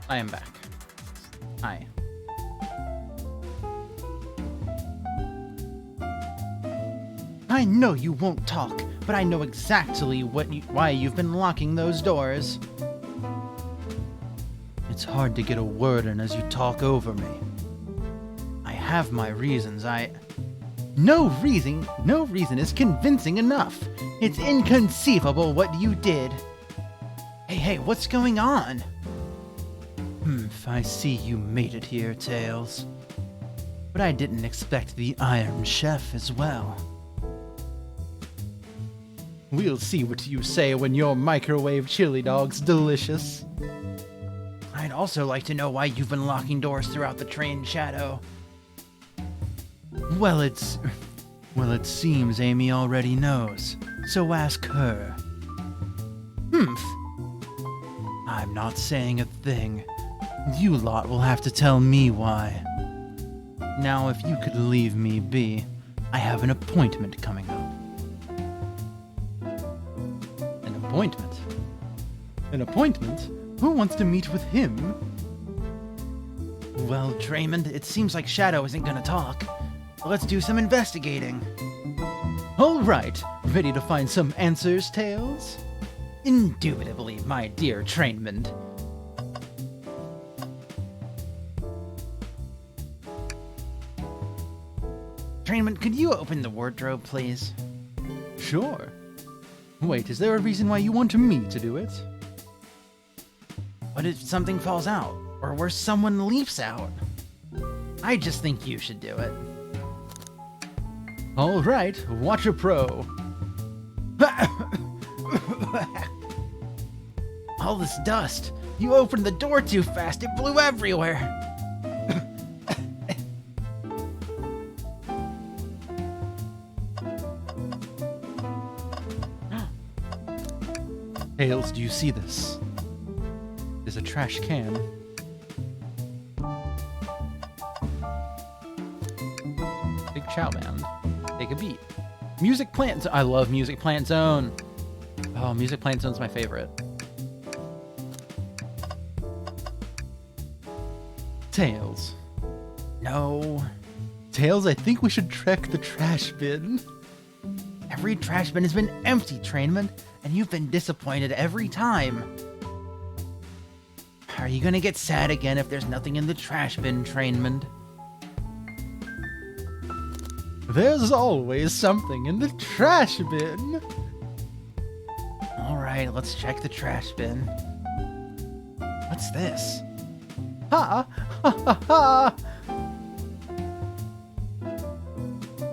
I am back. Hi. I know you won't talk, but I know exactly why you've been locking those doors. It's hard to get a word in as you talk over me. I have my reasons. No reason is convincing enough. It's inconceivable what you did. Hey, what's going on? I see you made it here, Tails. But I didn't expect the Iron Chef as well. We'll see what you say when your microwave chili dog's delicious. I'd also like to know why you've been locking doors throughout the train, Shadow. Well, it seems Amy already knows, so ask her. I'm not saying a thing. You lot will have to tell me why. Now, if you could leave me be, I have an appointment coming up. An appointment? An appointment? Who wants to meet with him? Well, Draymond, it seems like Shadow isn't gonna talk. Let's do some investigating. All right, ready to find some answers, Tails? Indubitably, my dear Trainman. Trainman, could you open the wardrobe, please? Sure. Wait, is there a reason why you want me to do it? What if something falls out? Or worse, someone leaps out? I just think you should do it. All right, watch a pro. All this dust. You opened the door too fast. It blew everywhere. Tails, do you see this? There's a trash can. Big Chow Band. Take a beat. Music Plant Zone. I love Music Plant Zone. Oh, Music Plant Zone's my favorite. Tails. No. Tails, I think we should check the trash bin. Every trash bin has been empty, Trainman, and you've been disappointed every time. Are you gonna get sad again if there's nothing in the trash bin, Trainman? There's always something in the trash bin. Alright, let's check the trash bin. What's this? Ha! Ha ha ha!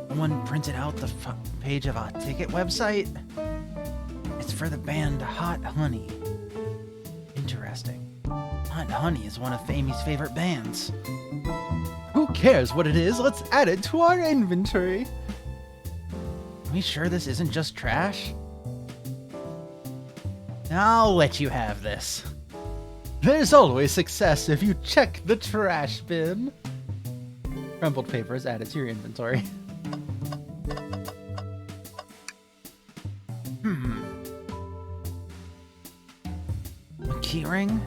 Someone printed out the page of a ticket website? It's for the band Hot Honey. Interesting. Hot Honey is one of Amy's favorite bands. Who cares what it is? Let's add it to our inventory. Are we sure this isn't just trash? I'll let you have this. There's always success if you check the trash bin. Crumpled paper is added to your inventory. A keyring?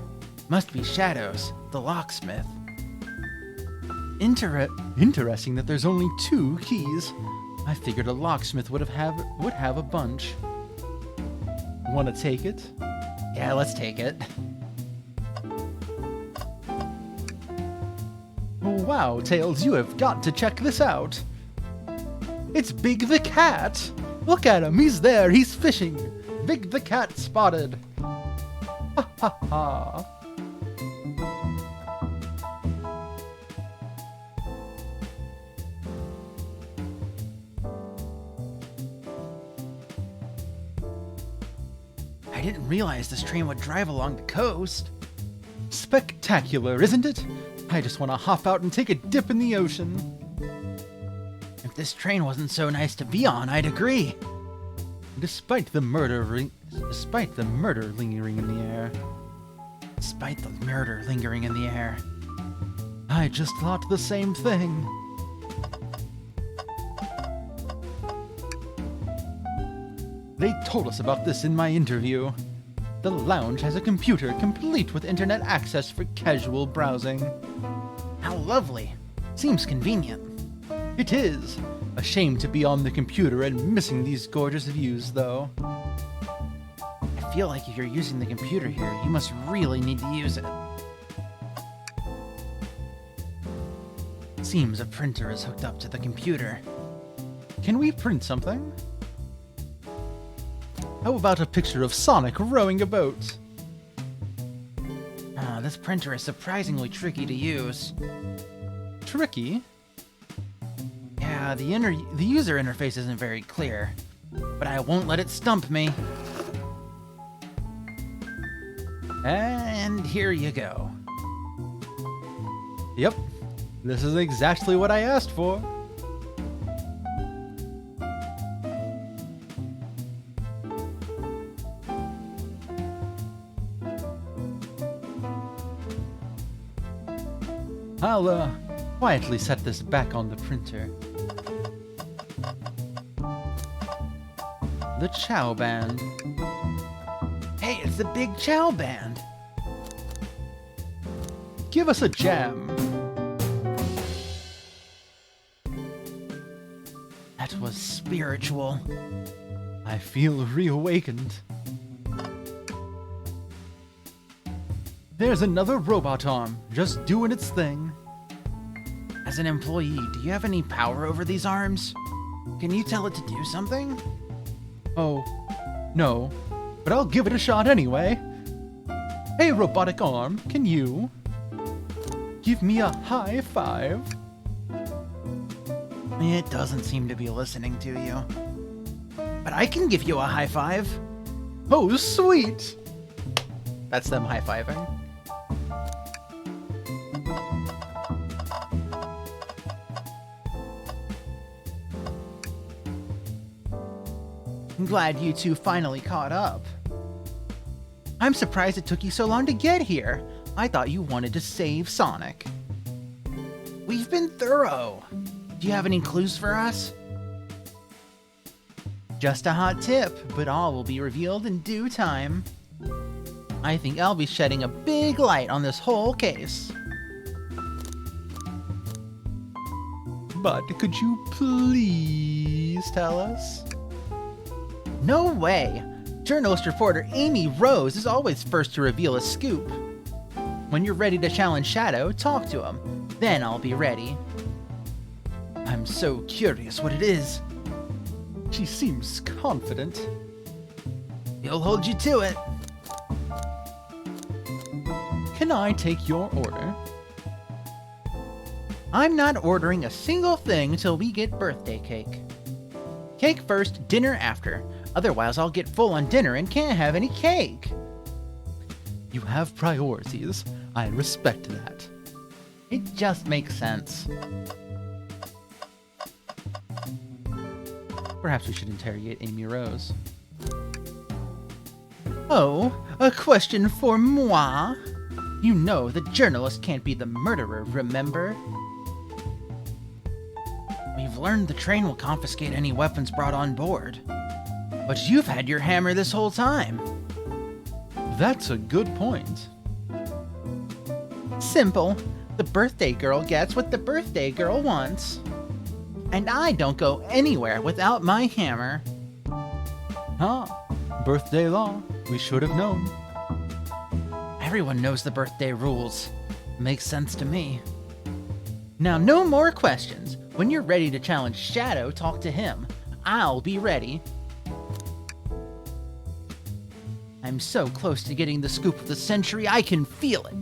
Must be Shadow's, the locksmith. Interesting that there's only 2 keys. I figured a locksmith would have a bunch. Want to take it? Yeah, let's take it. Wow, Tails, you have got to check this out. It's Big the Cat. Look at him, he's there, he's fishing. Big the Cat spotted. Ha ha ha. I didn't realize this train would drive along the coast. Spectacular, isn't it? I just want to hop out and take a dip in the ocean. If this train wasn't so nice to be on, I'd agree. Despite the murder lingering in the air. I just thought the same thing. They told us about this in my interview. The lounge has a computer complete with internet access for casual browsing. How lovely. Seems convenient. It is. A shame to be on the computer and missing these gorgeous views, though. I feel like if you're using the computer here, you must really need to use it. Seems a printer is hooked up to the computer. Can we print something? How about a picture of Sonic rowing a boat? This printer is surprisingly tricky to use. Tricky? Yeah, the user interface isn't very clear, but I won't let it stump me. And here you go. Yep, this is exactly what I asked for. I'll quietly set this back on the printer. The Chow Band. Hey, it's the Big Chow Band. Give us a jam. That was spiritual. I feel reawakened. There's another robot arm, just doing its thing. As an employee, do you have any power over these arms? Can you tell it to do something? Oh, no, but I'll give it a shot anyway. Hey, robotic arm, can you give me a high five? It doesn't seem to be listening to you. But I can give you a high five. Oh, sweet! That's them high-fiving. I'm glad you two finally caught up. I'm surprised it took you so long to get here. I thought you wanted to save Sonic. We've been thorough. Do you have any clues for us? Just a hot tip, but all will be revealed in due time. I think I'll be shedding a big light on this whole case. But could you please tell us? No way! Journalist reporter Amy Rose is always first to reveal a scoop. When you're ready to challenge Shadow, talk to him. Then I'll be ready. I'm so curious what it is. She seems confident. He'll hold you to it. Can I take your order? I'm not ordering a single thing until we get birthday cake. Cake first, dinner after. Otherwise, I'll get full on dinner and can't have any cake. You have priorities. I respect that. It just makes sense. Perhaps we should interrogate Amy Rose. Oh, a question for moi? You know the journalist can't be the murderer, remember? We've learned the train will confiscate any weapons brought on board. But you've had your hammer this whole time. That's a good point. Simple. The birthday girl gets what the birthday girl wants. And I don't go anywhere without my hammer. Huh. Birthday law. We should have known. Everyone knows the birthday rules. Makes sense to me. Now, no more questions. When you're ready to challenge Shadow, talk to him. I'll be ready. I'm so close to getting the scoop of the century, I can feel it.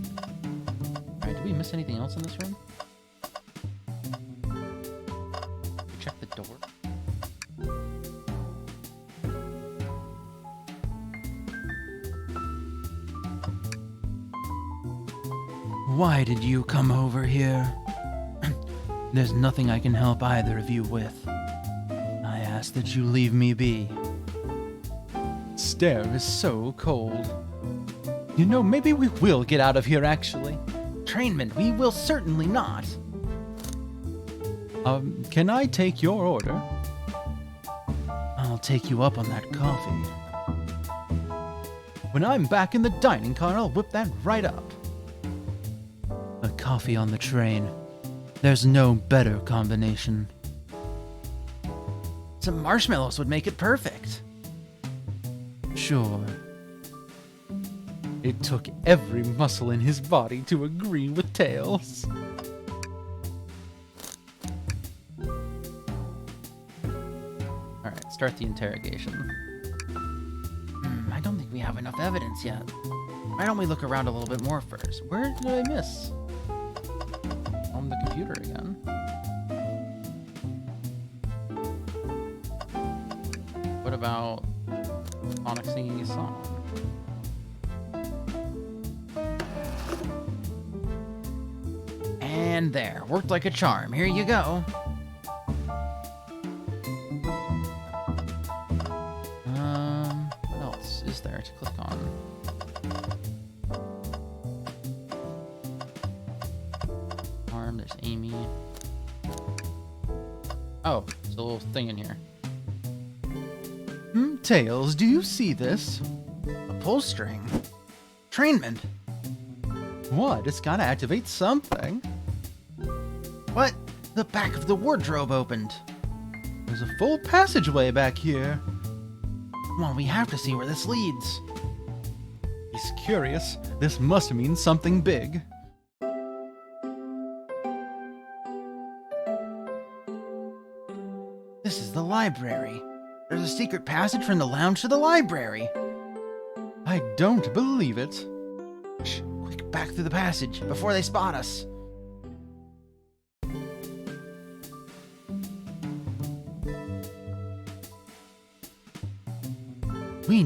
Alright, did we miss anything else in this room? Check the door. Why did you come over here? There's nothing I can help either of you with. I ask that you leave me be. Stare is so cold. You know, maybe we will get out of here, actually. Trainman, we will certainly not. Can I take your order? I'll take you up on that coffee. When I'm back in the dining car, I'll whip that right up. A coffee on the train. There's no better combination. Some marshmallows would make it perfect. Sure. It took every muscle in his body to agree with Tails. Alright, start the interrogation. I don't think we have enough evidence yet. Why don't we look around a little bit more first? Where did I miss? On the computer again. What about Sonic singing his song? And there, worked like a charm. Here you go. What else is there to click on? There's Amy. Oh, there's a little thing in here. Tails, do you see this? A pull string. Trainment. What? It's gotta activate something. What? The back of the wardrobe opened. There's a full passageway back here. Well, we have to see where this leads. He's curious. This must mean something big. This is the library. There's a secret passage from the lounge to the library. I don't believe it. Shh, quick, back through the passage before they spot us. We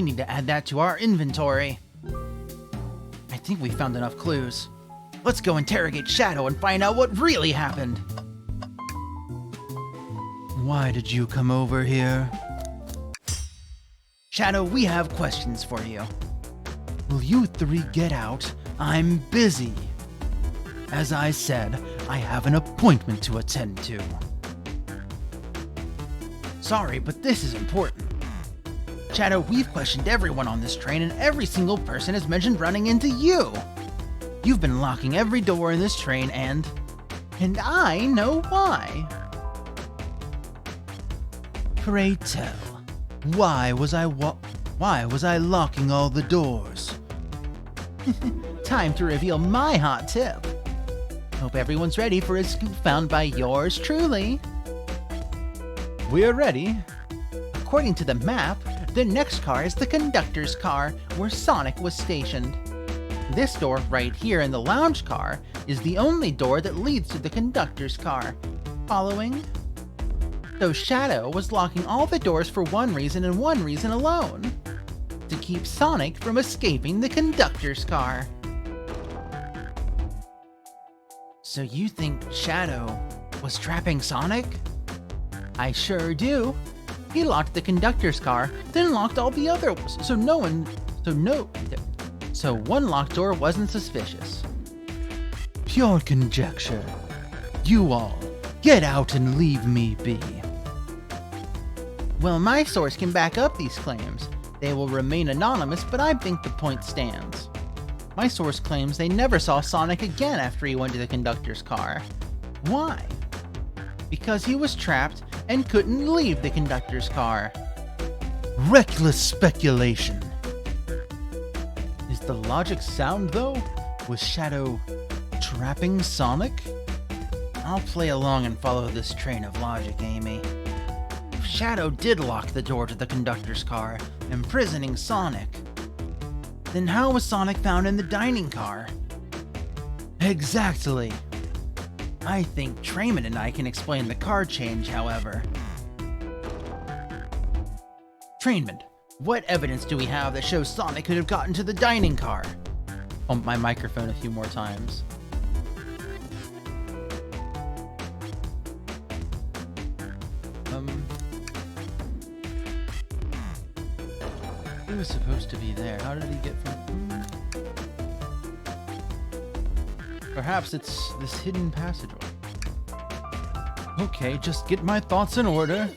need to add that to our inventory. I think we found enough clues. Let's go interrogate Shadow and find out what really happened. Why did you come over here? Shadow, we have questions for you. Will you three get out? I'm busy. As I said, I have an appointment to attend to. Sorry, but this is important. Shadow, we've questioned everyone on this train, and every single person has mentioned running into you. You've been locking every door in this train, and I know why. Pray tell, why was I locking all the doors? Time to reveal my hot tip. Hope everyone's ready for a scoop found by yours truly. We're ready. According to the map, the next car is the conductor's car, where Sonic was stationed. This door right here in the lounge car is the only door that leads to the conductor's car. Following? So Shadow was locking all the doors for one reason and one reason alone. To keep Sonic from escaping the conductor's car. So you think Shadow was trapping Sonic? I sure do. He locked the conductor's car, then locked all the other ones, so one locked door wasn't suspicious. Pure conjecture. You all, get out and leave me be. Well, my source can back up these claims. They will remain anonymous, but I think the point stands. My source claims they never saw Sonic again after he went to the conductor's car. Why? Because he was trapped and couldn't leave the conductor's car. Reckless speculation. Is the logic sound, though? Was Shadow trapping Sonic? I'll play along and follow this train of logic, Amy. If Shadow did lock the door to the conductor's car, imprisoning Sonic, then how was Sonic found in the dining car? Exactly. I think Trayman and I can explain the car change, however. Trayman, what evidence do we have that shows Sonic could have gotten to the dining car? Bump my microphone a few more times. He was supposed to be there. How did he get from... Perhaps it's this hidden passageway. Okay, just get my thoughts in order.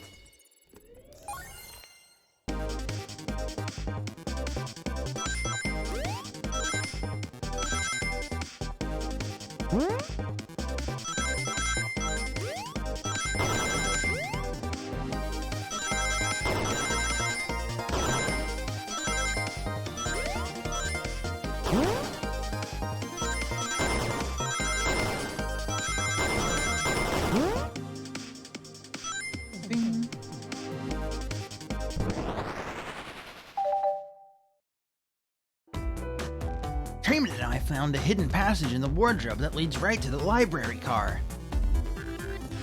found a hidden passage in the wardrobe that leads right to the library car.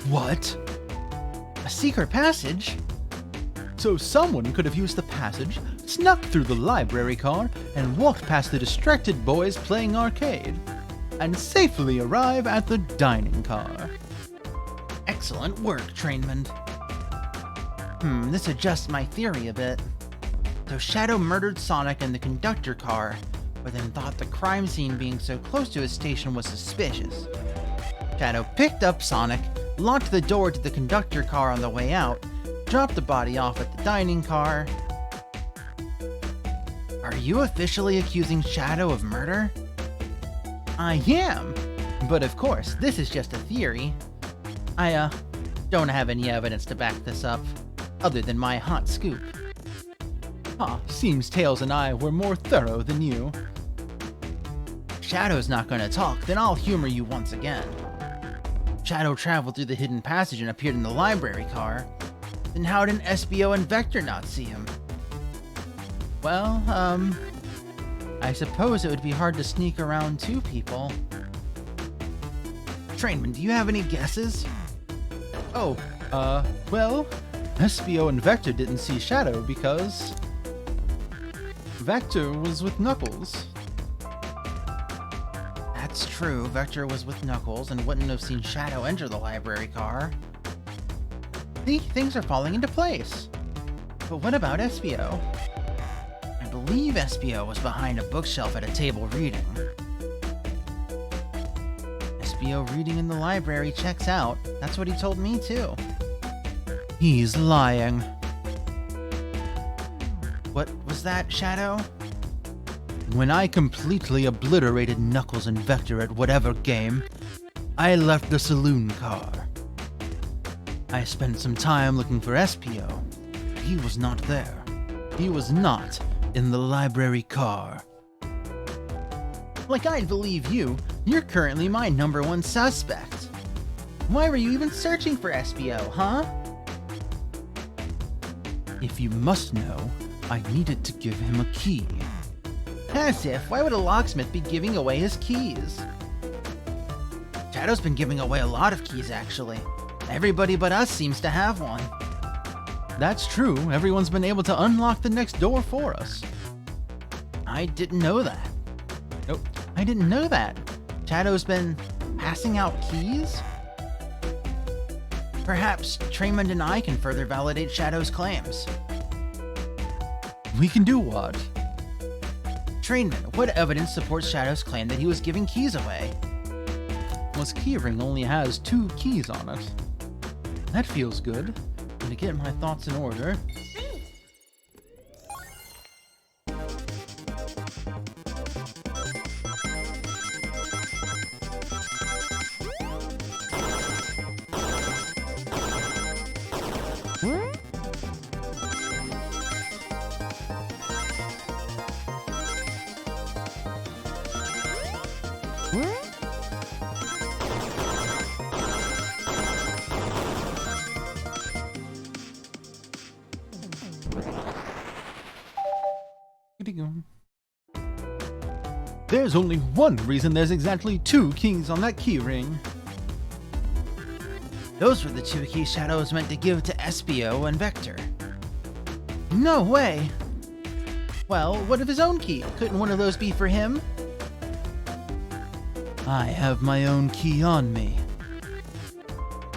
What? A secret passage? So someone could have used the passage, snuck through the library car, and walked past the distracted boys playing arcade, and safely arrive at the dining car. Excellent work, Trainman. This adjusts my theory a bit. So Shadow murdered Sonic in the conductor car, but then thought the crime scene being so close to his station was suspicious. Shadow picked up Sonic, locked the door to the conductor car on the way out, dropped the body off at the dining car. Are you officially accusing Shadow of murder? I am, but of course, this is just a theory. I, don't have any evidence to back this up, other than my hot scoop. Seems Tails and I were more thorough than you. Shadow's not gonna talk, then I'll humor you once again. Shadow traveled through the hidden passage and appeared in the library car. Then how did SBO and Vector not see him? Well, I suppose it would be hard to sneak around two people. Trainman, do you have any guesses? Well, SBO and Vector didn't see Shadow because Vector was with Knuckles. That's true, Vector was with Knuckles and wouldn't have seen Shadow enter the library car. See, things are falling into place. But what about SBO? I believe SBO was behind a bookshelf at a table reading. SBO reading in the library checks out. That's what he told me too. He's lying. What was that, Shadow? When I completely obliterated Knuckles and Vector at whatever game, I left the saloon car. I spent some time looking for SPO, but he was not there. He was not in the library car. Like I'd believe you, you're currently my #1 suspect. Why were you even searching for SBO, huh? If you must know, I needed to give him a key. As if, why would a locksmith be giving away his keys? Shadow's been giving away a lot of keys, actually. Everybody but us seems to have one. That's true, everyone's been able to unlock the next door for us. I didn't know that. Nope. I didn't know that. Shadow's been passing out keys? Perhaps Traymond and I can further validate Shadow's claims. We can do what? Trainman, what evidence supports Shadow's claim that he was giving keys away? This keyring only has 2 keys on it. That feels good. And to get my thoughts in order... There's only one reason there's exactly 2 keys on that keyring. Those were the 2 keys Shadow was meant to give to SBO and Vector. No way! Well, what of his own key? Couldn't one of those be for him? I have my own key on me.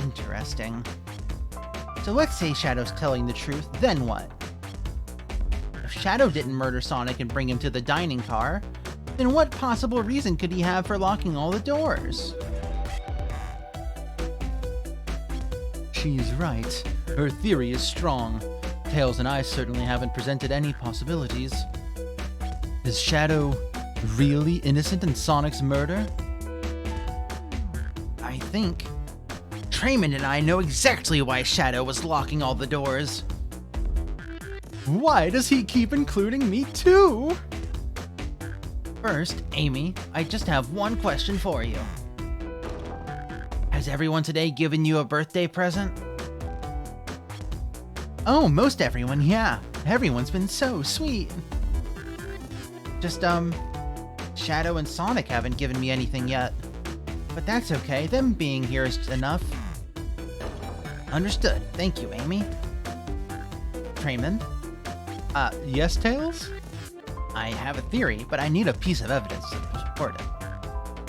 Interesting. So let's say Shadow's telling the truth, then what? If Shadow didn't murder Sonic and bring him to the dining car, then what possible reason could he have for locking all the doors? She's right. Her theory is strong. Tails and I certainly haven't presented any possibilities. Is Shadow really innocent in Sonic's murder? I think Traymond and I know exactly why Shadow was locking all the doors. Why does he keep including me too? First, Amy, I just have one question for you. Has everyone today given you a birthday present? Oh, most everyone, yeah. Everyone's been so sweet. Just, Shadow and Sonic haven't given me anything yet. But that's okay, them being here is enough. Understood. Thank you, Amy. Trayman? Yes, Tails? I have a theory, but I need a piece of evidence to support it.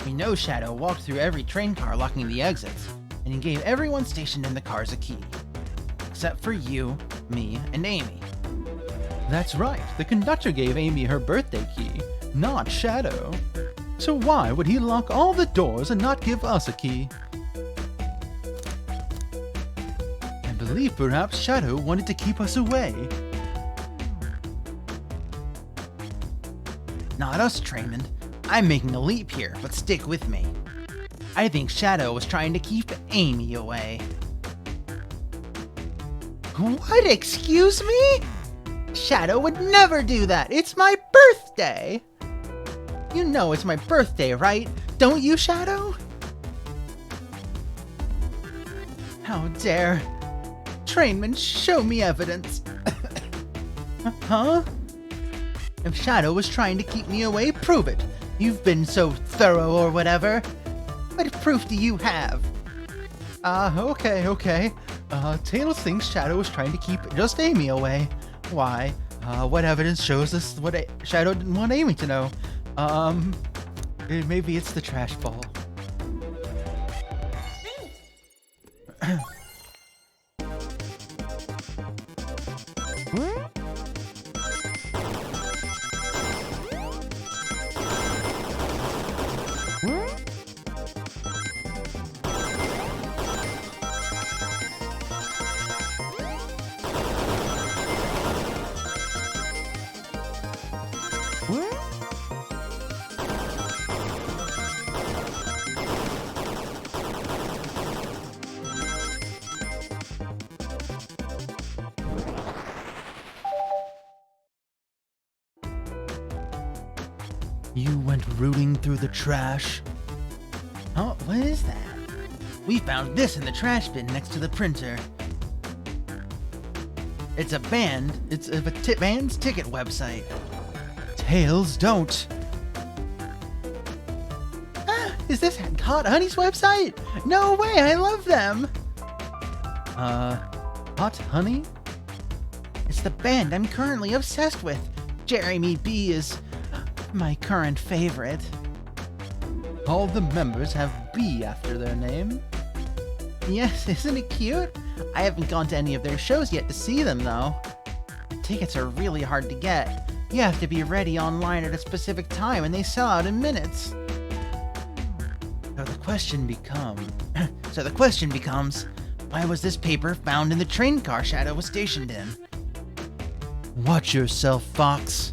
We know Shadow walked through every train car locking the exits, and he gave everyone stationed in the cars a key. Except for you, me, and Amy. That's right. The conductor gave Amy her birthday key, not Shadow. So why would he lock all the doors and not give us a key? I believe perhaps Shadow wanted to keep us away. Not us, Trayman. I'm making a leap here, but stick with me. I think Shadow was trying to keep Amy away. What? Excuse me? Shadow would never do that. It's my birthday. You know it's my birthday, right? Don't you, Shadow? How dare. Trainman, show me evidence. Huh? If Shadow was trying to keep me away, prove it. You've been so thorough or whatever. What proof do you have? Okay. Tails thinks Shadow was trying to keep just Amy away. Why? What evidence shows us what Shadow didn't want Amy to know? Maybe it's the trash ball. You went rooting through the trash? Oh, what is that? We found this in the trash bin next to the printer. It's a band's ticket website. Tails, don't. Is this Hot Honey's website? No way, I love them. Hot Honey? It's the band I'm currently obsessed with. Jeremy B is my current favorite. All the members have B after their name. Yes, isn't it cute? I haven't gone to any of their shows yet to see them, though. Tickets are really hard to get. You have to be ready online at a specific time, and they sell out in minutes. So the question becomes, why was this paper found in the train car Shadow was stationed in? Watch yourself, Fox.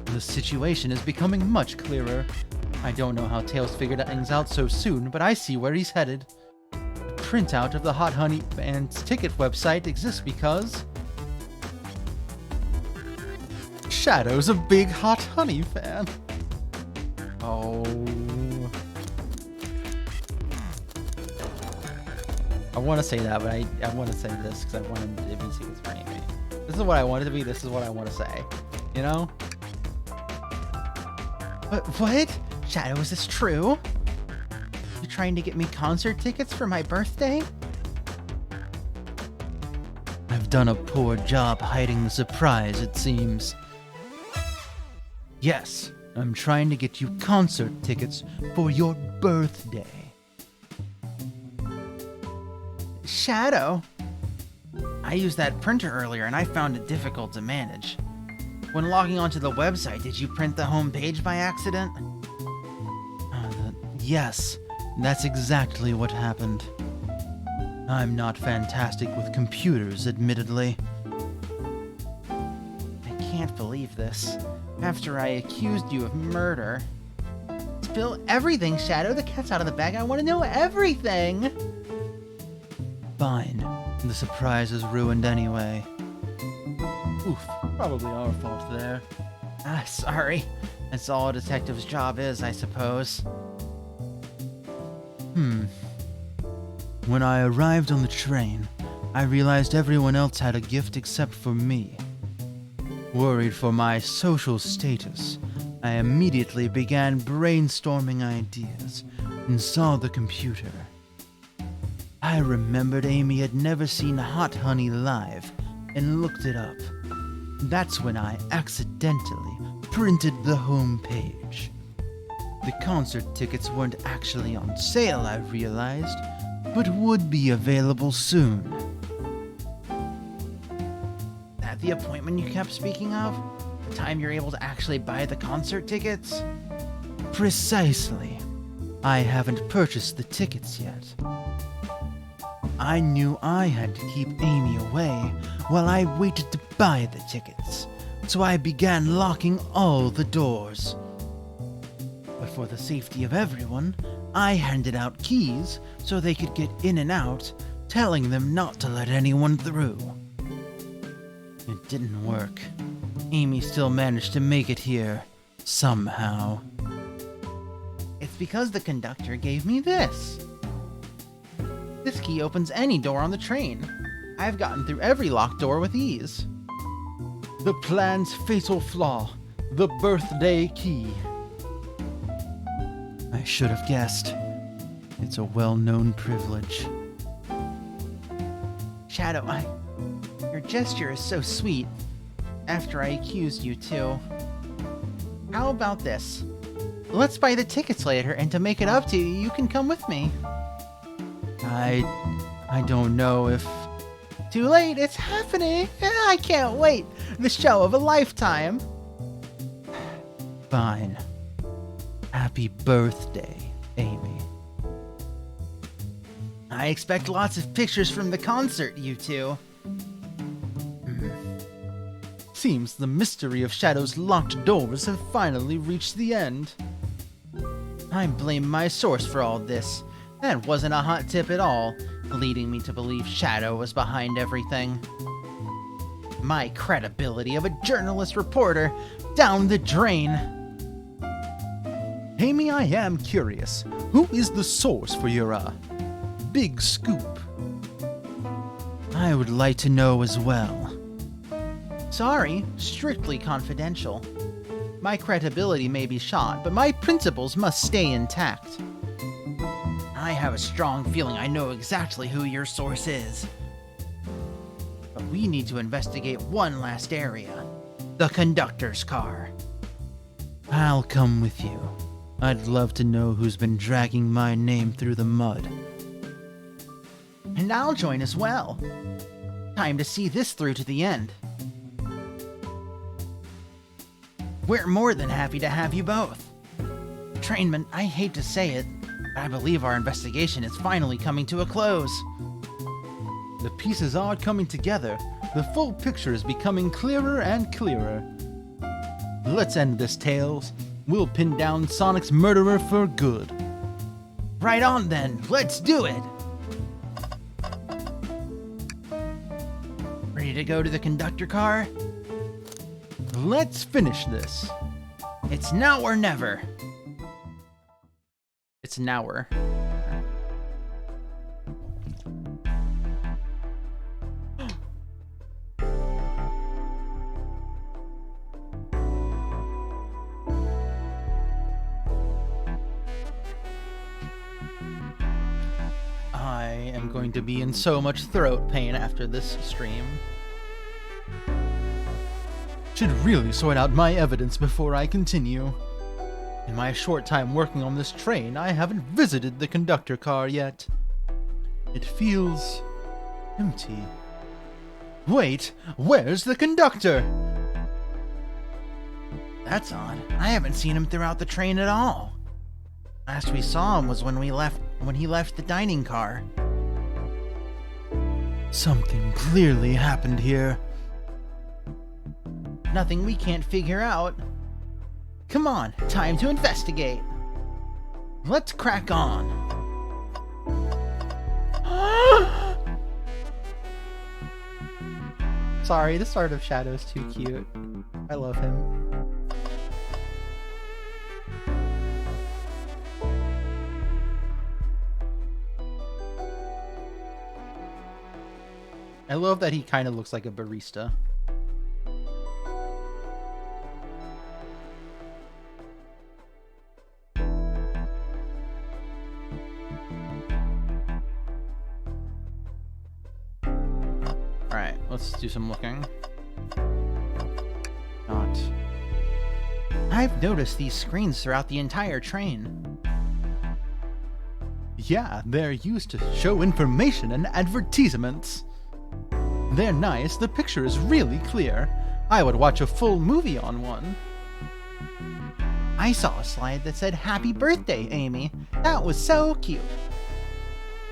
The situation is becoming much clearer. I don't know how Tails figured things out so soon, but I see where he's headed. The printout of the Hot Honey Band's ticket website exists because Shadow's a big Hot Honey fan. Oh. I want to say that, but I want to say this because I want him to be secrets for Amy. This is what I want it to be. This is what I want to say. You know? What? Shadow, is this true? You trying to get me concert tickets for my birthday? I've done a poor job hiding the surprise, it seems. Yes, I'm trying to get you concert tickets for your birthday. Shadow? I used that printer earlier and I found it difficult to manage. When logging onto the website, did you print the home page by accident? Yes, that's exactly what happened. I'm not fantastic with computers, admittedly. I can't believe this. After I accused you of murder. Spill everything, Shadow. The cat's out of the bag. I want to know everything. Fine. The surprise is ruined anyway. Oof. Probably our fault there. Sorry. That's all a detective's job is, I suppose. When I arrived on the train, I realized everyone else had a gift except for me. Worried for my social status, I immediately began brainstorming ideas and saw the computer. I remembered Amy had never seen Hot Honey live and looked it up. That's when I accidentally printed the home page. The concert tickets weren't actually on sale, I realized, but would be available soon. That the appointment you kept speaking of? The time you're able to actually buy the concert tickets? Precisely. I haven't purchased the tickets yet. I knew I had to keep Amy away while I waited to buy the tickets, so I began locking all the doors. But for the safety of everyone, I handed out keys so they could get in and out, telling them not to let anyone through. It didn't work. Amy still managed to make it here, somehow. It's because the conductor gave me this. This key opens any door on the train. I've gotten through every locked door with ease. The plan's fatal flaw, the birthday key. I should have guessed. It's a well-known privilege. Shadow, your gesture is so sweet. After I accused you too. How about this? Let's buy the tickets later, and to make it up to you, you can come with me. I don't know if... Too late, it's happening! I can't wait! The show of a lifetime! Fine. Happy birthday, Amy. I expect lots of pictures from the concert, you two. Seems the mystery of Shadow's locked doors have finally reached the end. I blame my source for all this. That wasn't a hot tip at all, leading me to believe Shadow was behind everything. My credibility of a journalist reporter down the drain. Amy, I am curious. Who is the source for your, big scoop? I would like to know as well. Sorry, strictly confidential. My credibility may be shot, but my principles must stay intact. I have a strong feeling I know exactly who your source is. But we need to investigate one last area. The conductor's car. I'll come with you. I'd love to know who's been dragging my name through the mud. And I'll join as well. Time to see this through to the end. We're more than happy to have you both. Trainman, I hate to say it, but I believe our investigation is finally coming to a close. The pieces are coming together. The full picture is becoming clearer and clearer. Let's end this, Tails. We'll pin down Sonic's murderer for good. Right on then, let's do it! Ready to go to the conductor car? Let's finish this. It's now or never. It's an hour. I am going to be in so much throat pain after this stream. Should really sort out my evidence before I continue. In my short time working on this train, I haven't visited the conductor car yet. It feels empty. Wait, where's the conductor? That's odd. I haven't seen him throughout the train at all. Last we saw him was when he left the dining car. Something clearly happened here. Nothing we can't figure out. Come on, time to investigate. Let's crack on. Sorry, the start of Shadow's too cute. I love him. I love that he kind of looks like a barista. Alright, let's do some looking. Not. I've noticed these screens throughout the entire train. Yeah, they're used to show information and advertisements. They're nice, the picture is really clear. I would watch a full movie on one. I saw a slide that said, "Happy birthday, Amy." That was so cute.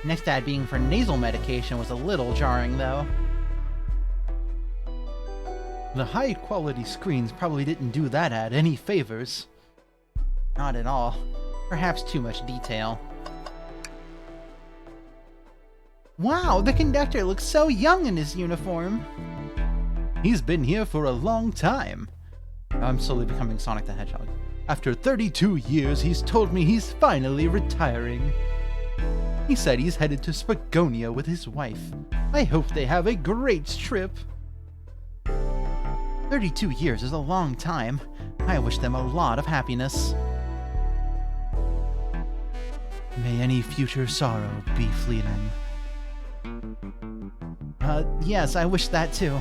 Next ad being for nasal medication was a little jarring, though. The high-quality screens probably didn't do that ad any favors. Not at all. Perhaps too much detail. Wow, the conductor looks so young in his uniform. He's been here for a long time. I'm slowly becoming Sonic the Hedgehog. After 32 years, he's told me he's finally retiring. He said he's headed to Spagonia with his wife. I hope they have a great trip. 32 years is a long time. I wish them a lot of happiness. May any future sorrow be fleeting. Yes, I wish that too.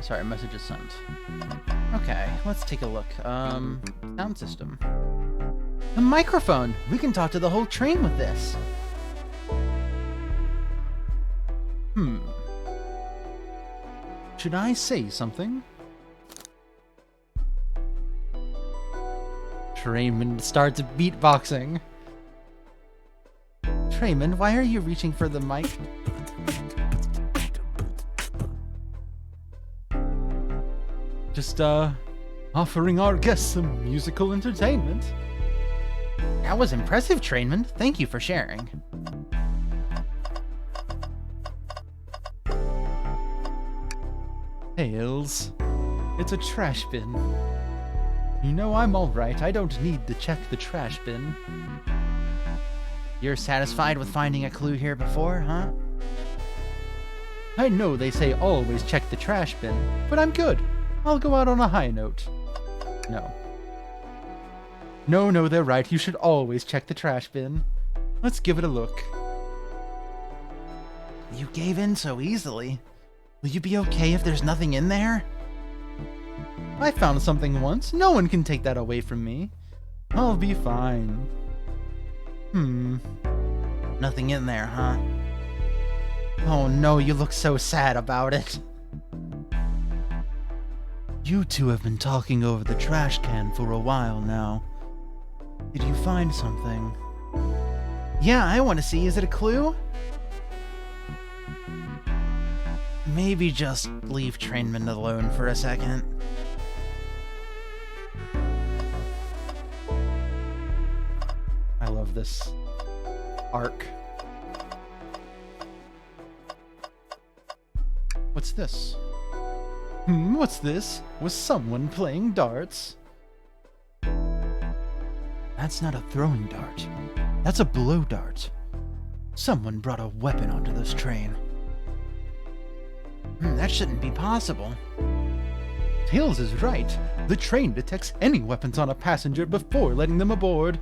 Sorry, message is sent. Okay, let's take a look. Sound system. A microphone! We can talk to the whole train with this. Should I say something? Trainman starts beatboxing. Trainman, why are you reaching for the mic? Just, offering our guests some musical entertainment. That was impressive, Trainman. Thank you for sharing. Hails. It's a trash bin. You know I'm alright. I don't need to check the trash bin. You're satisfied with finding a clue here before, huh? I know they say always check the trash bin, but I'm good. I'll go out on a high note. No. No, they're right. You should always check the trash bin. Let's give it a look. You gave in so easily. Will you be okay if there's nothing in there? I found something once. No one can take that away from me. I'll be fine. Nothing in there, huh? Oh no, you look so sad about it. You two have been talking over the trash can for a while now. Did you find something? Yeah, I want to see. Is it a clue? Maybe just leave Trainman alone for a second. I love this arc. What's this? What's this? Was someone playing darts? That's not a throwing dart. That's a blow dart. Someone brought a weapon onto this train. That shouldn't be possible. Tails is right. The train detects any weapons on a passenger before letting them aboard.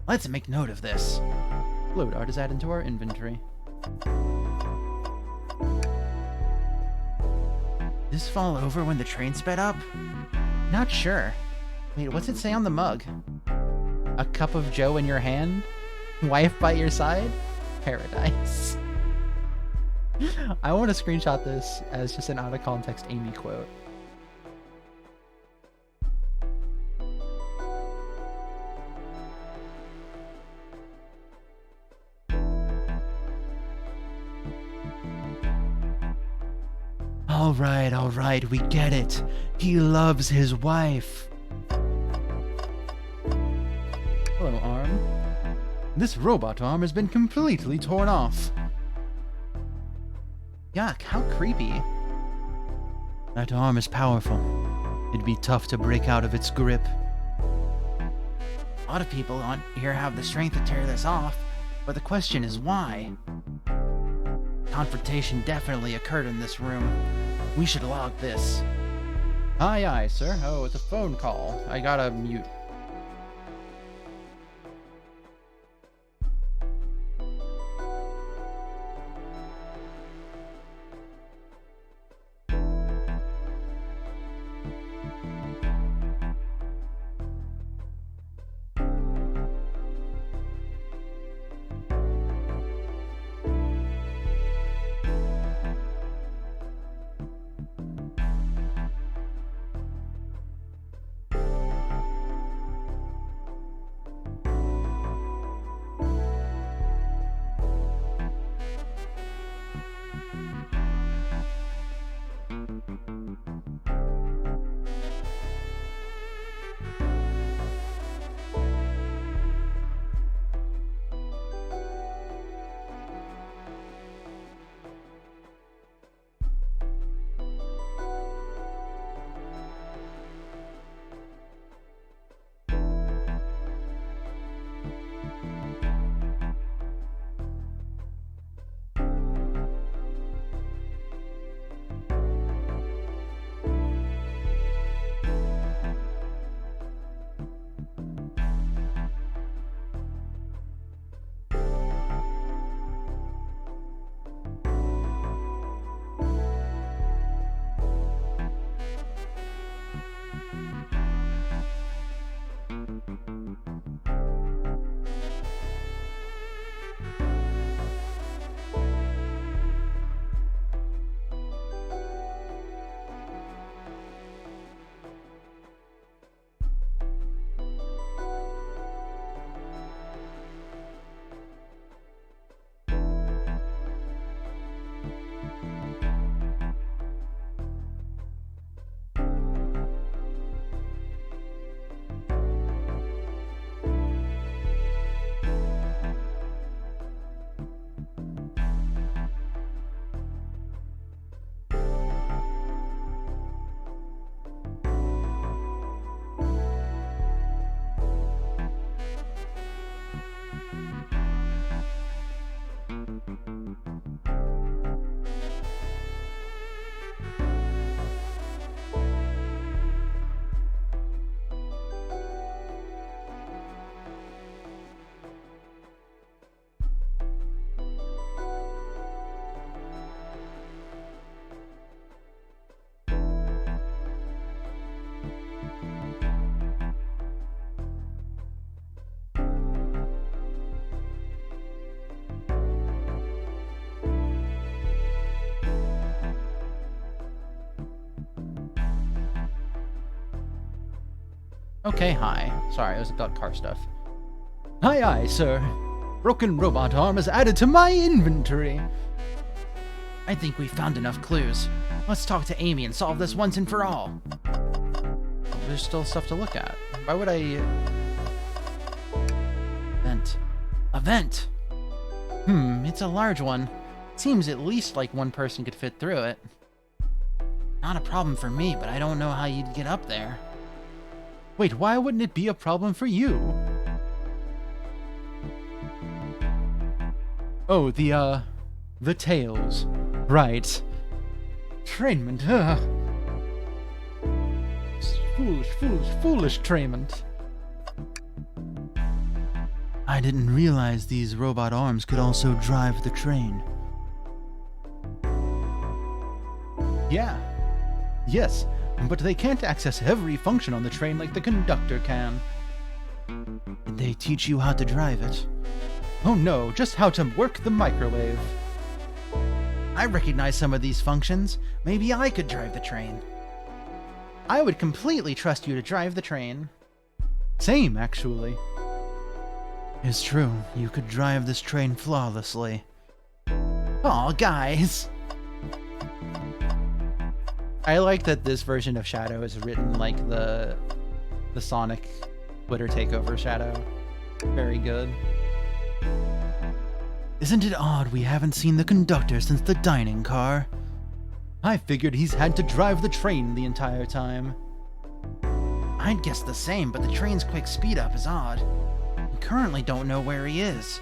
Let's make note of this. Blow dart is added to our inventory. Did this fall over when the train sped up? Not sure. Wait, what's it say on the mug? A cup of joe in your hand? Wife by your side? Paradise. I want to screenshot this as just an out-of-context Amy quote. All right, we get it. He loves his wife. Hello, arm. This robot arm has been completely torn off. Yuck, how creepy. That arm is powerful. It'd be tough to break out of its grip. A lot of people on here have the strength to tear this off, but the question is why? Confrontation definitely occurred in this room. We should log this. Aye, sir. Oh, it's a phone call. I gotta mute. Okay, hi. Sorry, it was about car stuff. Aye, sir. Broken robot arm is added to my inventory. I think we found enough clues. Let's talk to Amy and solve this once and for all. Oh, there's still stuff to look at. Why would I... Vent. It's a large one. Seems at least like one person could fit through it. Not a problem for me, but I don't know how you'd get up there. Wait, why wouldn't it be a problem for you? Oh, the tails. Right. Trainment, Foolish trainment. I didn't realize these robot arms could also drive the train. Yeah. Yes, but they can't access every function on the train like the conductor can. Did they teach you how to drive it? Oh no, just how to work the microwave. I recognize some of these functions. Maybe I could drive the train. I would completely trust you to drive the train. Same, actually. It's true, you could drive this train flawlessly. Aw, guys! I like that this version of Shadow is written like the Sonic Twitter takeover Shadow. Very good. Isn't it odd we haven't seen the conductor since the dining car? I figured he's had to drive the train the entire time. I'd guess the same, but the train's quick speed up is odd. We currently don't know where he is.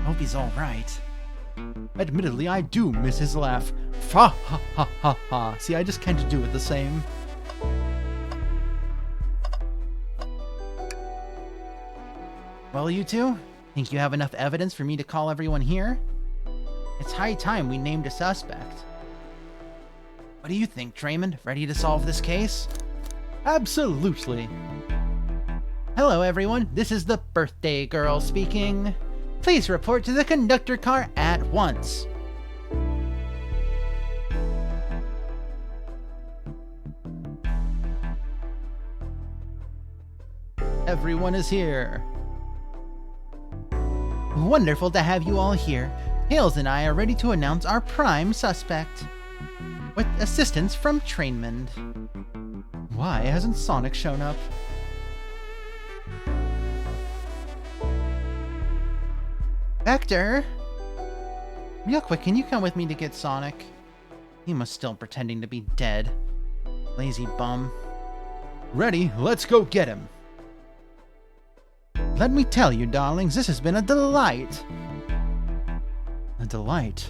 Hope he's alright. Admittedly, I do miss his laugh. Ha ha ha ha ha. See, I just can't do it the same. Well, you two, think you have enough evidence for me to call everyone here? It's high time we named a suspect. What do you think, Draymond? Ready to solve this case? Absolutely. Hello, everyone. This is the birthday girl speaking. Please report to the conductor car at once. Everyone is here. Wonderful to have you all here. Tails and I are ready to announce our prime suspect. With assistance from Trainmond. Why hasn't Sonic shown up? Vector! Real quick, can you come with me to get Sonic? He must still pretending to be dead. Lazy bum. Ready, let's go get him. Let me tell you, darlings, this has been a delight. A delight.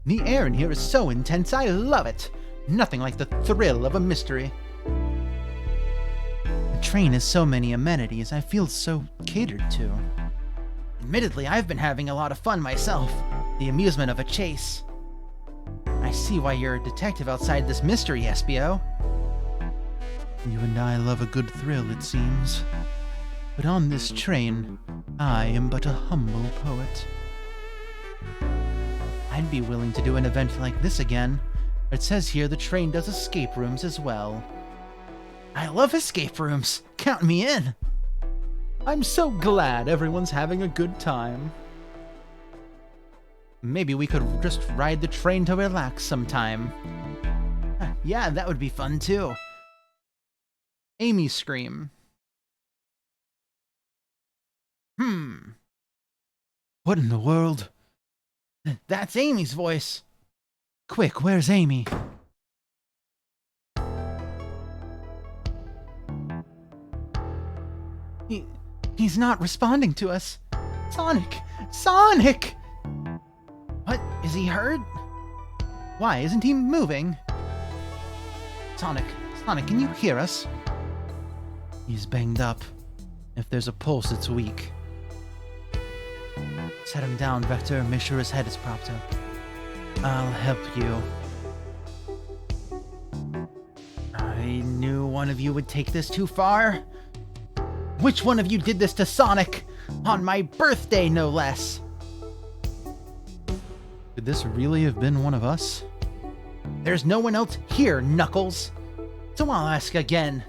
The air in here is so intense, I love it. Nothing like the thrill of a mystery. The train has so many amenities, I feel so catered to. Admittedly, I've been having a lot of fun myself. The amusement of a chase. I see why you're a detective outside this mystery, Espio. You and I love a good thrill, it seems. But on this train, I am but a humble poet. I'd be willing to do an event like this again. It says here the train does escape rooms as well. I love escape rooms. Count me in. I'm so glad everyone's having a good time. Maybe we could just ride the train to relax sometime. Yeah, that would be fun too. Amy scream. What in the world? That's Amy's voice. Quick, where's Amy? He's not responding to us. Sonic! Sonic! What? Is he hurt? Why isn't he moving? Sonic, can you hear us? He's banged up. If there's a pulse, it's weak. Set him down, Vector. Make sure his head is propped up. I'll help you. I knew one of you would take this too far. Which one of you did this to Sonic? On my birthday, no less. Could this really have been one of us? There's no one else here, Knuckles. So I'll ask again.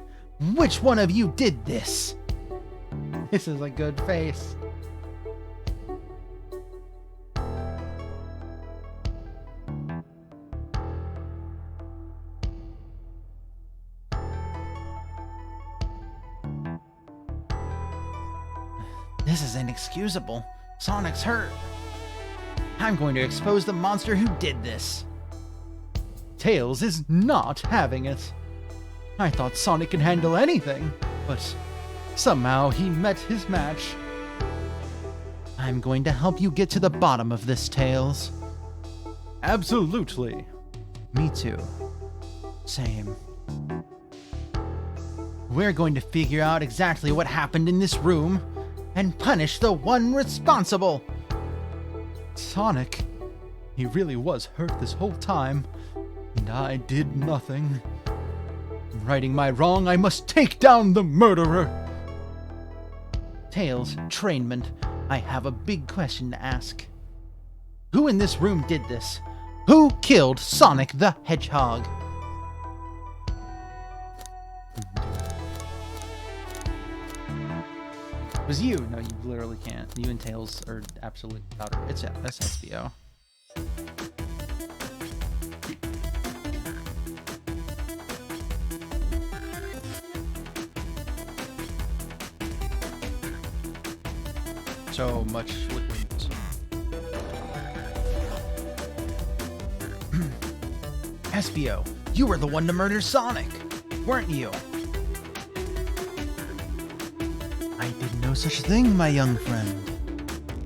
Which one of you did this? This is a good face. This is inexcusable. Sonic's hurt. I'm going to expose the monster who did this. Tails is not having it. I thought Sonic could handle anything, but somehow he met his match. I'm going to help you get to the bottom of this, Tails. Absolutely. Me too. Same. We're going to figure out exactly what happened in this room and punish the one responsible. Sonic, he really was hurt this whole time, and I did nothing. Righting my wrong, I must take down the murderer. Tails, Trainmond, I have a big question to ask. Who in this room did this? Who killed Sonic the Hedgehog? It was you. No, you literally can't. You and Tails are absolute powder. It's that's SBO. so much liquid. Espio, you were the one to murder Sonic, weren't you? I did no such thing, my young friend.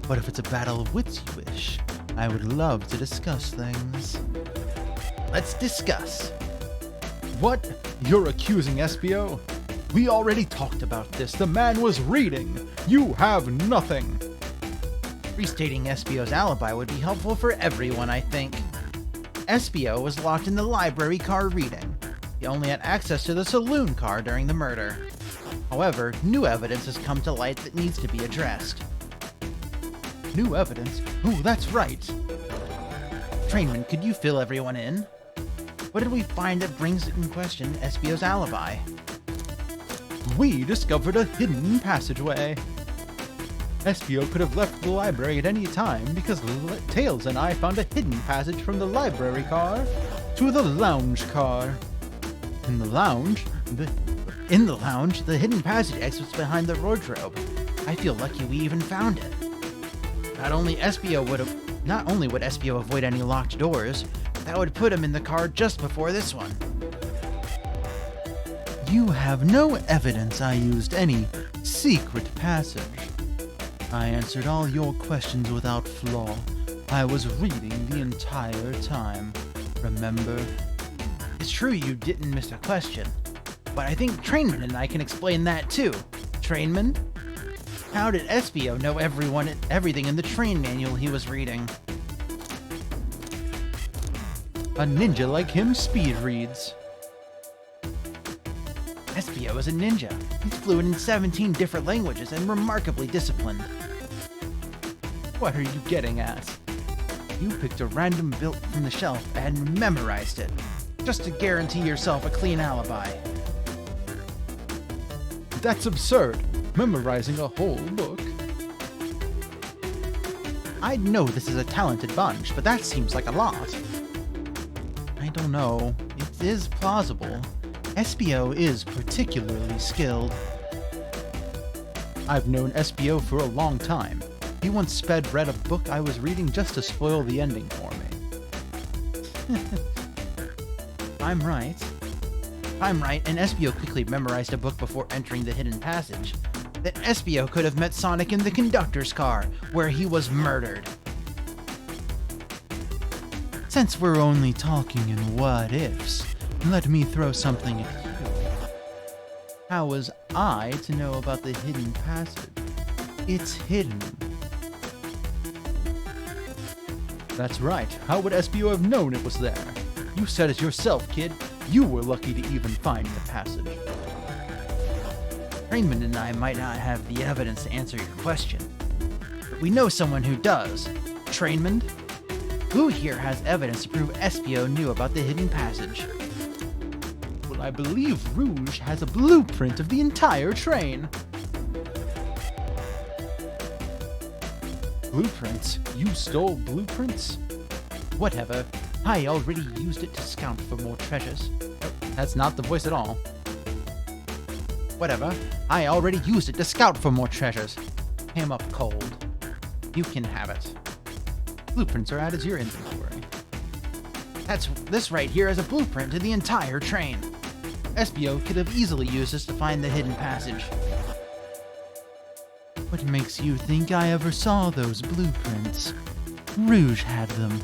But if it's a battle of wits you wish, I would love to discuss things. Let's discuss. What? You're accusing Espio? We already talked about this. The man was reading. You have nothing. Restating Espio's alibi would be helpful for everyone, I think. Espio was locked in the library car reading. He only had access to the saloon car during the murder. However, new evidence has come to light that needs to be addressed. New evidence? Oh, that's right. Trainman, could you fill everyone in? What did we find that brings in question Espio's alibi? We discovered a hidden passageway. Espio could have left the library at any time because Tails and I found a hidden passage from the library car to the lounge car. In the lounge, the hidden passage exits behind the wardrobe. I feel lucky we even found it. Not only would Espio avoid any locked doors, that would put him in the car just before this one. You have no evidence I used any secret passage. I answered all your questions without flaw. I was reading the entire time. Remember? It's true you didn't miss a question, but I think Trainman and I can explain that too. Trainman? How did Espio know everything in the train manual he was reading? A ninja like him speed reads. Espio is a ninja. He's fluent in 17 different languages and remarkably disciplined. What are you getting at? You picked a random built from the shelf and memorized it, just to guarantee yourself a clean alibi. That's absurd. Memorizing a whole book. I know this is a talented bunch, but that seems like a lot. I don't know. It is plausible. Espio is particularly skilled. I've known Espio for a long time. He once sped read a book I was reading just to spoil the ending for me. I'm right, and Espio quickly memorized a book before entering the hidden passage. Then Espio could have met Sonic in the conductor's car, where he was murdered. Since we're only talking in what-ifs, let me throw something at you. How was I to know about the hidden passage? It's hidden. That's right. How would Espio have known it was there? You said it yourself, kid. You were lucky to even find the passage. Raymond and I might not have the evidence to answer your question, but we know someone who does. Trainman? Who here has evidence to prove Espio knew about the hidden passage? Well, I believe Rouge has a blueprint of the entire train. Blueprints? You stole blueprints? Whatever. I already used it to scout for more treasures. Oh, that's not the voice at all. Whatever. I already used it to scout for more treasures. Came up cold. You can have it. Blueprints are added to your inventory. This right here is a blueprint to the entire train. Espio could have easily used this to find the hidden passage. What makes you think I ever saw those blueprints? Rouge had them.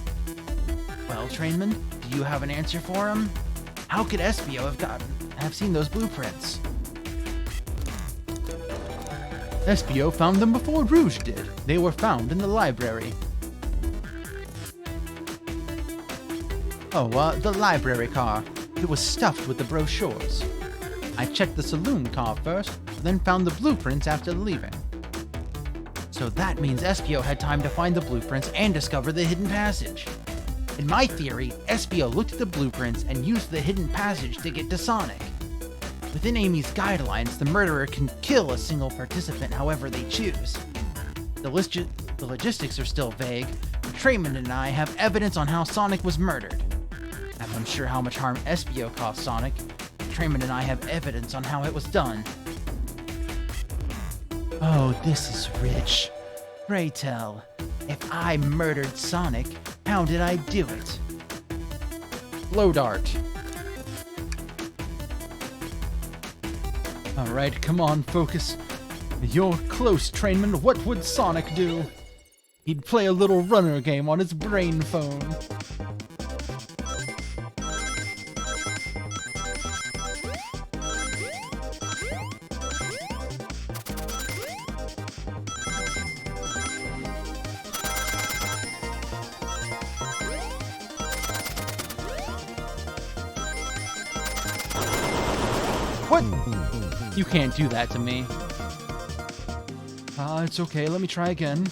Well, Trainman, do you have an answer for him? How could Espio have seen those blueprints? Espio found them before Rouge did. They were found in the library. Oh, the library car. It was stuffed with the brochures. I checked the saloon car first, then found the blueprints after leaving. So that means Espio had time to find the blueprints and discover the hidden passage. In my theory, Espio looked at the blueprints and used the hidden passage to get to Sonic. Within Amy's guidelines, the murderer can kill a single participant however they choose. The logistics are still vague, but Trayman and I have evidence on how Sonic was murdered. I'm unsure how much harm Espio caused Sonic, but Trayman and I have evidence on how it was done. Oh, this is rich. Pray tell, if I murdered Sonic, how did I do it? Blow dart. Alright, come on, focus. You're close, Trainman. What would Sonic do? He'd play a little runner game on his brain phone. What? You can't do that to me. It's okay. Let me try again.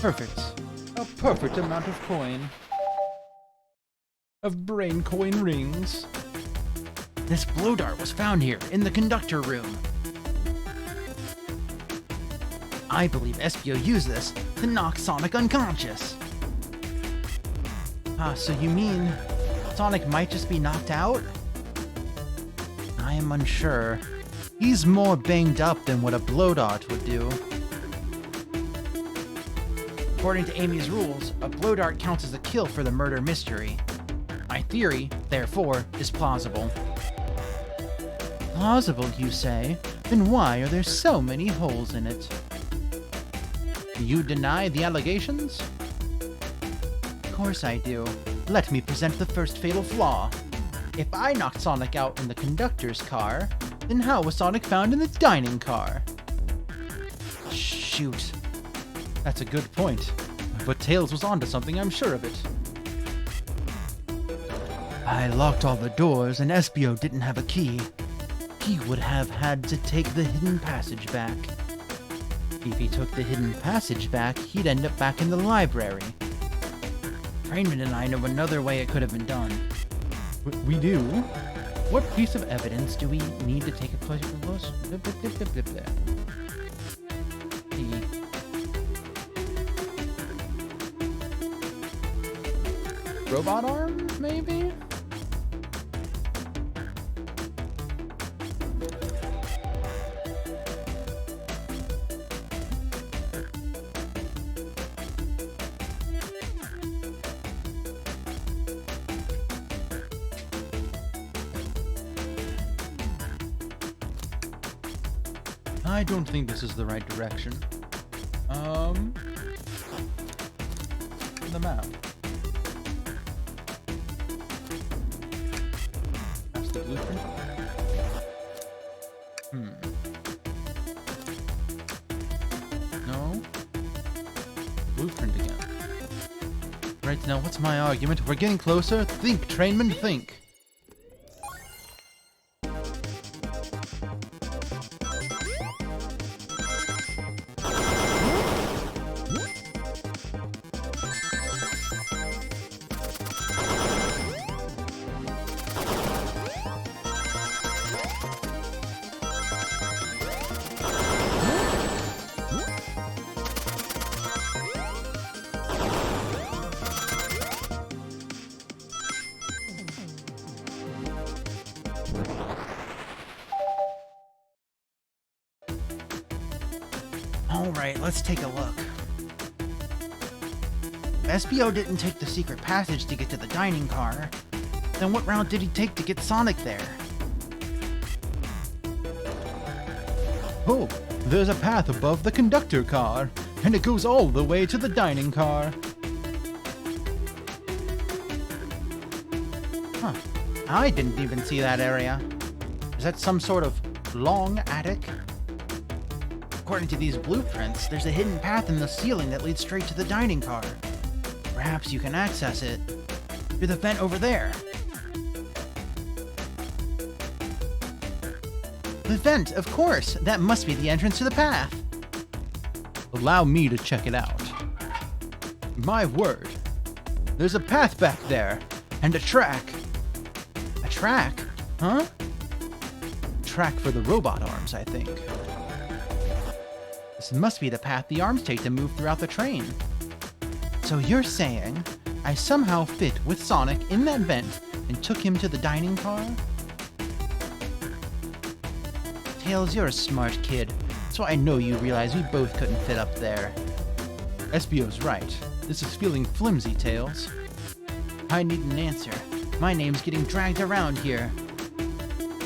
Perfect. A perfect amount of coin. Of brain coin rings. This blow dart was found here, in the conductor room. I believe Espio used this to knock Sonic unconscious. So you mean Sonic might just be knocked out? I am unsure. He's more banged up than what a blow dart would do. According to Amy's rules, a blow dart counts as a kill for the murder mystery. My theory, therefore, is plausible. Plausible, you say? Then why are there so many holes in it? You deny the allegations? Of course I do. Let me present the first fatal flaw. If I knocked Sonic out in the conductor's car, then how was Sonic found in the dining car? Shoot. That's a good point. But Tails was onto something, I'm sure of it. I locked all the doors and Espio didn't have a key. He would have had to take the hidden passage back. If he took the hidden passage back, he'd end up back in the library. Trainman and I know another way it could have been done. We do? What piece of evidence do we need to take a closer look? Robot arm, maybe? I don't think this is the right direction. The map. That's the blueprint. No. Blueprint again. Right now, what's my argument? We're getting closer. Think, Trainman, think. Alright, let's take a look. If Espio didn't take the secret passage to get to the dining car, then what route did he take to get Sonic there? Oh, there's a path above the conductor car, and it goes all the way to the dining car. Huh. I didn't even see that area. Is that some sort of long attic? According to these blueprints, there's a hidden path in the ceiling that leads straight to the dining car. Perhaps you can access it through the vent over there. The vent, of course! That must be the entrance to the path! Allow me to check it out. My word. There's a path back there, And a track. A track? Huh? Track for the robot arms, I think. This must be the path the arms take to move throughout the train. So you're saying I somehow fit with Sonic in that vent and took him to the dining car? Tails, you're a smart kid. That's why I know you realize we both couldn't fit up there. Espio's right. This is feeling flimsy, Tails. I need an answer. My name's getting dragged around here.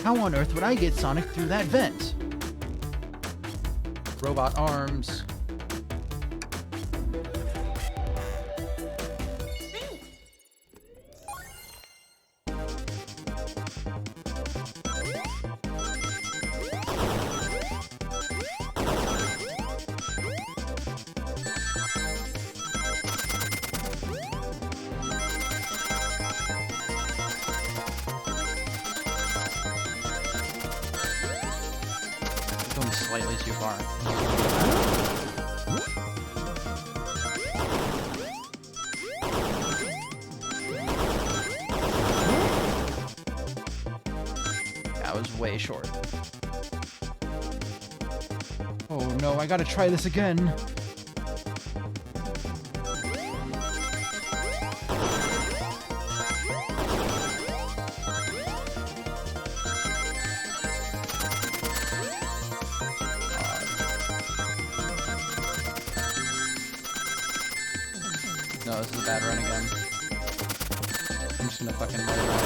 How on earth would I get Sonic through that vent? Robot arms. Going slightly too far. That was way short. Oh no, I gotta try this again. No, this is a bad run again. I'm just gonna fucking let it run.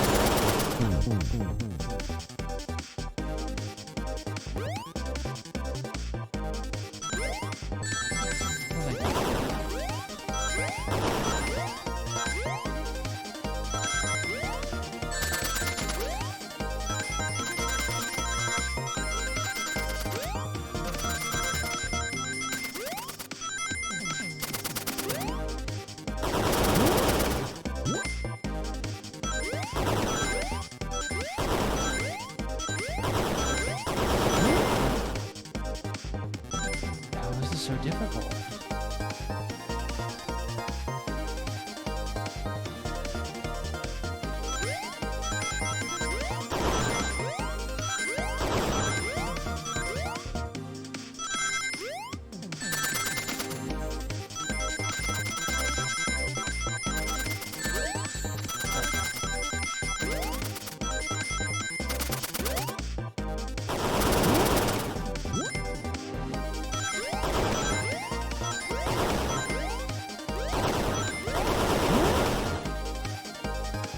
How is this so difficult?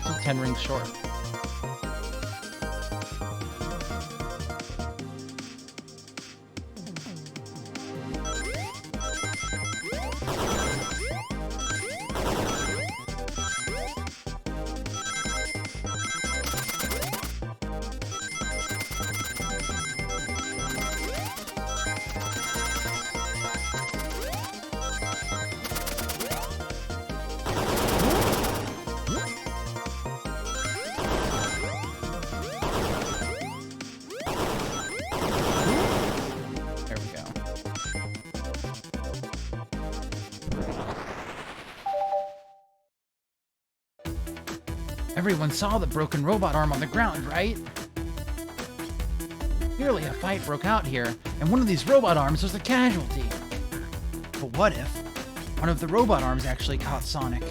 Still 10 rings short. There we go. Everyone saw the broken robot arm on the ground, right? Clearly a fight broke out here, and one of these robot arms was the casualty. But what if one of the robot arms actually caught Sonic?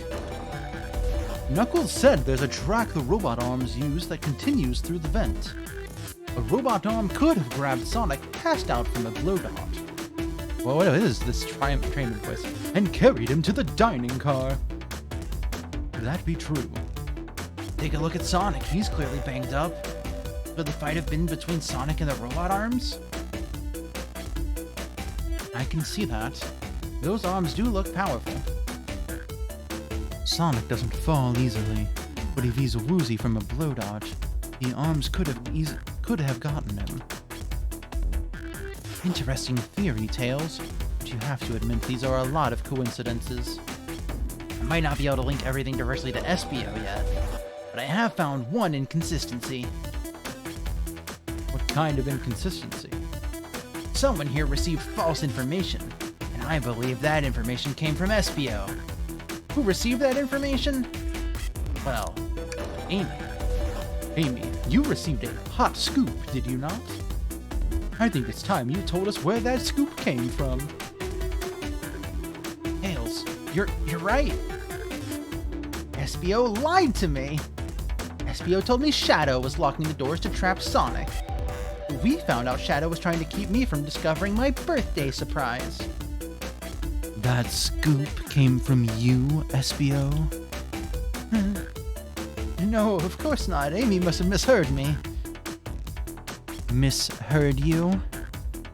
Knuckles said there's a track the robot arms use that continues through the vent. A robot arm could have grabbed Sonic passed out from a blow dot. Well, what is this train voice? And carried him to the dining car. Could that be true? Take a look at Sonic. He's clearly banged up. Could the fight have been between Sonic and the robot arms? I can see that. Those arms do look powerful. Sonic doesn't fall easily, but if he's woozy from a blow dodge, the arms could have gotten him. Interesting theory, Tails, but you have to admit these are a lot of coincidences. I might not be able to link everything directly to Espio yet, but I have found one inconsistency. What kind of inconsistency? Someone here received false information, and I believe that information came from Espio. Who received that information? Well, Amy. Amy, you received a hot scoop, did you not? I think it's time you told us where that scoop came from. Tails, you're right. SBO lied to me. SBO told me Shadow was locking the doors to trap Sonic. We found out Shadow was trying to keep me from discovering my birthday surprise. That scoop came from you, SBO? No, of course not. Amy must have misheard me. Misheard you?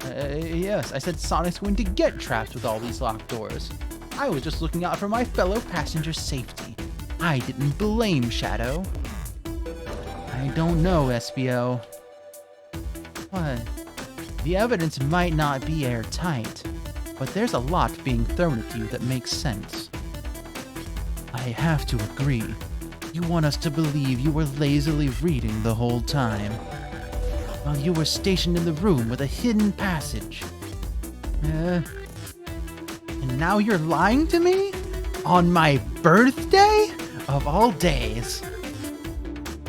Yes, I said Sonic's going to get trapped with all these locked doors. I was just looking out for my fellow passengers' safety. I didn't blame Shadow. I don't know, SBO. What? The evidence might not be airtight, but there's a lot being thrown at you that makes sense. I have to agree. You want us to believe you were lazily reading the whole time, while you were stationed in the room with a hidden passage. And now you're lying to me? On my birthday? Of all days.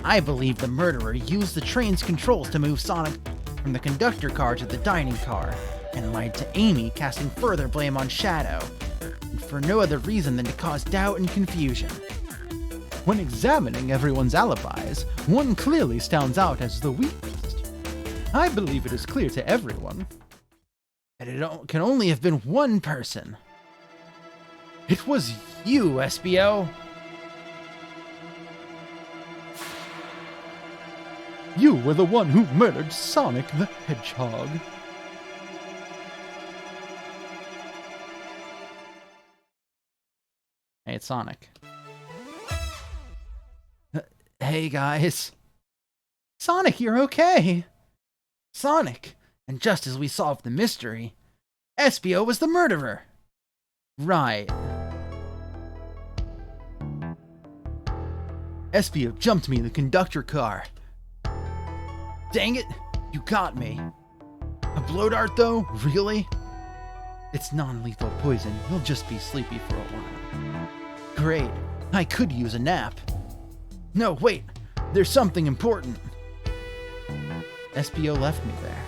I believe the murderer used the train's controls to move Sonic from the conductor car to the dining car, and lied to Amy, casting further blame on Shadow, and for no other reason than to cause doubt and confusion. When examining everyone's alibis, one clearly stands out as the weakest. I believe it is clear to everyone that it can only have been one person. It was you, SBO. You were the one who murdered Sonic the Hedgehog. Hey, it's Sonic. Hey, guys. Sonic, you're okay. Sonic, and just as we solved the mystery, SBO was the murderer. Right. SBO jumped me in the conductor car. Dang it, you got me. A blow dart, though? Really? It's non-lethal poison. You'll just be sleepy for a while. Great. I could use a nap. No, wait. There's something important. SBO left me there.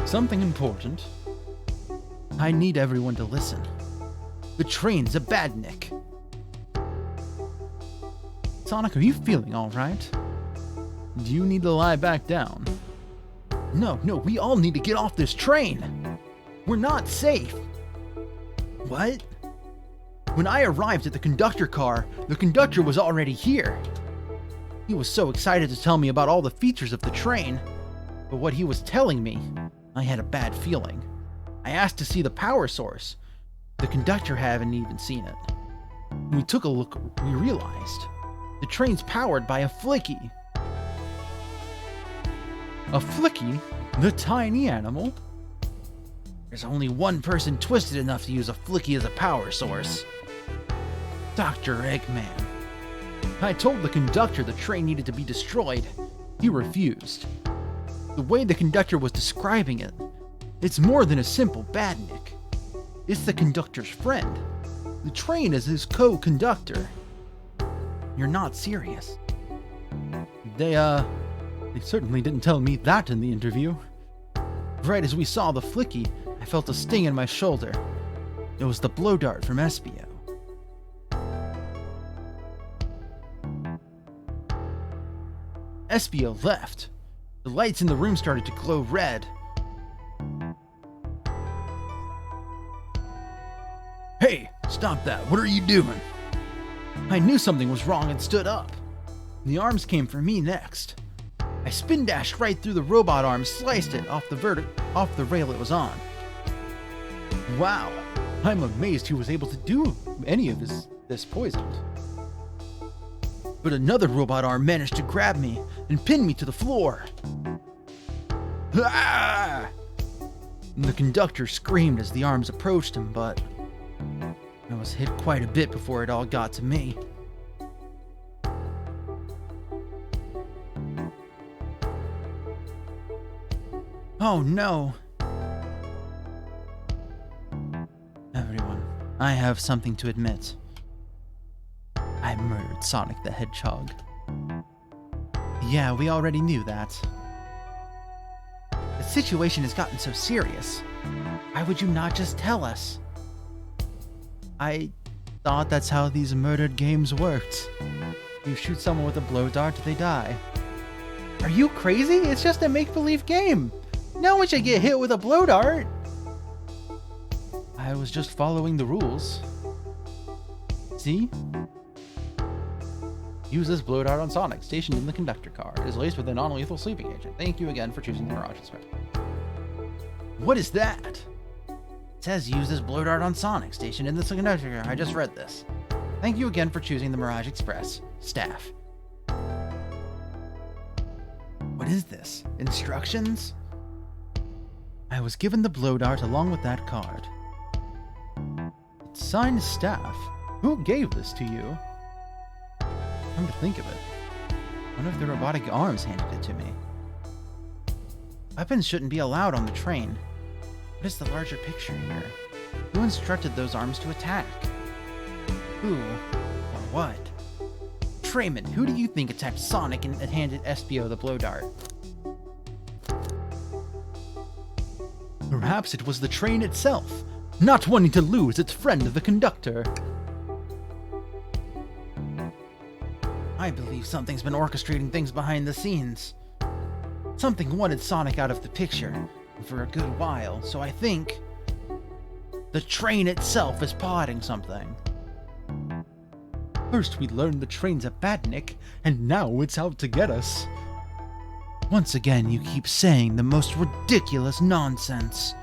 Something important? I need everyone to listen. The train's a badnik. Sonic, are you feeling alright? Do you need to lie back down? No, we all need to get off this train. We're not safe. What? When I arrived at the conductor car, the conductor was already here. He was so excited to tell me about all the features of the train, but what he was telling me, I had a bad feeling. I asked to see the power source. The conductor hadn't even seen it. When we took a look, we realized the train's powered by a flicky. A flicky? The tiny animal? There's only one person twisted enough to use a flicky as a power source. Dr. Eggman. I told the conductor the train needed to be destroyed. He refused. The way the conductor was describing it, it's more than a simple badnik. It's the conductor's friend. The train is his co-conductor. You're not serious. They certainly didn't tell me that in the interview. Right as we saw the flicky, I felt a sting in my shoulder. It was the blow dart from SBO. SBO left. The lights in the room started to glow red. Hey, stop that. What are you doing? I knew something was wrong and stood up. The arms came for me next. I spin dashed right through the robot arm, sliced it off the rail it was on. Wow, I'm amazed he was able to do any of this poisoned. But another robot arm managed to grab me and pin me to the floor. Ah! And the conductor screamed as the arms approached him, but I was hit quite a bit before it all got to me. Oh no. Everyone, I have something to admit. I murdered Sonic the Hedgehog. Yeah, we already knew that. The situation has gotten so serious. Why would you not just tell us? I thought that's how these murdered games worked. You shoot someone with a blow dart, they die. Are you crazy? It's just a make-believe game. No one should get hit with a blow dart. I was just following the rules. See? Use this blow dart on Sonic, stationed in the conductor car. It is laced with a non-lethal sleeping agent. Thank you again for choosing the Mirage Express. What is that? It says use this blow dart on Sonic, stationed in the conductor car. I just read this. Thank you again for choosing the Mirage Express. Staff. What is this? Instructions? I was given the blow dart along with that card. It's signed staff. Who gave this to you? Come to think of it, one of the robotic arms handed it to me. Weapons shouldn't be allowed on the train. What is the larger picture here? Who instructed those arms to attack? Who or what? Trayman, who do you think attacked Sonic and handed Espio the blow dart? Perhaps it was the train itself, not wanting to lose its friend the conductor. I believe something's been orchestrating things behind the scenes. Something wanted Sonic out of the picture for a good while, so I think the train itself is plotting something. First we learned the train's a badnik, and now it's out to get us. Once again, you keep saying the most ridiculous nonsense.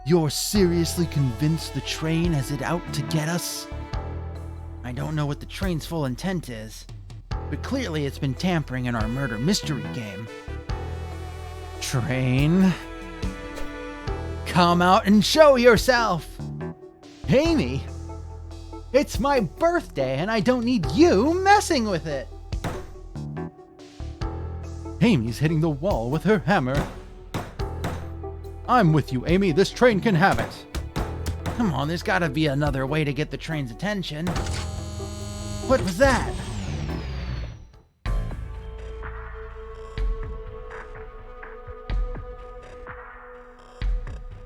You're seriously convinced the train has it out to get us? I don't know what the train's full intent is, but clearly it's been tampering in our murder mystery game. Train, come out and show yourself! Amy, it's my birthday and I don't need you messing with it! Amy's hitting the wall with her hammer. I'm with you, Amy. This train can have it. Come on, there's gotta be another way to get the train's attention. What was that?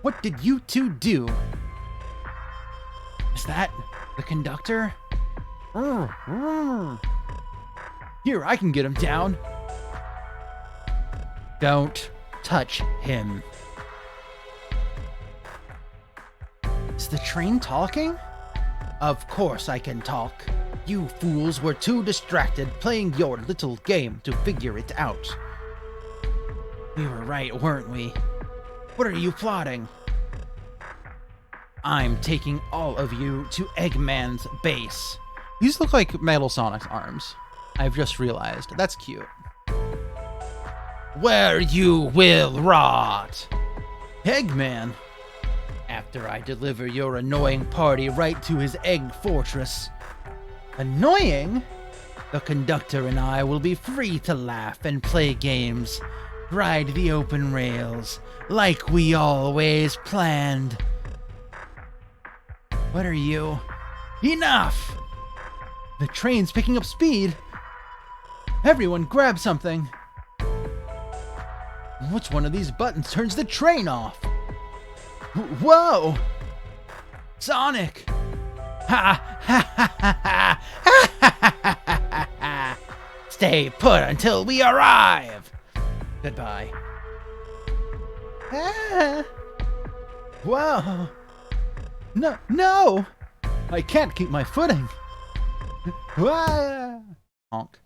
What did you two do? Is that the conductor? Here, I can get him down. Don't touch him. Is the train talking? Of course I can talk. You fools were too distracted playing your little game to figure it out. We were right, weren't we? What are you plotting? I'm taking all of you to Eggman's base. These look like Metal Sonic's arms. I've just realized. That's cute. Where you will rot! Eggman! After I deliver your annoying party right to his egg fortress. Annoying? The conductor and I will be free to laugh and play games. Ride the open rails, like we always planned. What are you? Enough! The train's picking up speed. Everyone grab something. Which one of these buttons turns the train off? Whoa! Sonic! Ha ha ha ha ha ha ha ha! Stay put until we arrive! Goodbye. Ah! Whoa! No, no! I can't keep my footing. Ah! Honk.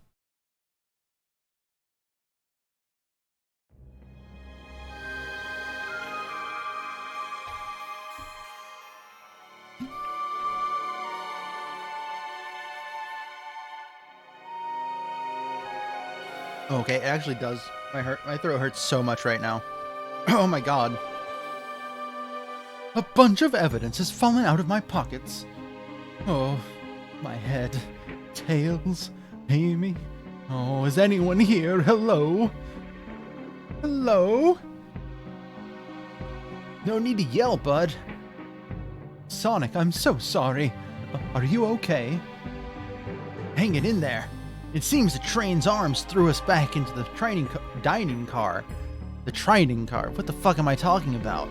Okay, it actually does. My throat hurts so much right now. Oh my god. A bunch of evidence has fallen out of my pockets. Oh, my head. Tails. Amy. Oh, is anyone here? Hello? Hello? No need to yell, bud. Sonic, I'm so sorry. Are you okay? Hanging in there. It seems the train's arms threw us back into the dining car. The training car. What the fuck am I talking about?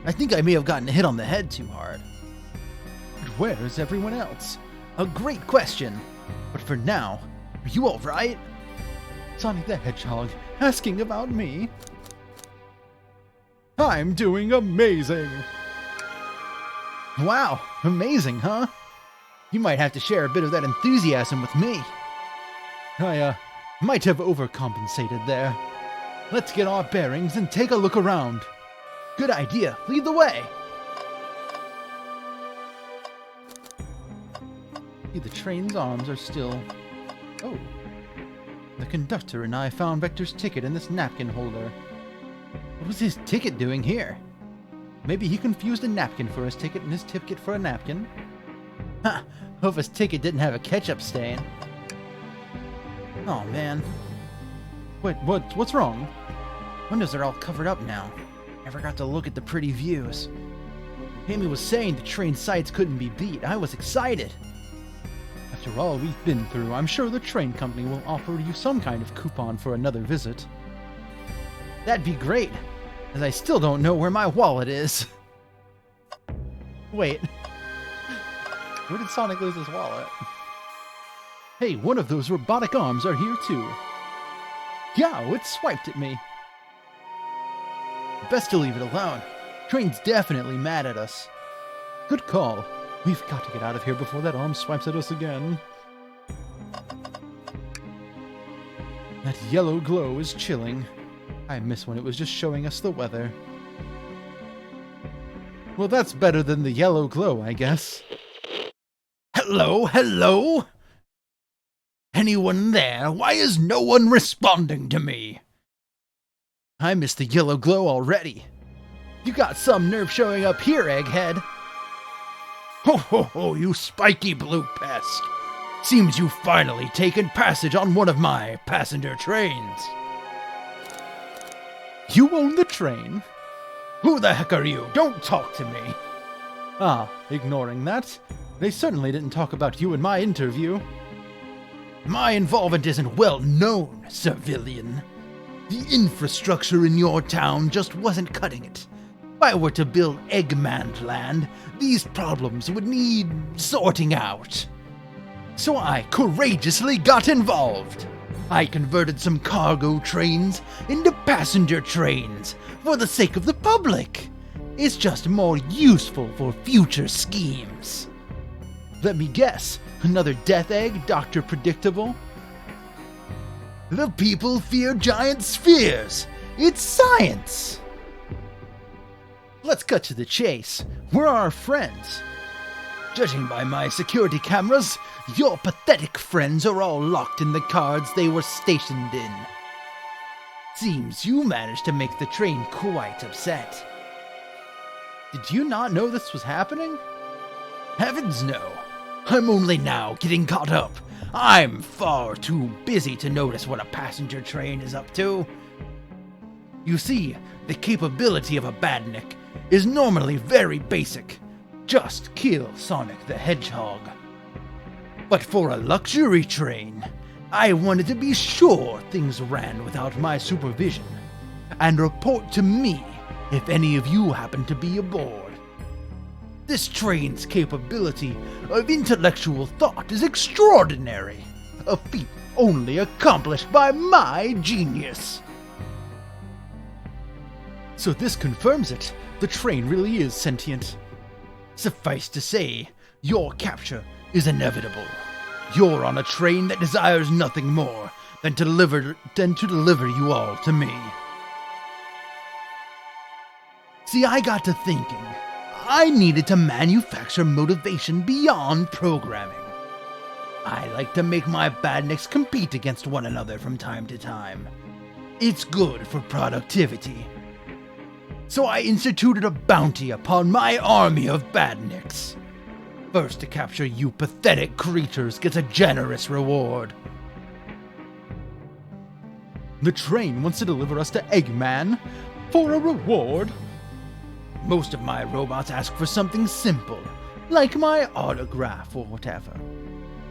I think I may have gotten hit on the head too hard. But where is everyone else? A great question. But for now, are you alright? Sonic the Hedgehog asking about me. I'm doing amazing. Wow, amazing, huh? You might have to share a bit of that enthusiasm with me. I, might have overcompensated there. Let's get our bearings and take a look around. Good idea. Lead the way. See, the train's arms are still... Oh. The conductor and I found Vector's ticket in this napkin holder. What was his ticket doing here? Maybe he confused a napkin for his ticket and his ticket for a napkin? Ha! Hope his ticket didn't have a ketchup stain. Oh, man. Wait, what's wrong? Windows are all covered up now. Never got to look at the pretty views. Amy was saying the train sights couldn't be beat. I was excited. After all we've been through, I'm sure the train company will offer you some kind of coupon for another visit. That'd be great, as I still don't know where my wallet is. Wait. Where did Sonic lose his wallet? Hey, one of those robotic arms are here too. Yeah, it swiped at me. Best to leave it alone. Train's definitely mad at us. Good call. We've got to get out of here before that arm swipes at us again. That yellow glow is chilling. I miss when it was just showing us the weather. Well, that's better than the yellow glow, I guess. Hello, hello? Anyone there? Why is no one responding to me? I missed the yellow glow already. You got some nerve showing up here, Egghead. Ho ho ho, you spiky blue pest. Seems you've finally taken passage on one of my passenger trains. You own the train? Who the heck are you? Don't talk to me. Ah, ignoring that, they certainly didn't talk about you in my interview. My involvement isn't well known, civilian. The infrastructure in your town just wasn't cutting it. If I were to build Eggman Land, these problems would need sorting out. So I courageously got involved. I converted some cargo trains into passenger trains for the sake of the public. It's just more useful for future schemes. Let me guess, another death egg, Dr. Predictable? The people fear giant spheres. It's science. Let's cut to the chase. Where are our friends? Judging by my security cameras, your pathetic friends are all locked in the cards they were stationed in. Seems you managed to make the train quite upset. Did you not know this was happening? Heavens no. I'm only now getting caught up. I'm far too busy to notice what a passenger train is up to. You see, the capability of a badnik is normally very basic. Just kill Sonic the Hedgehog. But for a luxury train, I wanted to be sure things ran without my supervision, and report to me if any of you happen to be aboard. This train's capability of intellectual thought is extraordinary, a feat only accomplished by my genius. So this confirms it. The train really is sentient. Suffice to say, your capture is inevitable. You're on a train that desires nothing more than to deliver you all to me. See, I got to thinking. I needed to manufacture motivation beyond programming. I like to make my badniks compete against one another from time to time. It's good for productivity. So I instituted a bounty upon my army of badniks. First to capture you pathetic creatures gets a generous reward. The train wants to deliver us to Eggman for a reward. Most of my robots ask for something simple, like my autograph or whatever.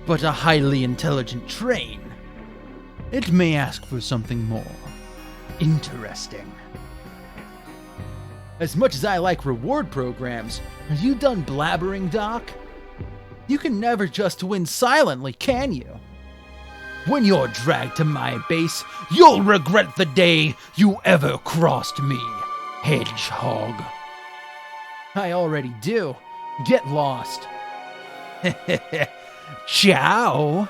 but a highly intelligent train. It may ask for something more interesting. As much as I like reward programs, are you done blabbering, Doc? You can never just win silently, can you? When you're dragged to my base, you'll regret the day you ever crossed me, Hedgehog. I already do. Get lost. Ciao.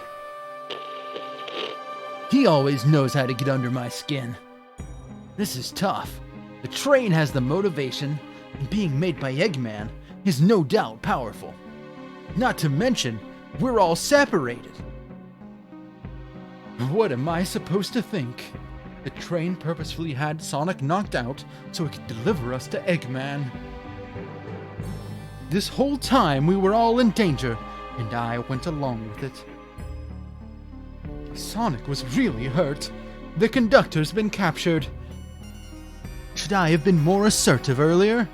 He always knows how to get under my skin. This is tough. The train has the motivation, and being made by Eggman is no doubt powerful. Not to mention, we're all separated. What am I supposed to think? The train purposefully had Sonic knocked out so it could deliver us to Eggman. This whole time we were all in danger, and I went along with it. Sonic was really hurt. The conductor's been captured. Should I have been more assertive earlier?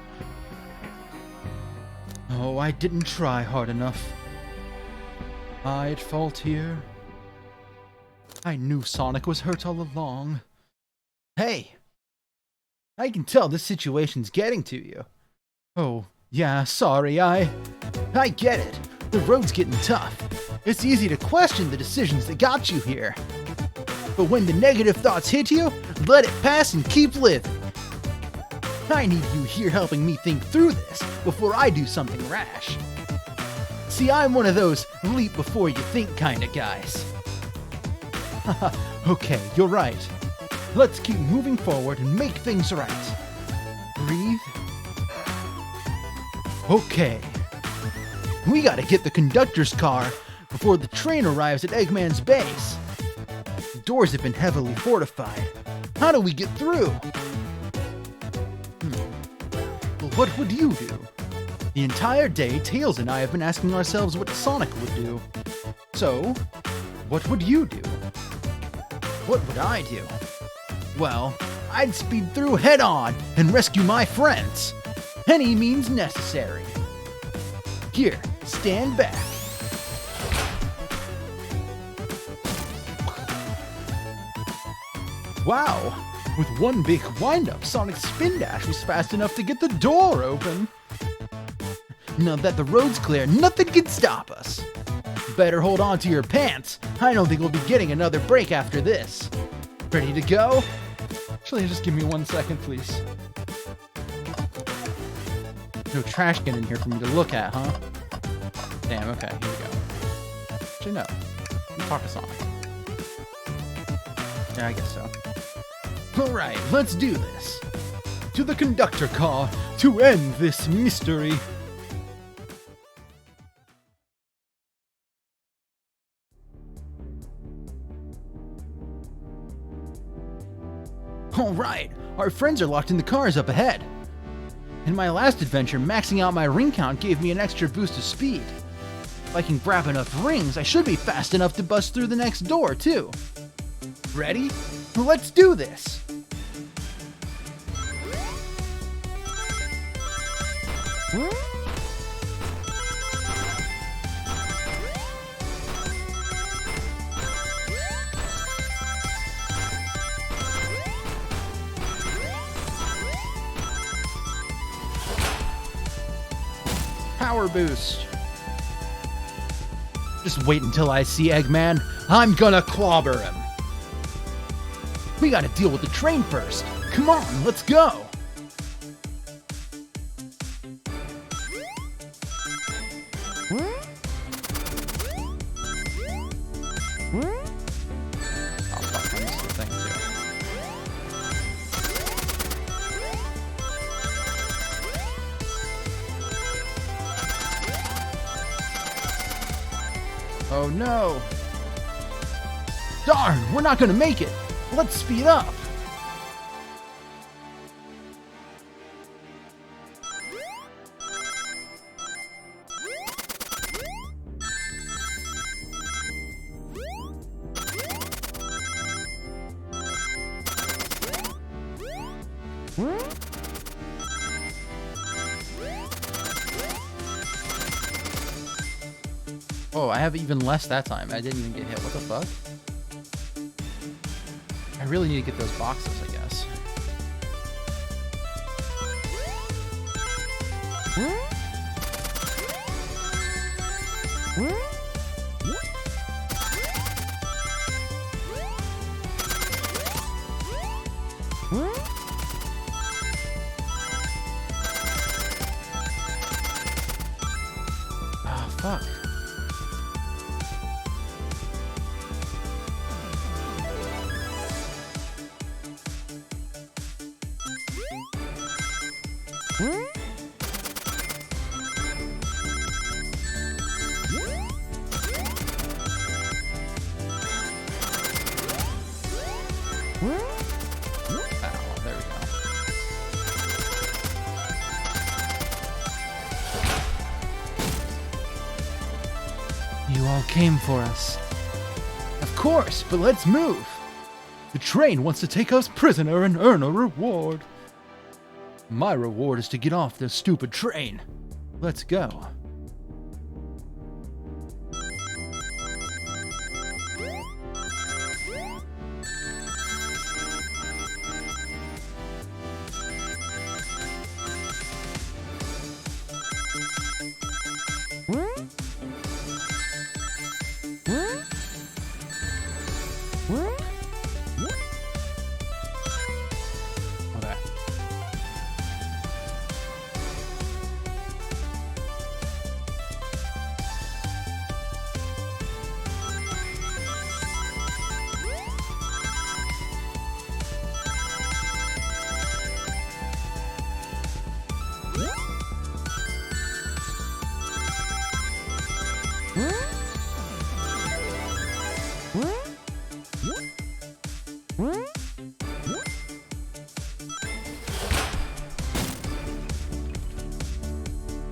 Oh, I didn't try hard enough. I at fault here. I knew Sonic was hurt all along. Hey! I can tell this situation's getting to you. Oh, yeah, sorry, I get it. The road's getting tough. It's easy to question the decisions that got you here. But when the negative thoughts hit you, let it pass and keep living. I need you here helping me think through this before I do something rash. See, I'm one of those leap before you think kind of guys. Okay, you're right. Let's keep moving forward and make things right. Breathe. Okay. We gotta get the conductor's car before the train arrives at Eggman's base. The doors have been heavily fortified. How do we get through? Well, what would you do? The entire day, Tails and I have been asking ourselves what Sonic would do. So, what would you do? What would I do? Well, I'd speed through head-on and rescue my friends. Any means necessary. Here, stand back. Wow! With one big wind-up, Sonic's spin dash was fast enough to get the door open. Now that the road's clear, nothing can stop us. Better hold on to your pants. I don't think we'll be getting another break after this. Ready to go? Actually, just give me 1 second, please. No trash can in here for me to look at, huh? Damn, okay, here we go. Actually, no. Let me talk to Sonic. Yeah, I guess so. Alright, let's do this. To the conductor car to end this mystery. Alright, our friends are locked in the cars up ahead. In my last adventure, maxing out my ring count gave me an extra boost of speed. If I can grab enough rings, I should be fast enough to bust through the next door, too. Ready? Let's do this! Power boost. Just wait until I see Eggman. I'm gonna clobber him. We gotta deal with the train first. Come on, let's go. Oh fuck, I missed the thing too. Oh no! Darn, we're not gonna make it! Let's speed up! Oh, I have even less that time. I didn't even get hit. What the fuck? I really need to get those boxes, I guess. Oh, fuck. Oh, there we go. You all came for us. Of course, but let's move. The train wants to take us prisoner and earn a reward. My reward is to get off this stupid train. Let's go. Okay.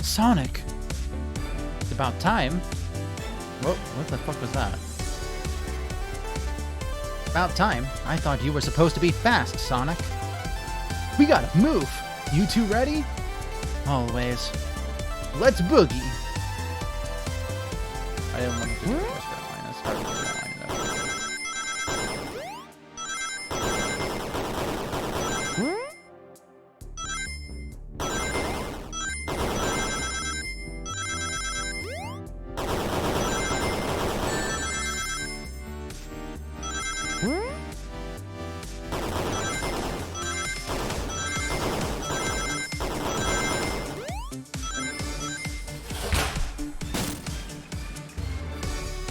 Sonic. It's about time. Whoa, what the fuck was that? About time. I thought you were supposed to be fast, Sonic. We gotta move. You two ready? Always. Let's boogie. I didn't want to do the voice for that line. That's hard to do that line, though.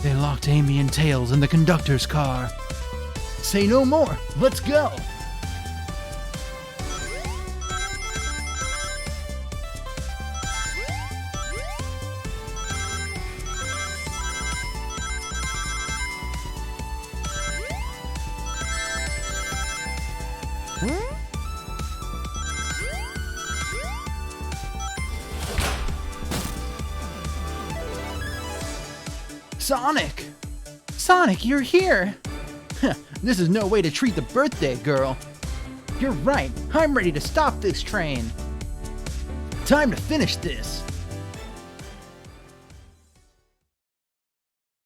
They locked Amy and Tails in the conductor's car. Say no more. Let's go. Sonic! Sonic, you're here! This is no way to treat the birthday girl. You're right, I'm ready to stop this train. Time to finish this.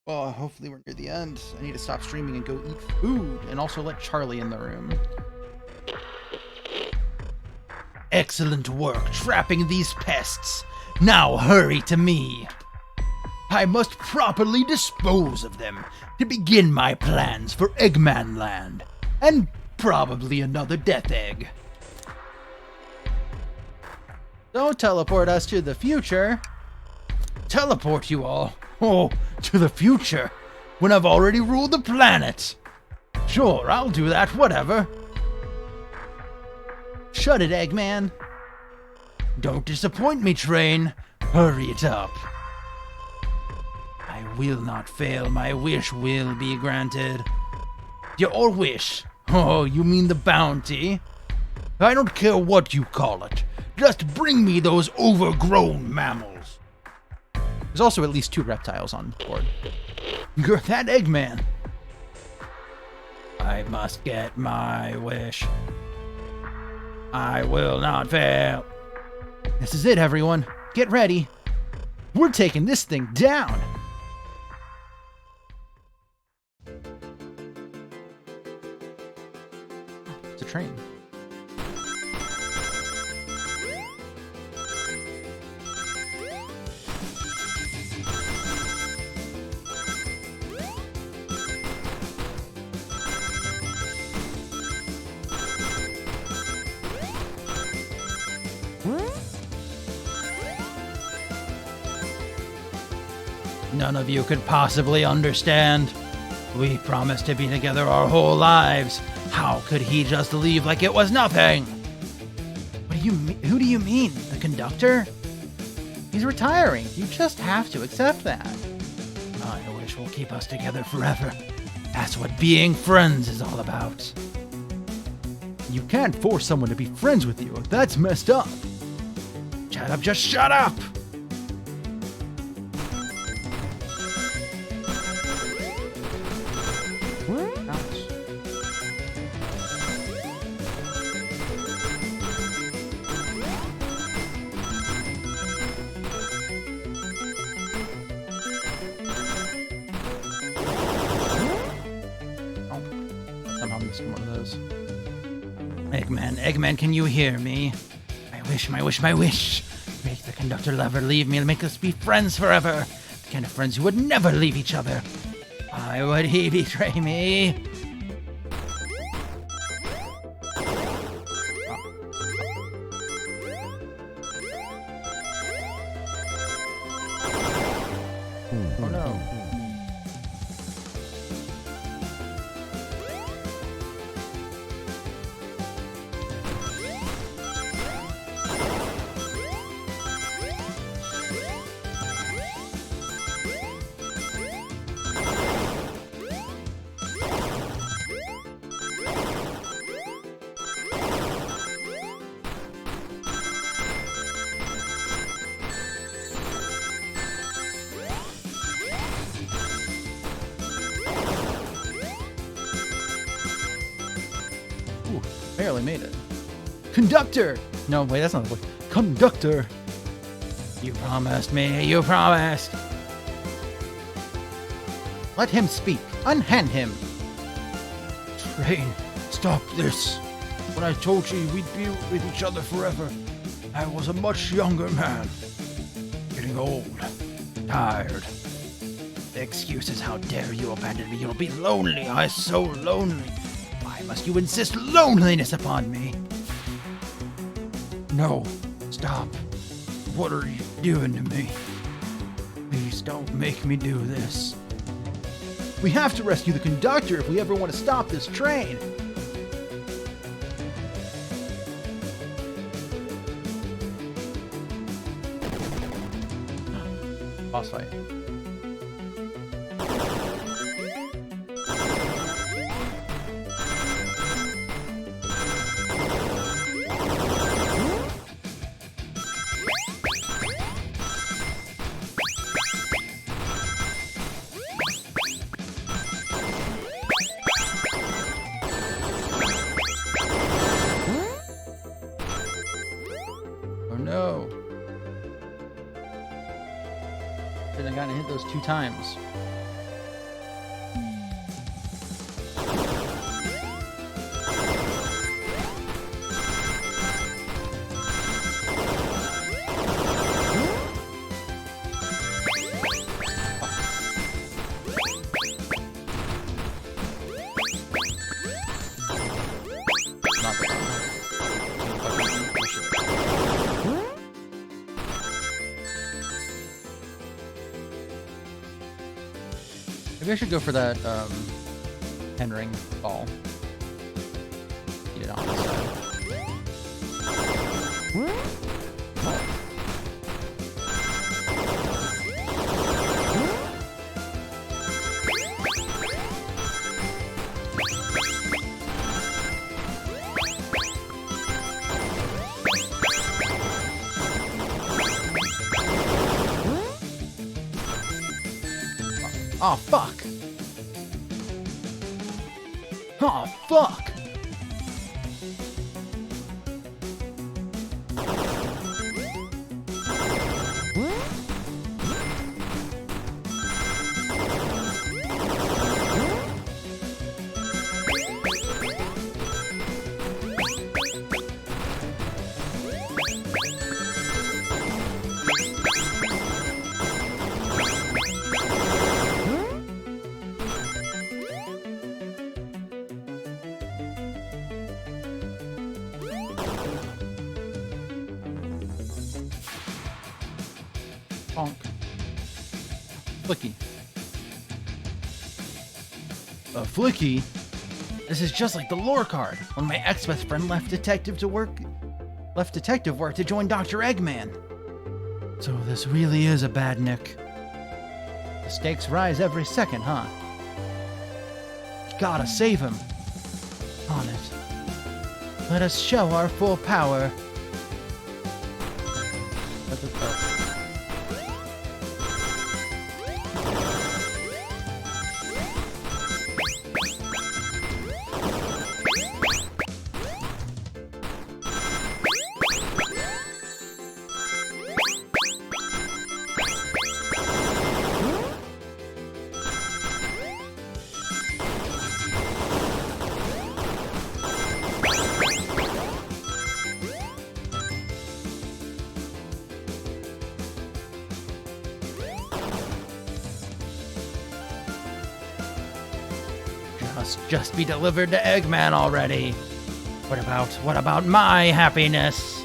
Oh, hopefully we're near the end. I need to stop streaming and go eat food, and also let Charlie in the room. Excellent work trapping these pests. Now hurry to me. I must properly dispose of them to begin my plans for Eggman Land, and probably another Death Egg. Don't teleport us to the future. Teleport you all? Oh, to the future, when I've already ruled the planet. Sure, I'll do that, whatever. Shut it, Eggman. Don't disappoint me, train. Hurry it up. I will not fail. My wish will be granted. Your wish? Oh, you mean the bounty? I don't care what you call it. Just bring me those overgrown mammals. There's also at least 2 reptiles on board. You're that Eggman. I must get my wish. I will not fail. This is it, everyone. Get ready. We're taking this thing down. train. None of you could possibly understand. We promised to be together our whole lives. How could he just leave like it was nothing? What do you mean? Who do you mean? The conductor? He's retiring. You just have to accept that. I wish will keep us together forever. That's what being friends is all about. You can't force someone to be friends with you. That's messed up. Shut up, just shut up! Somehow missed one of those. Eggman, can you hear me? My wish. Make the conductor lover leave me and make us be friends forever. The kind of friends who would never leave each other. Why would he betray me? Oh no. Barely made it. Conductor! No, wait, that's not the voice. Conductor! You promised me, you promised. Let him speak. Unhand him. Train, stop this. When I told you we'd be with each other forever, I was a much younger man. Getting old, tired. Excuses, how dare you abandon me? You'll be lonely, I so lonely. Why must you insist loneliness upon me? No, stop. What are you doing to me? Please don't make me do this. We have to rescue the conductor if we ever want to stop this train. Boss fight. Oh no. Should have gotten hit those 2 times. Not the Maybe I should go for that 10-ring ball. Get it on this side. Oh, fuck. Oh, fuck. Bonk. Flicky. A flicky? This is just like the lore card when my ex-best friend left detective work to join Dr. Eggman. So this really is a bad nick. The stakes rise every second, huh? Gotta save him. On it. Let us show our full power. That's it, though. Must just be delivered to Eggman already. What about my happiness?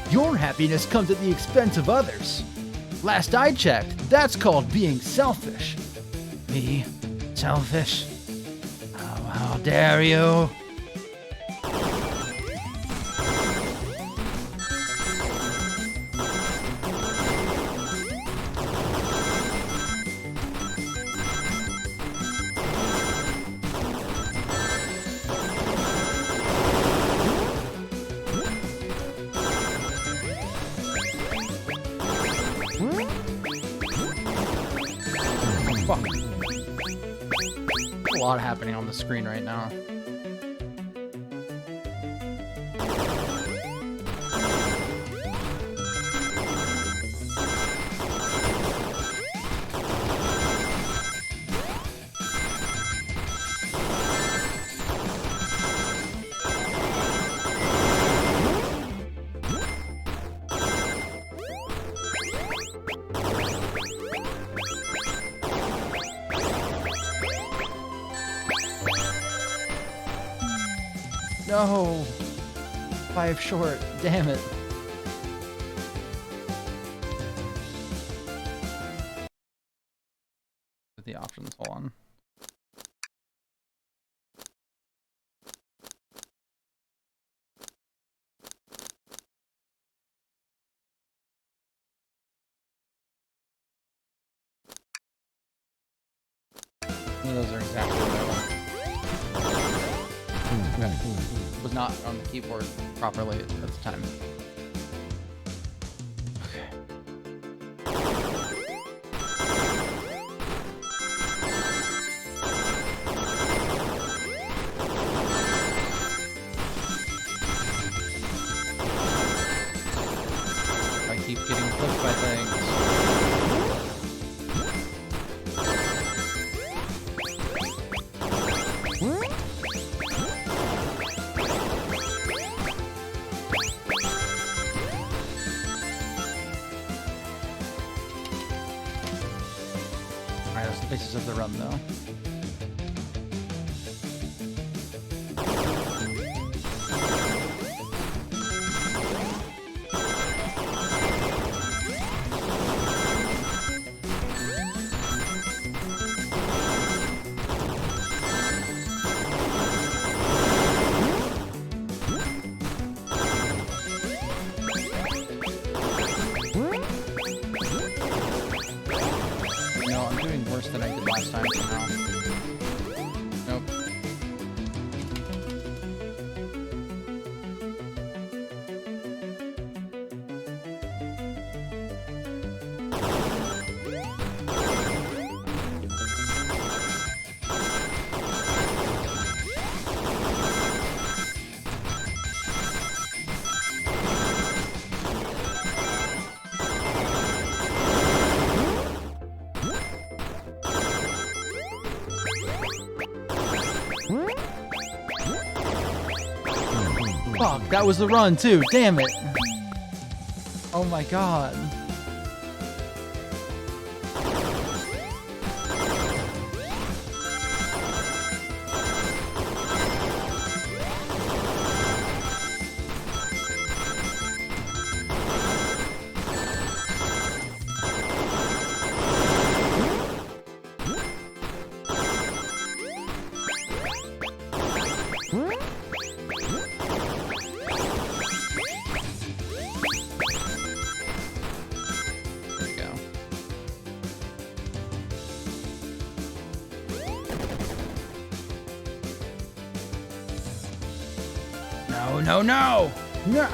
Your happiness comes at the expense of others. Last I checked, that's called being selfish. Me? Selfish? How dare you? Fuck. A lot happening on the screen right now. No. 5 short. Damn it. With the options, hold on. Those are exactly what I want. Okay. Was not on the keyboard properly at the time. I keep getting clipped by things. Alright, that's the basis of the run, though. No, I'm doing worse than I did last time somehow. Nope. Fuck, that was the run too. Damn it. Oh my god. no, no! No!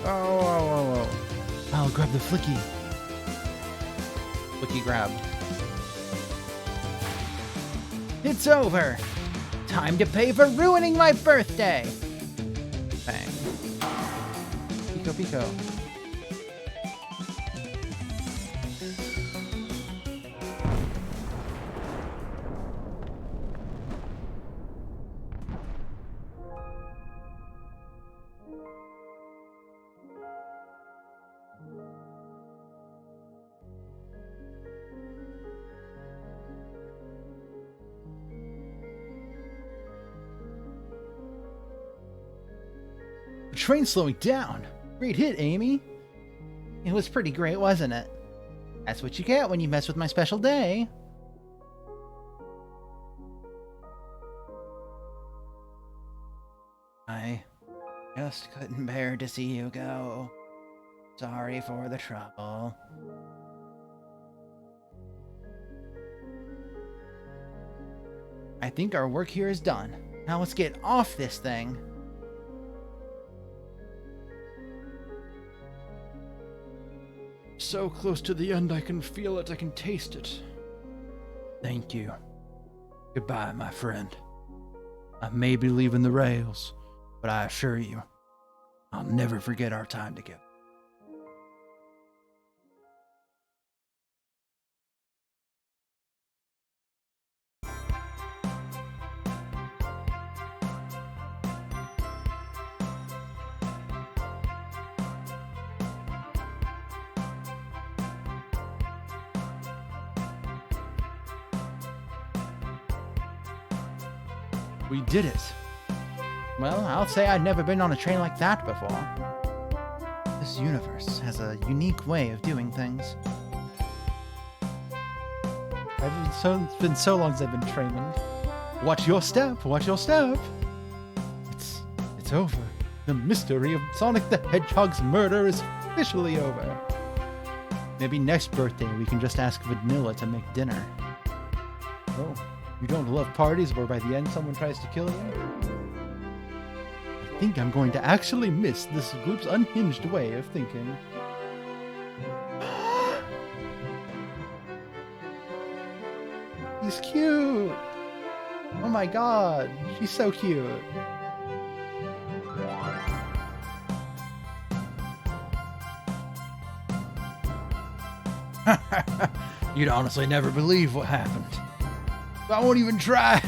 Oh. I'll grab the flicky. Flicky grab. It's over! Time to pay for ruining my birthday! Bang. Pico, pico. The train's slowing down. Great hit, Amy. It was pretty great, wasn't it? That's what you get when you mess with my special day. I just couldn't bear to see you go. Sorry for the trouble. I think our work here is done. Now let's get off this thing. So close to the end, I can feel it, I can taste it. Thank you. Goodbye, my friend. I may be leaving the rails, but I assure you, I'll never forget our time together. We did it. Well, I'll say I'd never been on a train like that before. This universe has a unique way of doing things. It's been so long since I've been training. Watch your step, watch your step. It's over. The mystery of Sonic the Hedgehog's murder is officially over. Maybe next birthday we can just ask Vanilla to make dinner. Oh. You don't love parties where by the end someone tries to kill you? I think I'm going to actually miss this group's unhinged way of thinking. He's cute! Oh my god, she's so cute. You'd honestly never believe what happened. I won't even try.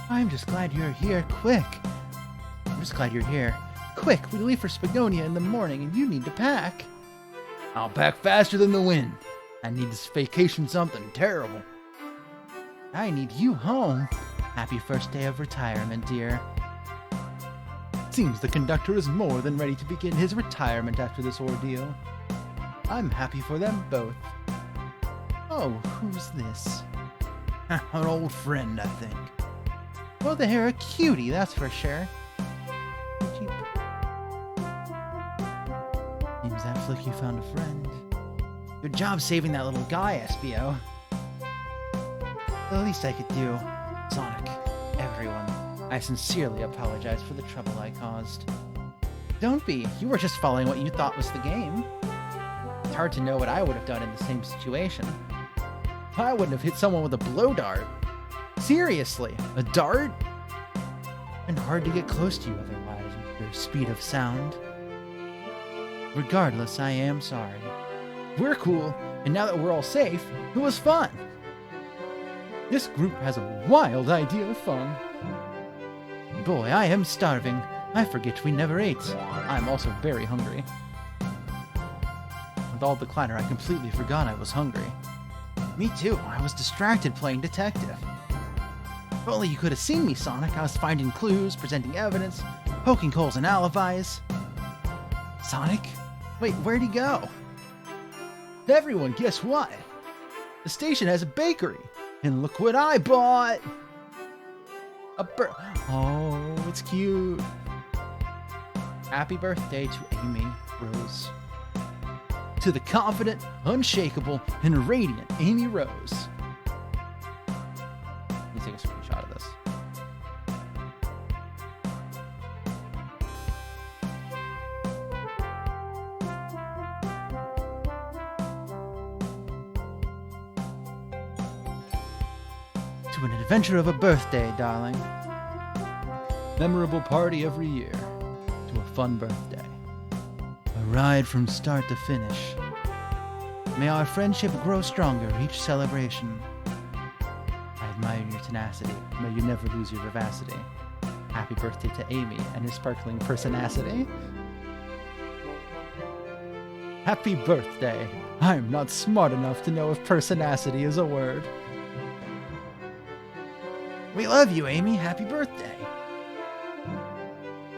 I'm just glad you're here. Quick. I'm just glad you're here. Quick, we leave for Spagonia in the morning and you need to pack. I'll pack faster than the wind. I need this vacation something terrible. I need you home. Happy first day of retirement, dear. Seems the conductor is more than ready to begin his retirement after this ordeal. I'm happy for them both. Oh, who's this? An old friend, I think. Well, they're a cutie, that's for sure. Seems that flick you found a friend. Good job saving that little guy, SBO. The least I could do. Sonic, everyone, I sincerely apologize for the trouble I caused. Don't be. You were just following what you thought was the game. It's hard to know what I would have done in the same situation. I wouldn't have hit someone with a blow dart. Seriously, a dart? And hard to get close to you otherwise with your speed of sound. Regardless, I am sorry. We're cool, and now that we're all safe, it was fun. This group has a wild idea of fun. Boy, I am starving. I forget we never ate. I'm also very hungry. With all the clatter, I completely forgot I was hungry. Me too, I was distracted playing detective. If only you could have seen me, Sonic. I was finding clues, presenting evidence, poking holes in alibis. Sonic? Wait, where'd he go? Everyone, guess what? The station has a bakery, and look what I bought! Oh, it's cute. Happy birthday to Amy Rose. To the confident, unshakable, and radiant Amy Rose. Let me take a screenshot of this. To an adventure of a birthday, darling. Memorable party every year. To a fun birthday. A ride from start to finish. May our friendship grow stronger each celebration. I admire your tenacity. May you never lose your vivacity. Happy birthday to Amy and her sparkling personacity. Happy birthday. I'm not smart enough to know if personacity is a word. We love you, Amy. Happy birthday.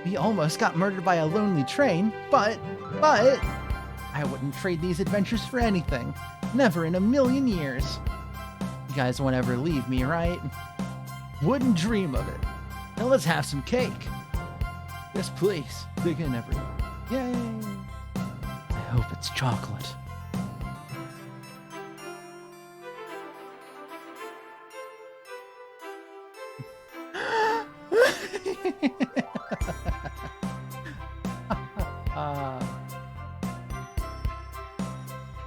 We almost got murdered by a lonely train, but I wouldn't trade these adventures for anything. Never in a million years. You guys won't ever leave me, right? Wouldn't dream of it. Now let's have some cake. Yes, please. Dig in, everyone. Yay! I hope it's chocolate.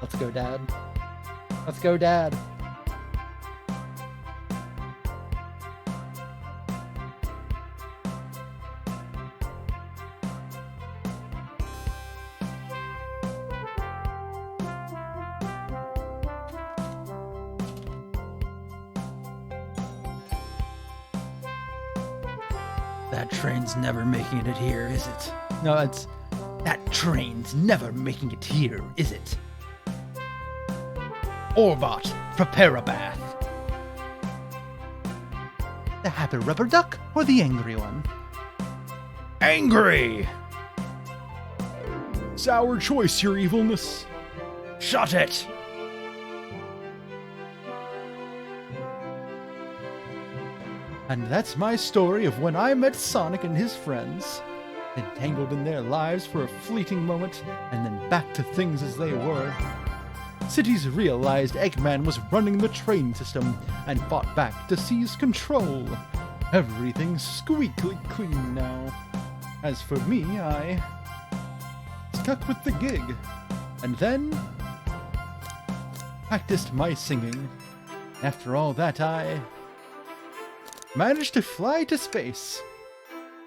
Let's go, Dad. Let's go, Dad. That train's never making it here, is it? No, it's... That train's never making it here, is it? Orbot, prepare a bath. The happy rubber duck or the angry one? Angry! Sour choice, your evilness. Shut it! And that's my story of when I met Sonic and his friends, entangled in their lives for a fleeting moment, and then back to things as they were. Cities realized Eggman was running the train system and fought back to seize control. Everything's squeaky clean now. As for me, I stuck with the gig, and then practiced my singing. After all that, I managed to fly to space.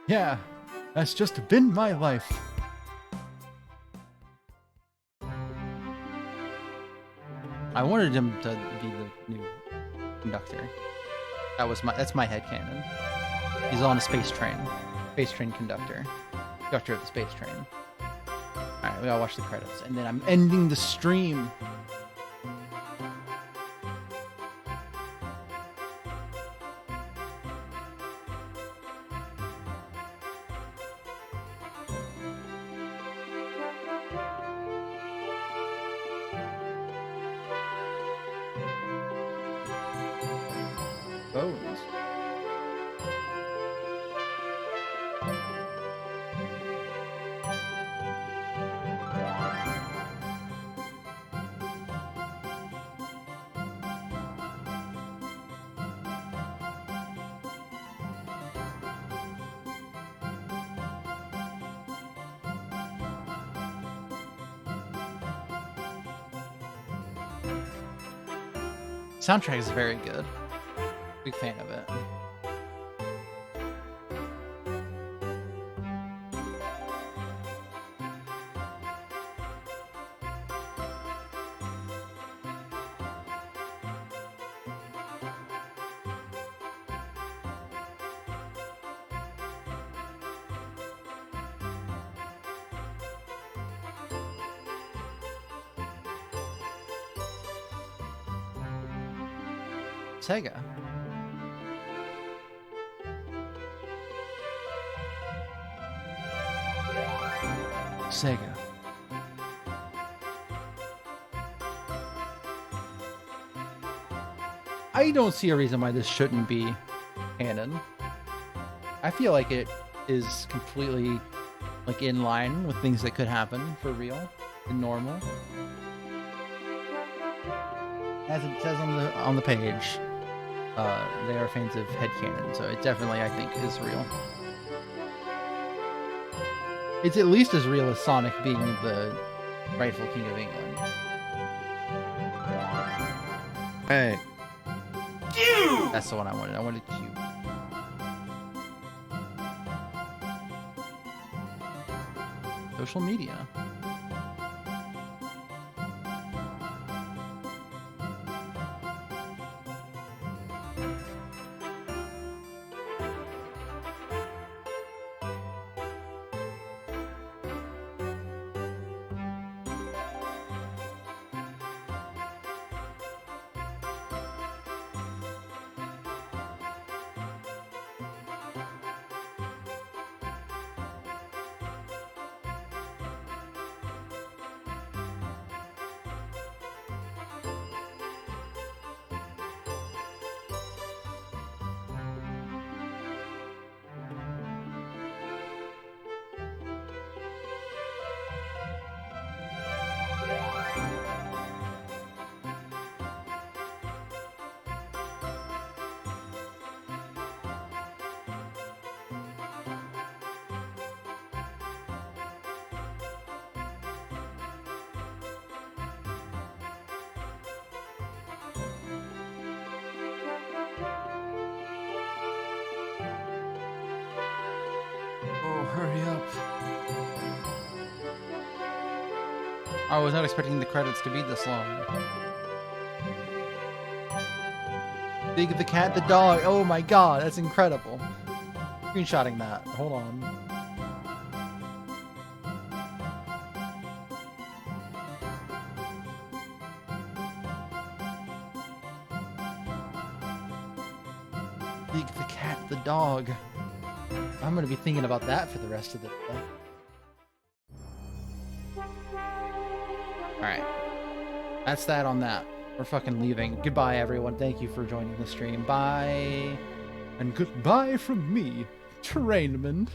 Yeah, that's just been my life. I wanted him to be the new conductor. That's my headcanon. He's on a space train. Space train conductor. Conductor of the space train. Alright, we gotta watch the credits. And then I'm ending the stream. Bones. Soundtrack is very good. Big fan of it. Sega. Sega. I don't see a reason why this shouldn't be canon. I feel like it is completely like in line with things that could happen for real and normal. As it says on the page, they are fans of headcanon, so it definitely, I think, is real. It's at least as real as Sonic being the rightful king of England. Hey, Q! That's the one I wanted. I wanted Q. Social media. Oh, hurry up. I was not expecting the credits to be this long. Big the cat, the dog. Oh my god, that's incredible. Screenshotting that. Hold on. Big the cat, the dog. I'm gonna be thinking about that for the rest of the day. Alright. That's that on that. We're fucking leaving. Goodbye, everyone. Thank you for joining the stream. Bye. And goodbye from me, Trainman.